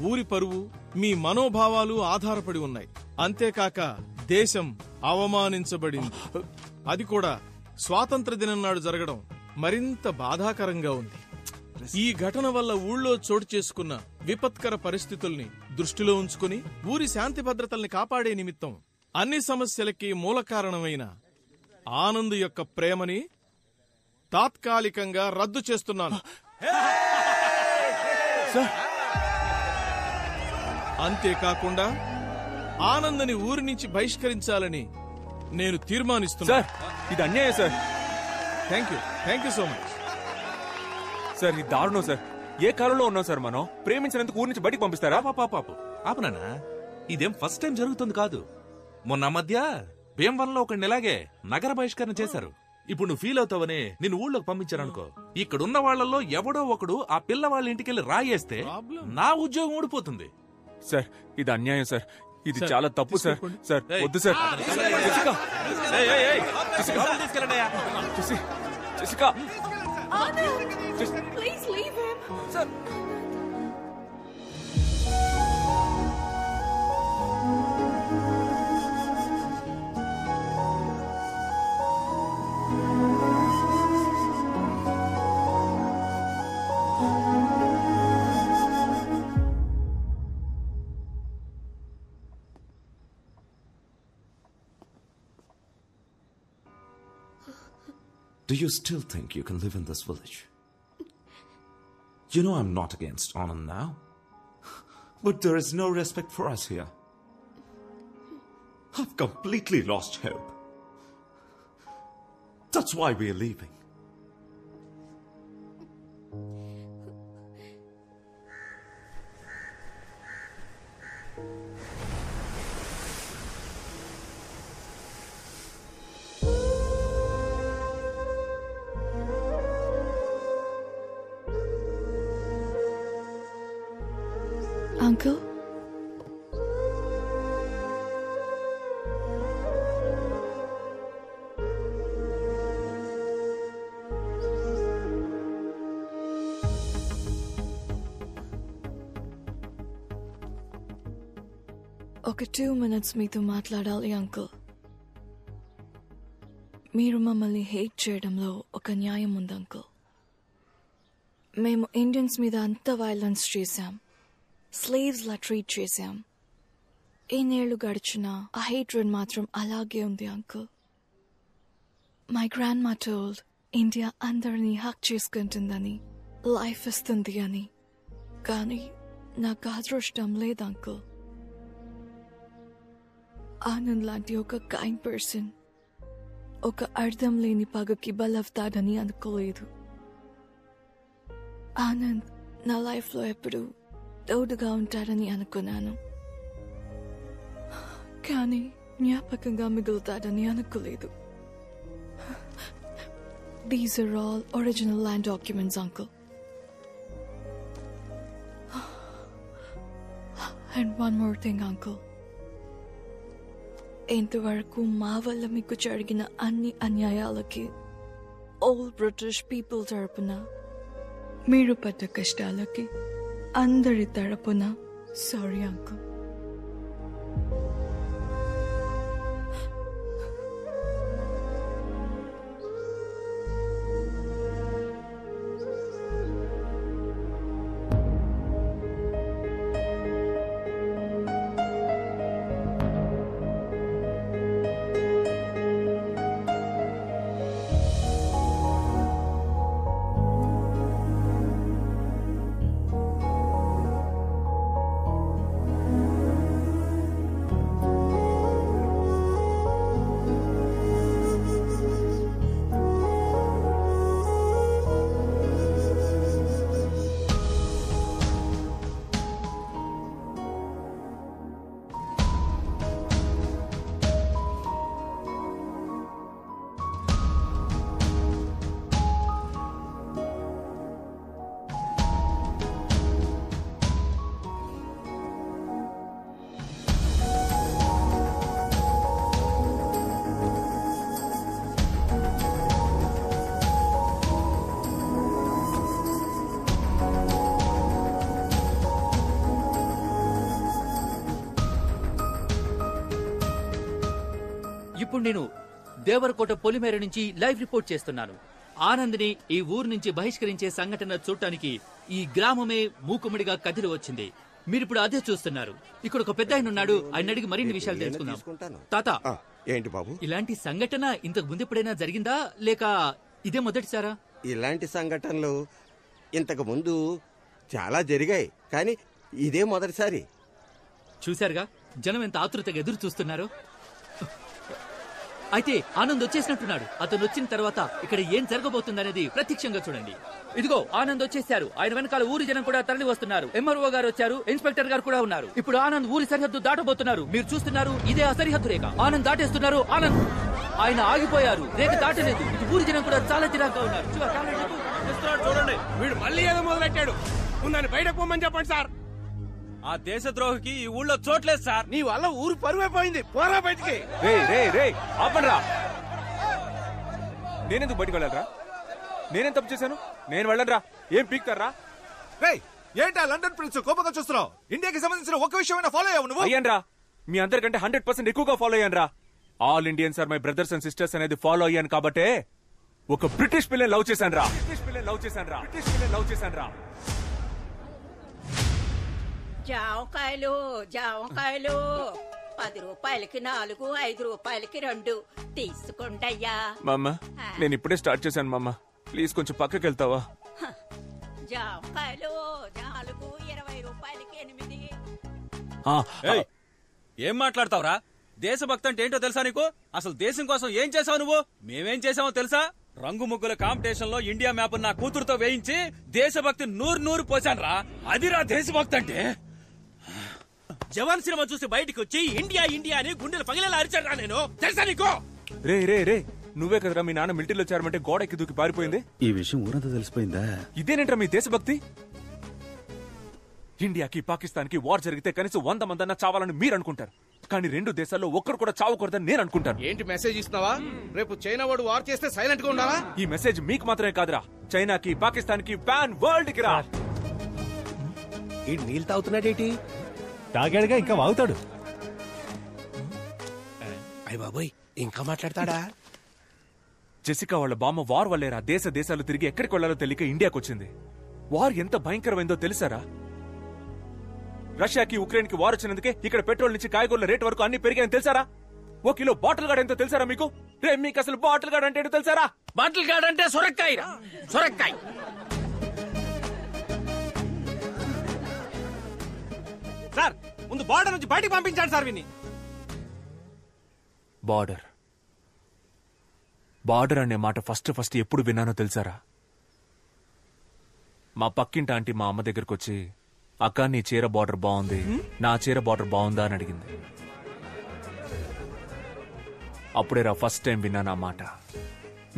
ఊరి పరువు, మీ మనోభావాలు ఆధారపడి ఉన్నాయి. అంతేకాక దేశం అవమానించబడింది. అది కూడా స్వాతంత్ర దినం నాడు జరగడం మరింత బాధాకరంగా ఉంది. ఈ ఘటన వల్ల ఊళ్ళో చోటు చేసుకున్న విపత్కర పరిస్థితుల్ని దృష్టిలో ఉంచుకుని ఊరి శాంతి భద్రతల్ని కాపాడే నిమిత్తం అన్ని సమస్యలకి మూల కారణమైన ఆనంద్ యొక్క ప్రేమని తాత్కాలికంగా రద్దు చేస్తున్నాను. అంతేకాకుండా ఆనంద్ని ఊరి నుంచి బహిష్కరించాలని నేను తీర్మానిస్తున్నా. ఇది అన్యాయం sir. Thank you so much sir. ఇది దారుణం సార్. ఏ కాలంలో ఉన్నాం సార్ మనం? ప్రేమించినందుకు ఊరి నుంచి బయటికి పంపిస్తారా? ఆపనా, ఇదేం ఫస్ట్ టైం జరుగుతుంది కాదు. మొన్న మధ్య భీమవరంలో ఒక నెలాగే నగర బహిష్కరణ చేశారు. ఇప్పుడు నువ్వు ఫీల్ అవుతావని నిన్ను ఊళ్ళోకి పంపించారనుకో, ఇక్కడున్న వాళ్లలో ఎవడో ఒకడు ఆ పిల్ల వాళ్ళ ఇంటికెళ్ళి రాయేస్తే నా ఉద్యోగం ఊడిపోతుంది. సార్, ఇది అన్యాయం సార్. ఇది చాలా తప్పు సార్. సార్ వద్దు sir. Jessica, Please leave him. Sir. Do you still think you can live in this village? You know I'm not against Anand now. But there is no respect for us here. I've completely lost hope. That's why we're leaving. Uncle? ఒక 2 minutes మీతో మాట్లాడాలి అంకుల్. మీరు మమ్మల్ని హేట్ చేయడంలో ఒక న్యాయం ఉంది అంకుల్. మేము ఇండియన్స్ మీద అంత వైలెన్స్ చేశాం, స్లేవ్స్ లా ట్రీట్ చేశాం. ఎన్నేళ్లు గడిచినా ఆ హేట్రెడ్ మాత్రం అలాగే ఉంది అంకుల్. మై గ్రాండ్ మా టోల్డ్ ఇండియా అందరినీ హక్ చేసుకుంటుందని, లైఫ్ ఇస్తుంది అని. కానీ నాకు అదృష్టం లేదు అంకుల్. ఆనంద్ లాంటి ఒక కైండ్ పర్సన్ ఒక అర్థం లేని పగకి బలవుతాడని అనుకోలేదు. ఆనంద్ నా లైఫ్లో ఎప్పుడు తోడుగా ఉంటాడని అనుకున్నాను, కానీ జ్ఞాపకంగా మిగులుతాడని అనుకోలేదు. These are all original land documents, uncle. And one more thing, uncle. ఇంతవరకు మా వల్ల మీకు జరిగిన అన్ని అన్యాయాలకి ఓల్ బ్రిటిష్ పీపుల్ తరపున, మీరు పడ్డ కష్టాలకి అందరి తరపున సారీ అంకుల్. ఇప్పుడు నేను దేవరకోట పొలిమేర నుంచి లైవ్ రిపోర్ట్ చేస్తున్నాను. ఆనంద్ని ఈ ఊరు నుంచి బహిష్కరించే సంఘటన చూడటానికి ఈ గ్రామమే మూకుమ్మడిగా కదిలి వచ్చింది. మీరిప్పుడు అదే చూస్తున్నారు. ఇక్కడ ఒక పెద్ద ఆయన ఉన్నాడు, ఆయన అడిగి మరిన్ని విషయాలు తెలుసుకుందాం. తాత, ఏంటి బాబు? ఇలాంటి సంఘటన ఇంతకు ముందు ఎప్పుడైనా జరిగిందా, లేక ఇదే మొదటిసారా? ఇలాంటి సంఘటనలు ఇంతకు ముందు చాలా జరిగాయి, కానీ ఇదే మొదటిసారి. చూశారుగా జనం ఎంత ఆతృతగా ఎదురు చూస్తున్నారు. అయితే ఆనంద్ వచ్చేసినట్టున్నాడు. అతను వచ్చిన తర్వాత ఇక్కడ ఏం జరగబోతుందనేది ప్రత్యక్షంగా చూడండి. ఇదిగో ఆనంద్ వచ్చేసారు. ఆయన వెనకాల ఊరి జనం కూడా తరలి వస్తున్నారు. ఎంఆర్ఓ గారు వచ్చారు, ఇన్స్పెక్టర్ గారు కూడా ఉన్నారు. ఇప్పుడు ఆనంద్ ఊరి సరిహద్దు దాటబోతున్నారు. మీరు చూస్తున్నారు, ఇదే ఆ సరిహద్దు రేఖ. ఆనంద్ దాటేస్తున్నారు. ఆనంద్ ఆయన ఆగిపోయారు, రేఖ దాటలేదు. ఇటు ఊరి జనం కూడా చాలా చిరాగ్గా ఉన్నారు. చూడండి, వీడు మళ్ళీ ఏదో మొదలెట్టాడు. ఉందని బయటకు పోమని చెప్పండి సార్. ఆ దేశద్రోహికి ఈ ఊళ్ళో చోట్లేదు సార్. నీ వల్ల ఊరు పరువైపోయింది. పోరా బయటికి. ఆపండ్రా. నేనెందుకు బయటకు వెళ్ళాలరా? నేనేం తప్పు చేశాను? నేను వెళ్ళనురా. ఏం పీక్తారా? ఏంటా లండన్ ప్రిన్స్ కోపంగా చూస్తున్నావు? ఇండియాకి సంబంధించిన ఒక విషయమైనా ఫాలో అయ్యావు నువ్వు? అయ్యాన్రా, మీ అందరికంటే 100% ఎక్కువగా ఫాలో అయ్యాన్రా. All Indians are my brothers and sisters అనేది ఫాలో అయ్యాను కాబట్టే ఒక బ్రిటిష్ పిల్లని లవ్ చేశాన్రా. జామకాయలు 10 రూపాయలకి 4, 5 రూపాయలకి 2 తీసుకోండయ్యా. మామ నేను ఇప్పుడే స్టార్ట్ చేశాను మామ, ప్లీజ్ కొంచెం పక్కకి వెళ్తావా? జాంకాయలు 4, 20 రూపాయలకి 8. ఏం మాట్లాడతావురా? దేశభక్తి అంటే ఏంటో తెలుసా నీకు? అసలు దేశం కోసం ఏం చేసావు నువ్వు? మేమేం చేసామో తెలుసా? రంగు ముగ్గుల కాంపిటీషన్ లో ఇండియా మ్యాప్ నా కూతురుతో వేయించి దేశభక్తి 100 పోసాన్రా. అదిరా దేశభక్తి అంటే. జవాన్ సినిమా చూసి బయటికి వచ్చి ఇండియా ఇండియా అని గుండెలు పగిలేలా అరిచారా నేను, తెలుసా నీకు? రే రే రే, నువ్వే కదరా మీ నాన్న మిలిటరీలో చేరమంటే గోడ ఎక్కి దూకి పారిపోయింది? ఈ విషయం ఊరంతా తెలిసిపోయిందా? ఇదేనేంట్రా మీ దేశభక్తి? ఇండియాకి పాకిస్తాన్ కి వార్ జరిగితే కనీసం 100 మందన్నా చావాలని మీరు అనుకుంటారు, కానీ 2 దేశాల్లో ఒక్కరు కూడా చావకూడదని నేను అనుకుంటాను. ఏంటి మెసేజ్ ఇస్తున్నావా? రేపు చైనా వాడు వార్ చేస్తే సైలెంట్ గా ఉండాలా? ఈ మెసేజ్ మీకు మాత్రమే కాదురా, చైనాకి పాకిస్తాన్ కి పాన్ వరల్డ్ కి రా. ఈ నీళ్ళు తాగుతున్నాడేటి? తాగాడుగా ఇంకా వాగుతాడు. అయ్య బాబోయ్, ఇంకా మాట్లాడతాడా? జెసికా వాళ్ళ బామ్మ వార్ వల్లేరా దేశాలు తిరిగి ఎక్కడికి వెళ్లాలో తెలియక ఇండియాకి వచ్చింది. వార్ ఎంత భయంకరమైందో తెలుసారా? రష్యాకి ఉక్రెయిన్ కి వార్ వచ్చినందుకే ఇక్కడ పెట్రోల్ నుంచి కాయగూరల రేట్ వరకు అన్ని పెరిగాయని తెలుసారా? 1 కిలో బాటిల్ గార్డ్ ఎంతో తెలుసారా మీకు? రే మీకు అసలు బాటిల్ గార్డ్ అంటే తెలుసారా? బాటిల్ గార్డ్ అంటే సొరకాయ. సొరకాయ సార్, ముందు బార్డర్ నుంచి బయటికి పంపించాడు సార్ విని. బార్డర్ అనే మాట ఫస్ట్ ఎప్పుడు విన్నానో తెలుసారా? మా పక్కింటి ఆంటీ మా అమ్మ దగ్గరకు వచ్చి, అక్క నీ చీర బార్డర్ బాగుంది, నా చీర బార్డర్ బాగుందా అని అడిగింది. అప్పుడేరా ఫస్ట్ టైం విన్నాను ఆ మాట.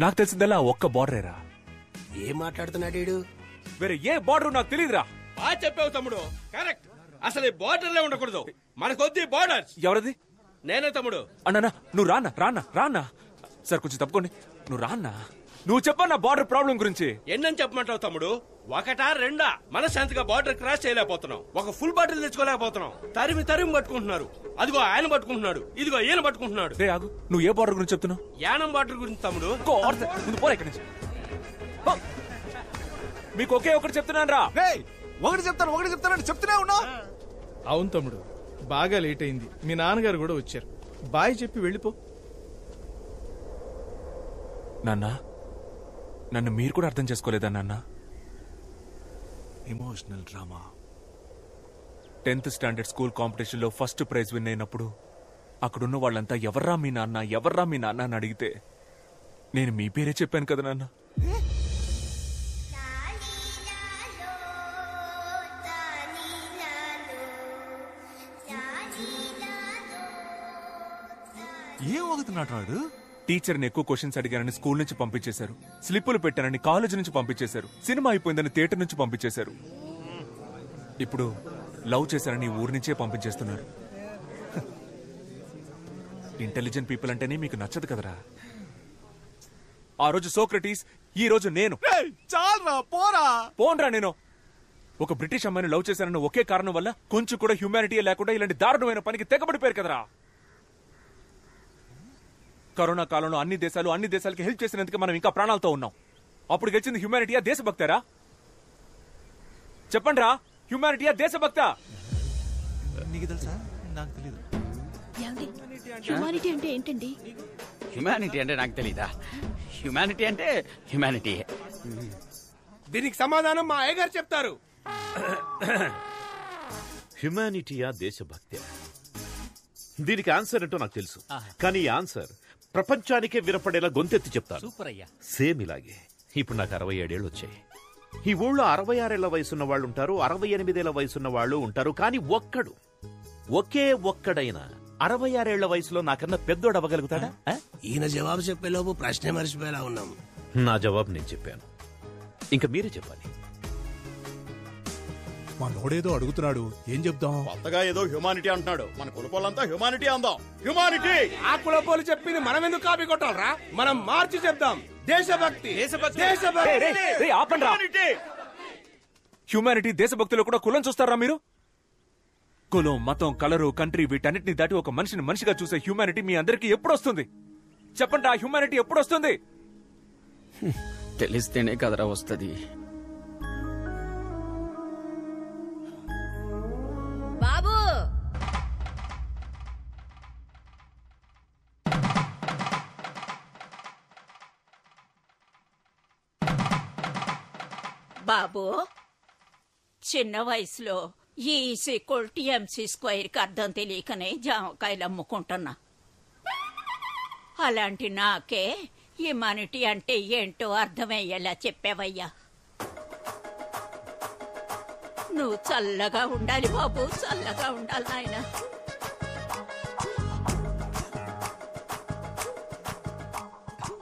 నాకు తెలిసిందల్లా ఒక్క బార్డరేరా. ఏం మాట్లాడుతున్నాడు? వేరే ఏ బార్డర్ నాకు తెలియదురా. బాగా చెప్పావు తమ్ముడు, కరెక్ట్. అసలు ఈ బార్డర్లే ఉండకూడదు, మనకొద్ది బార్డర్స్. ఎవరది? నేనే తమ్ముడు. అన్నా నువ్వు రానా సార్, కొంచెం తప్పుకోండి. నువ్వు రాన్నా, నువ్వు చెప్పన్నా బార్డర్ ప్రాబ్లం గురించి. ఎన్నని చెప్పమంటావు తమ్ముడు? 1, 2 మనశాంతిగా బార్డర్ క్రాస్ చేయలేకపోతున్నాం. ఒక ఫుల్ బాటిల్ తెచ్చుకోలేకపోతున్నాం. తరిమి పట్టుకుంటున్నారు. అదిగో ఆయన పట్టుకుంటున్నాడు, ఇదిగో ఈయన పట్టుకుంటున్నాడు. రే ఆగు, నువ్వు ఏ బార్డర్ గురించి చెప్తున్నావు? యానం బార్డర్ గురించి తమ్ముడు. పోరా ఇక్కడి నుంచి. మీకు ఒకే ఒకటి చెప్తున్నాను రా. ఒకటి చెప్తాను చెప్తూనే ఉన్నా. అవును తమ్ముడు, బాగా లేట్ అయింది. మీ నాన్నగారు కూడా వచ్చారు. బాయ్ చెప్పి వెళ్ళిపో. నాన్నా, నన్ను మీరు కూడా అర్థం చేసుకోలేదా నాన్న? Emotional drama. 10th standard school competition లో ఫస్ట్ ప్రైజ్ విన్ అయినప్పుడు అక్కడున్న వాళ్ళంతా ఎవర్రా మీ నాన్న అని అడిగితే నేను మీ పేరే చెప్పాను కదా నాన్న. ఏం అవుతున్నాడు వాడు? టీచర్ని ఎక్కువ క్వశ్చన్స్ అడిగానని స్కూల్ నుంచి పంపించేశారు, స్లిప్పులు పెట్టానని కాలేజ్ నుంచి పంపించేశారు, సినిమా అయిపోయిందని థియేటర్ నుంచి పంపించేశారు, ఇప్పుడు లవ్ చేశారని ఊరి నుంచే పంపించేస్తున్నారు. ఇంటెలిజెంట్ పీపుల్ అంటేనే మీకు నచ్చదు కదరా. ఆ రోజు సోక్రటీస్, ఈ రోజు నేను. పోన్రా నేను. ఒక బ్రిటిష్ అమ్మాయిని లవ్ చేశానన్న ఒకే కారణం వల్ల కొంచెం కూడా హ్యూమానిటీ లేకుండా ఇలాంటి దారుణమైన పనికి తెగబడిపోయారు కదరా. కరోనా కాలంలో అన్ని దేశాలకి హెల్ప్ చేసినందుకు మనం ఇంకా ప్రాణాలతో ఉన్నాం. అప్పుడు గెలిచింది హ్యూమానిటీయా దేశభక్తారా? చెప్పండి రా, హ్యూమానిటీయా దేశభక్త? నీకు తెలుసా? నాకు తెలీదు. హ్యూమానిటీ అంటే ఏంటండి? హ్యూమానిటీ అంటే నాకు తెలీదా? హ్యూమానిటీ అంటే హ్యూమానిటీ. దీనికి సమాధానం మా అయ్యగారు చెప్తారు. హ్యుమానిటీయా దేశభక్తి? దీనికి ఆన్సర్ ఏంటో నాకు తెలుసు, కానీ ఈ ఆన్సర్ ప్రపంచానికే వినపడేలా గొంతెత్తి చెప్తాను. సూపర్ అయ్యా. సేమ్ ఇలాగే. ఇప్పుడు నాకు 67 ఏళ్ళు వచ్చాయి. ఈ ఊళ్ళో 66 ఏళ్ల వయసున్న వాళ్ళు ఉంటారు, 68 ఏళ్ల వయసున్న వాళ్ళు ఉంటారు, కానీ ఒకే ఒక్కడైనా 66 ఏళ్ల వయసులో నాకన్నా పెద్దోడు అవ్వగలుగుతాడా? ఈయన జవాబు చెప్పేలోపు ప్రశ్నే మర్చిపోయేలా ఉన్నాం. నా జవాబు నేను చెప్పాను, ఇంకా మీరే చెప్పాలి. మా నోడేదో అడుగుతున్నాడు, ఏం చెప్దాం? కొత్తగా ఏదో హ్యూమానిటీ అంటున్నాడు. మన కులపోలంతా హ్యూమానిటీ అందాం. హ్యూమానిటీ. ఆ కులపోలు చెప్పింది మనం ఎందుకు కాపీ కొట్టాలరా? మనం మార్చి చెప్దాం. దేశభక్తి. హ్యూమానిటీ దేశభక్తిలో కూడా కులం చూస్తారా మీరు? కులం, మతం, కలరు, కంట్రీ వీటన్నిటిని దాటి ఒక మనిషిని మనిషిగా చూసే హ్యూమానిటీ మీ అందరికీ ఎప్పుడు వస్తుంది? చెప్పండి, ఆ హ్యూమానిటీ ఎప్పుడు వస్తుంది? తెలిస్తేనే కదరా వస్తుంది. బాబు బాబు చిన్న వయసులో E=MC² కి అర్థం తెలియకనే జామకాయలు అమ్ముకుంటున్నా. అలాంటి నాకే హ్యుమానిటీ అంటే ఏంటో అర్థమయ్యేలా చెప్పావయ్యా. నువ్వు చల్లగా ఉండాలి బాబు, చల్లగా ఉండాలి నాయన.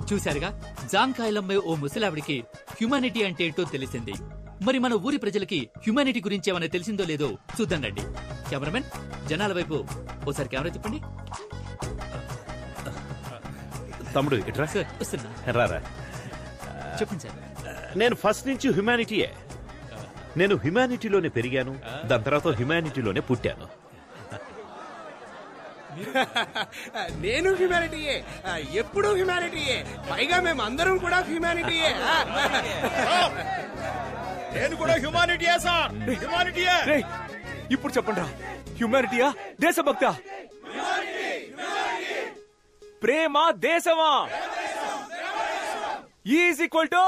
చూశారుగా, జాంకాయలమ్మే ఓ ముసలావిడికి హ్యుమానిటీ అంటే ఏంటో తెలిసింది. మరి మన ఊరి ప్రజలకి హ్యుమానిటీ గురించి ఏమైనా తెలిసిందో లేదో చూద్దాం రండి. కెమెరామెన్, జనాల వైపు ఓసారి కెమెరా తిప్పండి. తమ్ముడు ఇట్రా. రారా. చెప్పండి సార్. నేను ఫస్ట్ నుంచి హ్యుమానిటీయే. నేను హ్యుమానిటీలోనే పెరిగాను, దాని తర్వాత హ్యుమానిటీలోనే పుట్టాను. నేను హ్యుమానిటీయే, ఎప్పుడు హ్యుమానిటీయే, పైగా మేము అందరం కూడా హ్యుమానిటీయే. నేను కూడా హ్యుమానిటీయే సార్, హ్యుమానిటీయే. ఇప్పుడు చెప్పండి రా, హ్యుమానిటీయా దేశభక్త? ప్రేమ దేశమా? ఈజ్ ఈక్వల్ టు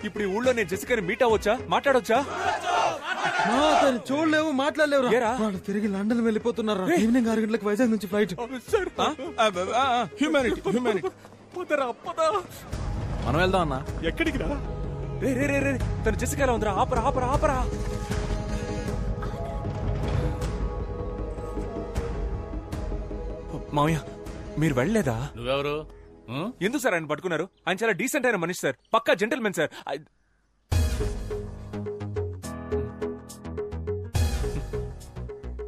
ఇప్పుడు ఈ ఊళ్ళో నేను జెసికాని మీట్ అవ్వచ్చా, మాట్లాడొచ్చా? చూడలేవు, మాట్లాడలేవు. వాళ్ళు తిరిగి లండన్ వెళ్ళిపోతున్నారు. ఈవినింగ్ 6 గంటలకు వైజాగ్ నుంచి ఫ్లైట్. మనం వెళ్దాం అన్నా. ఎక్కడికి రా? రే రే రే రే, తను జెసికాలో ఉందిరా. ఆపరా ఆపరా ఆపరా. మామయ్య మీరు వెళ్ళలేదా? నువ్వెవరు? ఎందుకు సార్ ఆయన పట్టుకున్నారు? ఆయన చాలా డీసెంట్ అయిన మనిషి సార్, పక్కా జెంటల్మెన్ సార్.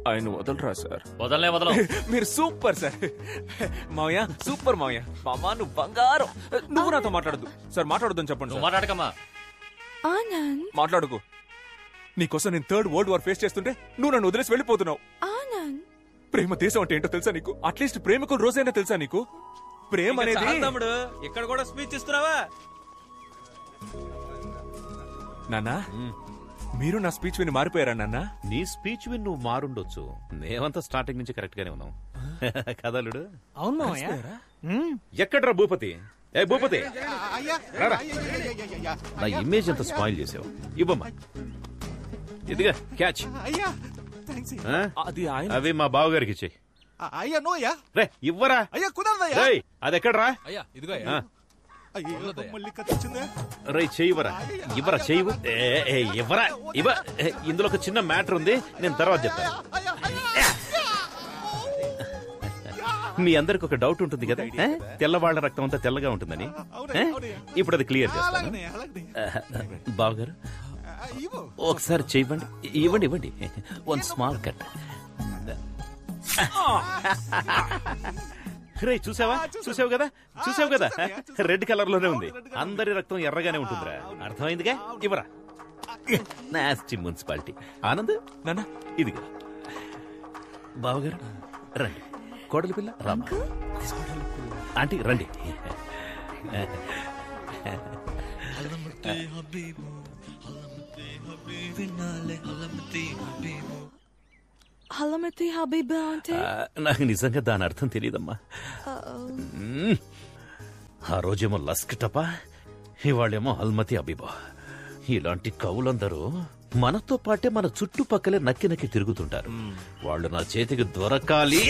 ఆయన వదలరా సార్? వదలనే వదల. మీరు సూపర్ సార్. మామయ్య సూపర్ మామయ్య. మామా నువ్వు బంగారం. నువ్వు నాతో మాట్లాడద్దు సార్, మాట్లాడొద్దని చెప్పండి. మాట్లాడకమ్మా. ఆనంద్ మాట్లాడుకో. నీకోసం నేను 3rd వరల్డ్ వార్ ఫేస్ చేస్తుంటే నువ్వు నన్ను వదిలేసి వెళ్ళిపోతున్నావు. ఆనంద్, ప్రేమ దేశం అంటే ఏంటో తెలుసా నీకు? అట్లీస్ట్ ప్రేమికుల రోజైనా తెలుసా నీకు? ప్రేమ అనేది తమ్ముడు ఇక్కడ కూడా స్పీచ్ ఇస్తున్నావా? నాన్నా మీరు నా స్పీచ్ విని మారిపోయారా నాన్న? నీ స్పీచ్ విని నువ్వు మారుండొచ్చు, మేమంతా స్టార్టింగ్ నుంచి కరెక్ట్ గానే ఉన్నాం. కదలుడు. అవును. ఎక్కడ్రా భూపతి? ఏ భూపతి, రారా. నా ఇమేజ్ అంతా స్పాయిల్ చేసావు. ఇవ్వమ్మా, ఇదిగా క్యాచ్. అవి మా బావగారికి ఇచ్చేయి. అయ్యా నోయా రే ఇవ్వరా. అయ్యా కుదరదయ్యా. రేయ్ అది ఎక్కడ్రా? అయ్యా ఇదిగో. మళ్ళీ కత్తిచ్చిందే. రై చెయ్యవరా, ఇవ్వరా, చెయ్యవు. ఇవ్వరా, ఇవ్వ. ఇందులో ఒక చిన్న మ్యాటర్ ఉంది, నేను తర్వాత చెప్తాను. మీ అందరికి ఒక డౌట్ ఉంటుంది కదా, తెల్లవాళ్ల రక్తం అంతా తెల్లగా ఉంటుందని. ఇప్పుడు అది క్లియర్ చేస్తాను. బావగారు ఒకసారి చెయ్యండి. ఇవ్వండి ఇవ్వండి. 1 స్మాల్ కట్. రే చూసావా, చూసావు కదా, చూసావు కదా, రెడ్ కలర్ లోనే ఉంది. అందరి రక్తం ఎర్రగానే ఉంటుందిరా, అర్థమైందిగా. ఇవ్వరా. Nasty municipality. ఆనంద్ నాన్న ఇదిగా. బావగారు రండి. కోడలి పిల్ల రామ్మా. ఆంటీ రండి. హలమతి హబీబా అంటే? నాకు నిజంగా దాని అర్థం తెలియదమ్మా. ఆ రోజేమో లస్కటపా, ఇవాళేమో హల్మతి హబీబా. ఇలాంటి కవులందరూ మనతో పాటే మన చుట్టుపక్కలే నక్కి నక్కి తిరుగుతుంటారు. వాళ్ళు నా చేతికి దొరకాలి.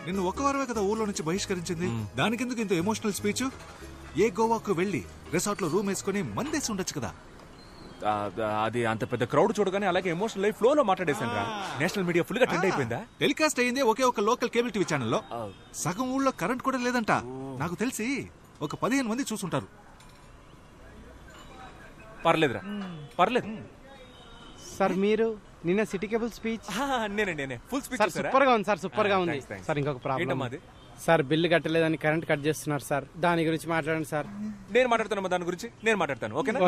నిన్ను ఒక వారమే కదా ఊర్లో నుంచి బహిష్కరించింది. దానికెందుకు ఇంత ఎమోషనల్ స్పీచ్? ఏ గోవాకు వెళ్లి రిసార్ట్ లో రూమ్ వేసుకుని మందేసి ఉండొచ్చు కదా. అది అంత పెద్ద క్రౌడ్ చూడగానే అలాగే ఎమోషనల్ లైఫ్ ఫ్లో లో మాట్లాడేశాను రా. నేషనల్ మీడియా ఫుల్ గా ట్రెండ్ అయిపోయిందా? టెలికాస్ట్ అయింది ఒకే ఒక లోకల్ కేబుల్ టీవీ ఛానల్లో. సగం ఊళ్ళో కరెంట్ కూడా లేదంట. నాకు తెలిసి ఒక 15 మంది చూసుంటారు. పర్లేదురా, పర్లేదు సార్. మీరు నిన్న సిటీ కేబుల్ స్పీచ్? నేనే ఫుల్ స్పీచ్. సూపర్ గా ఉంది సార్, సూపర్ గా ఉంది సార్. ఇంకొక ప్రాబ్లం సార్, బిల్లు కట్టలేదని కరెంట్ కట్ చేస్తున్నారు సార్. దాని గురించి మాట్లాడండి సార్. నేను మాట్లాడుతాను దాని గురించి, నేను మాట్లాడతాను. ఓకేనా?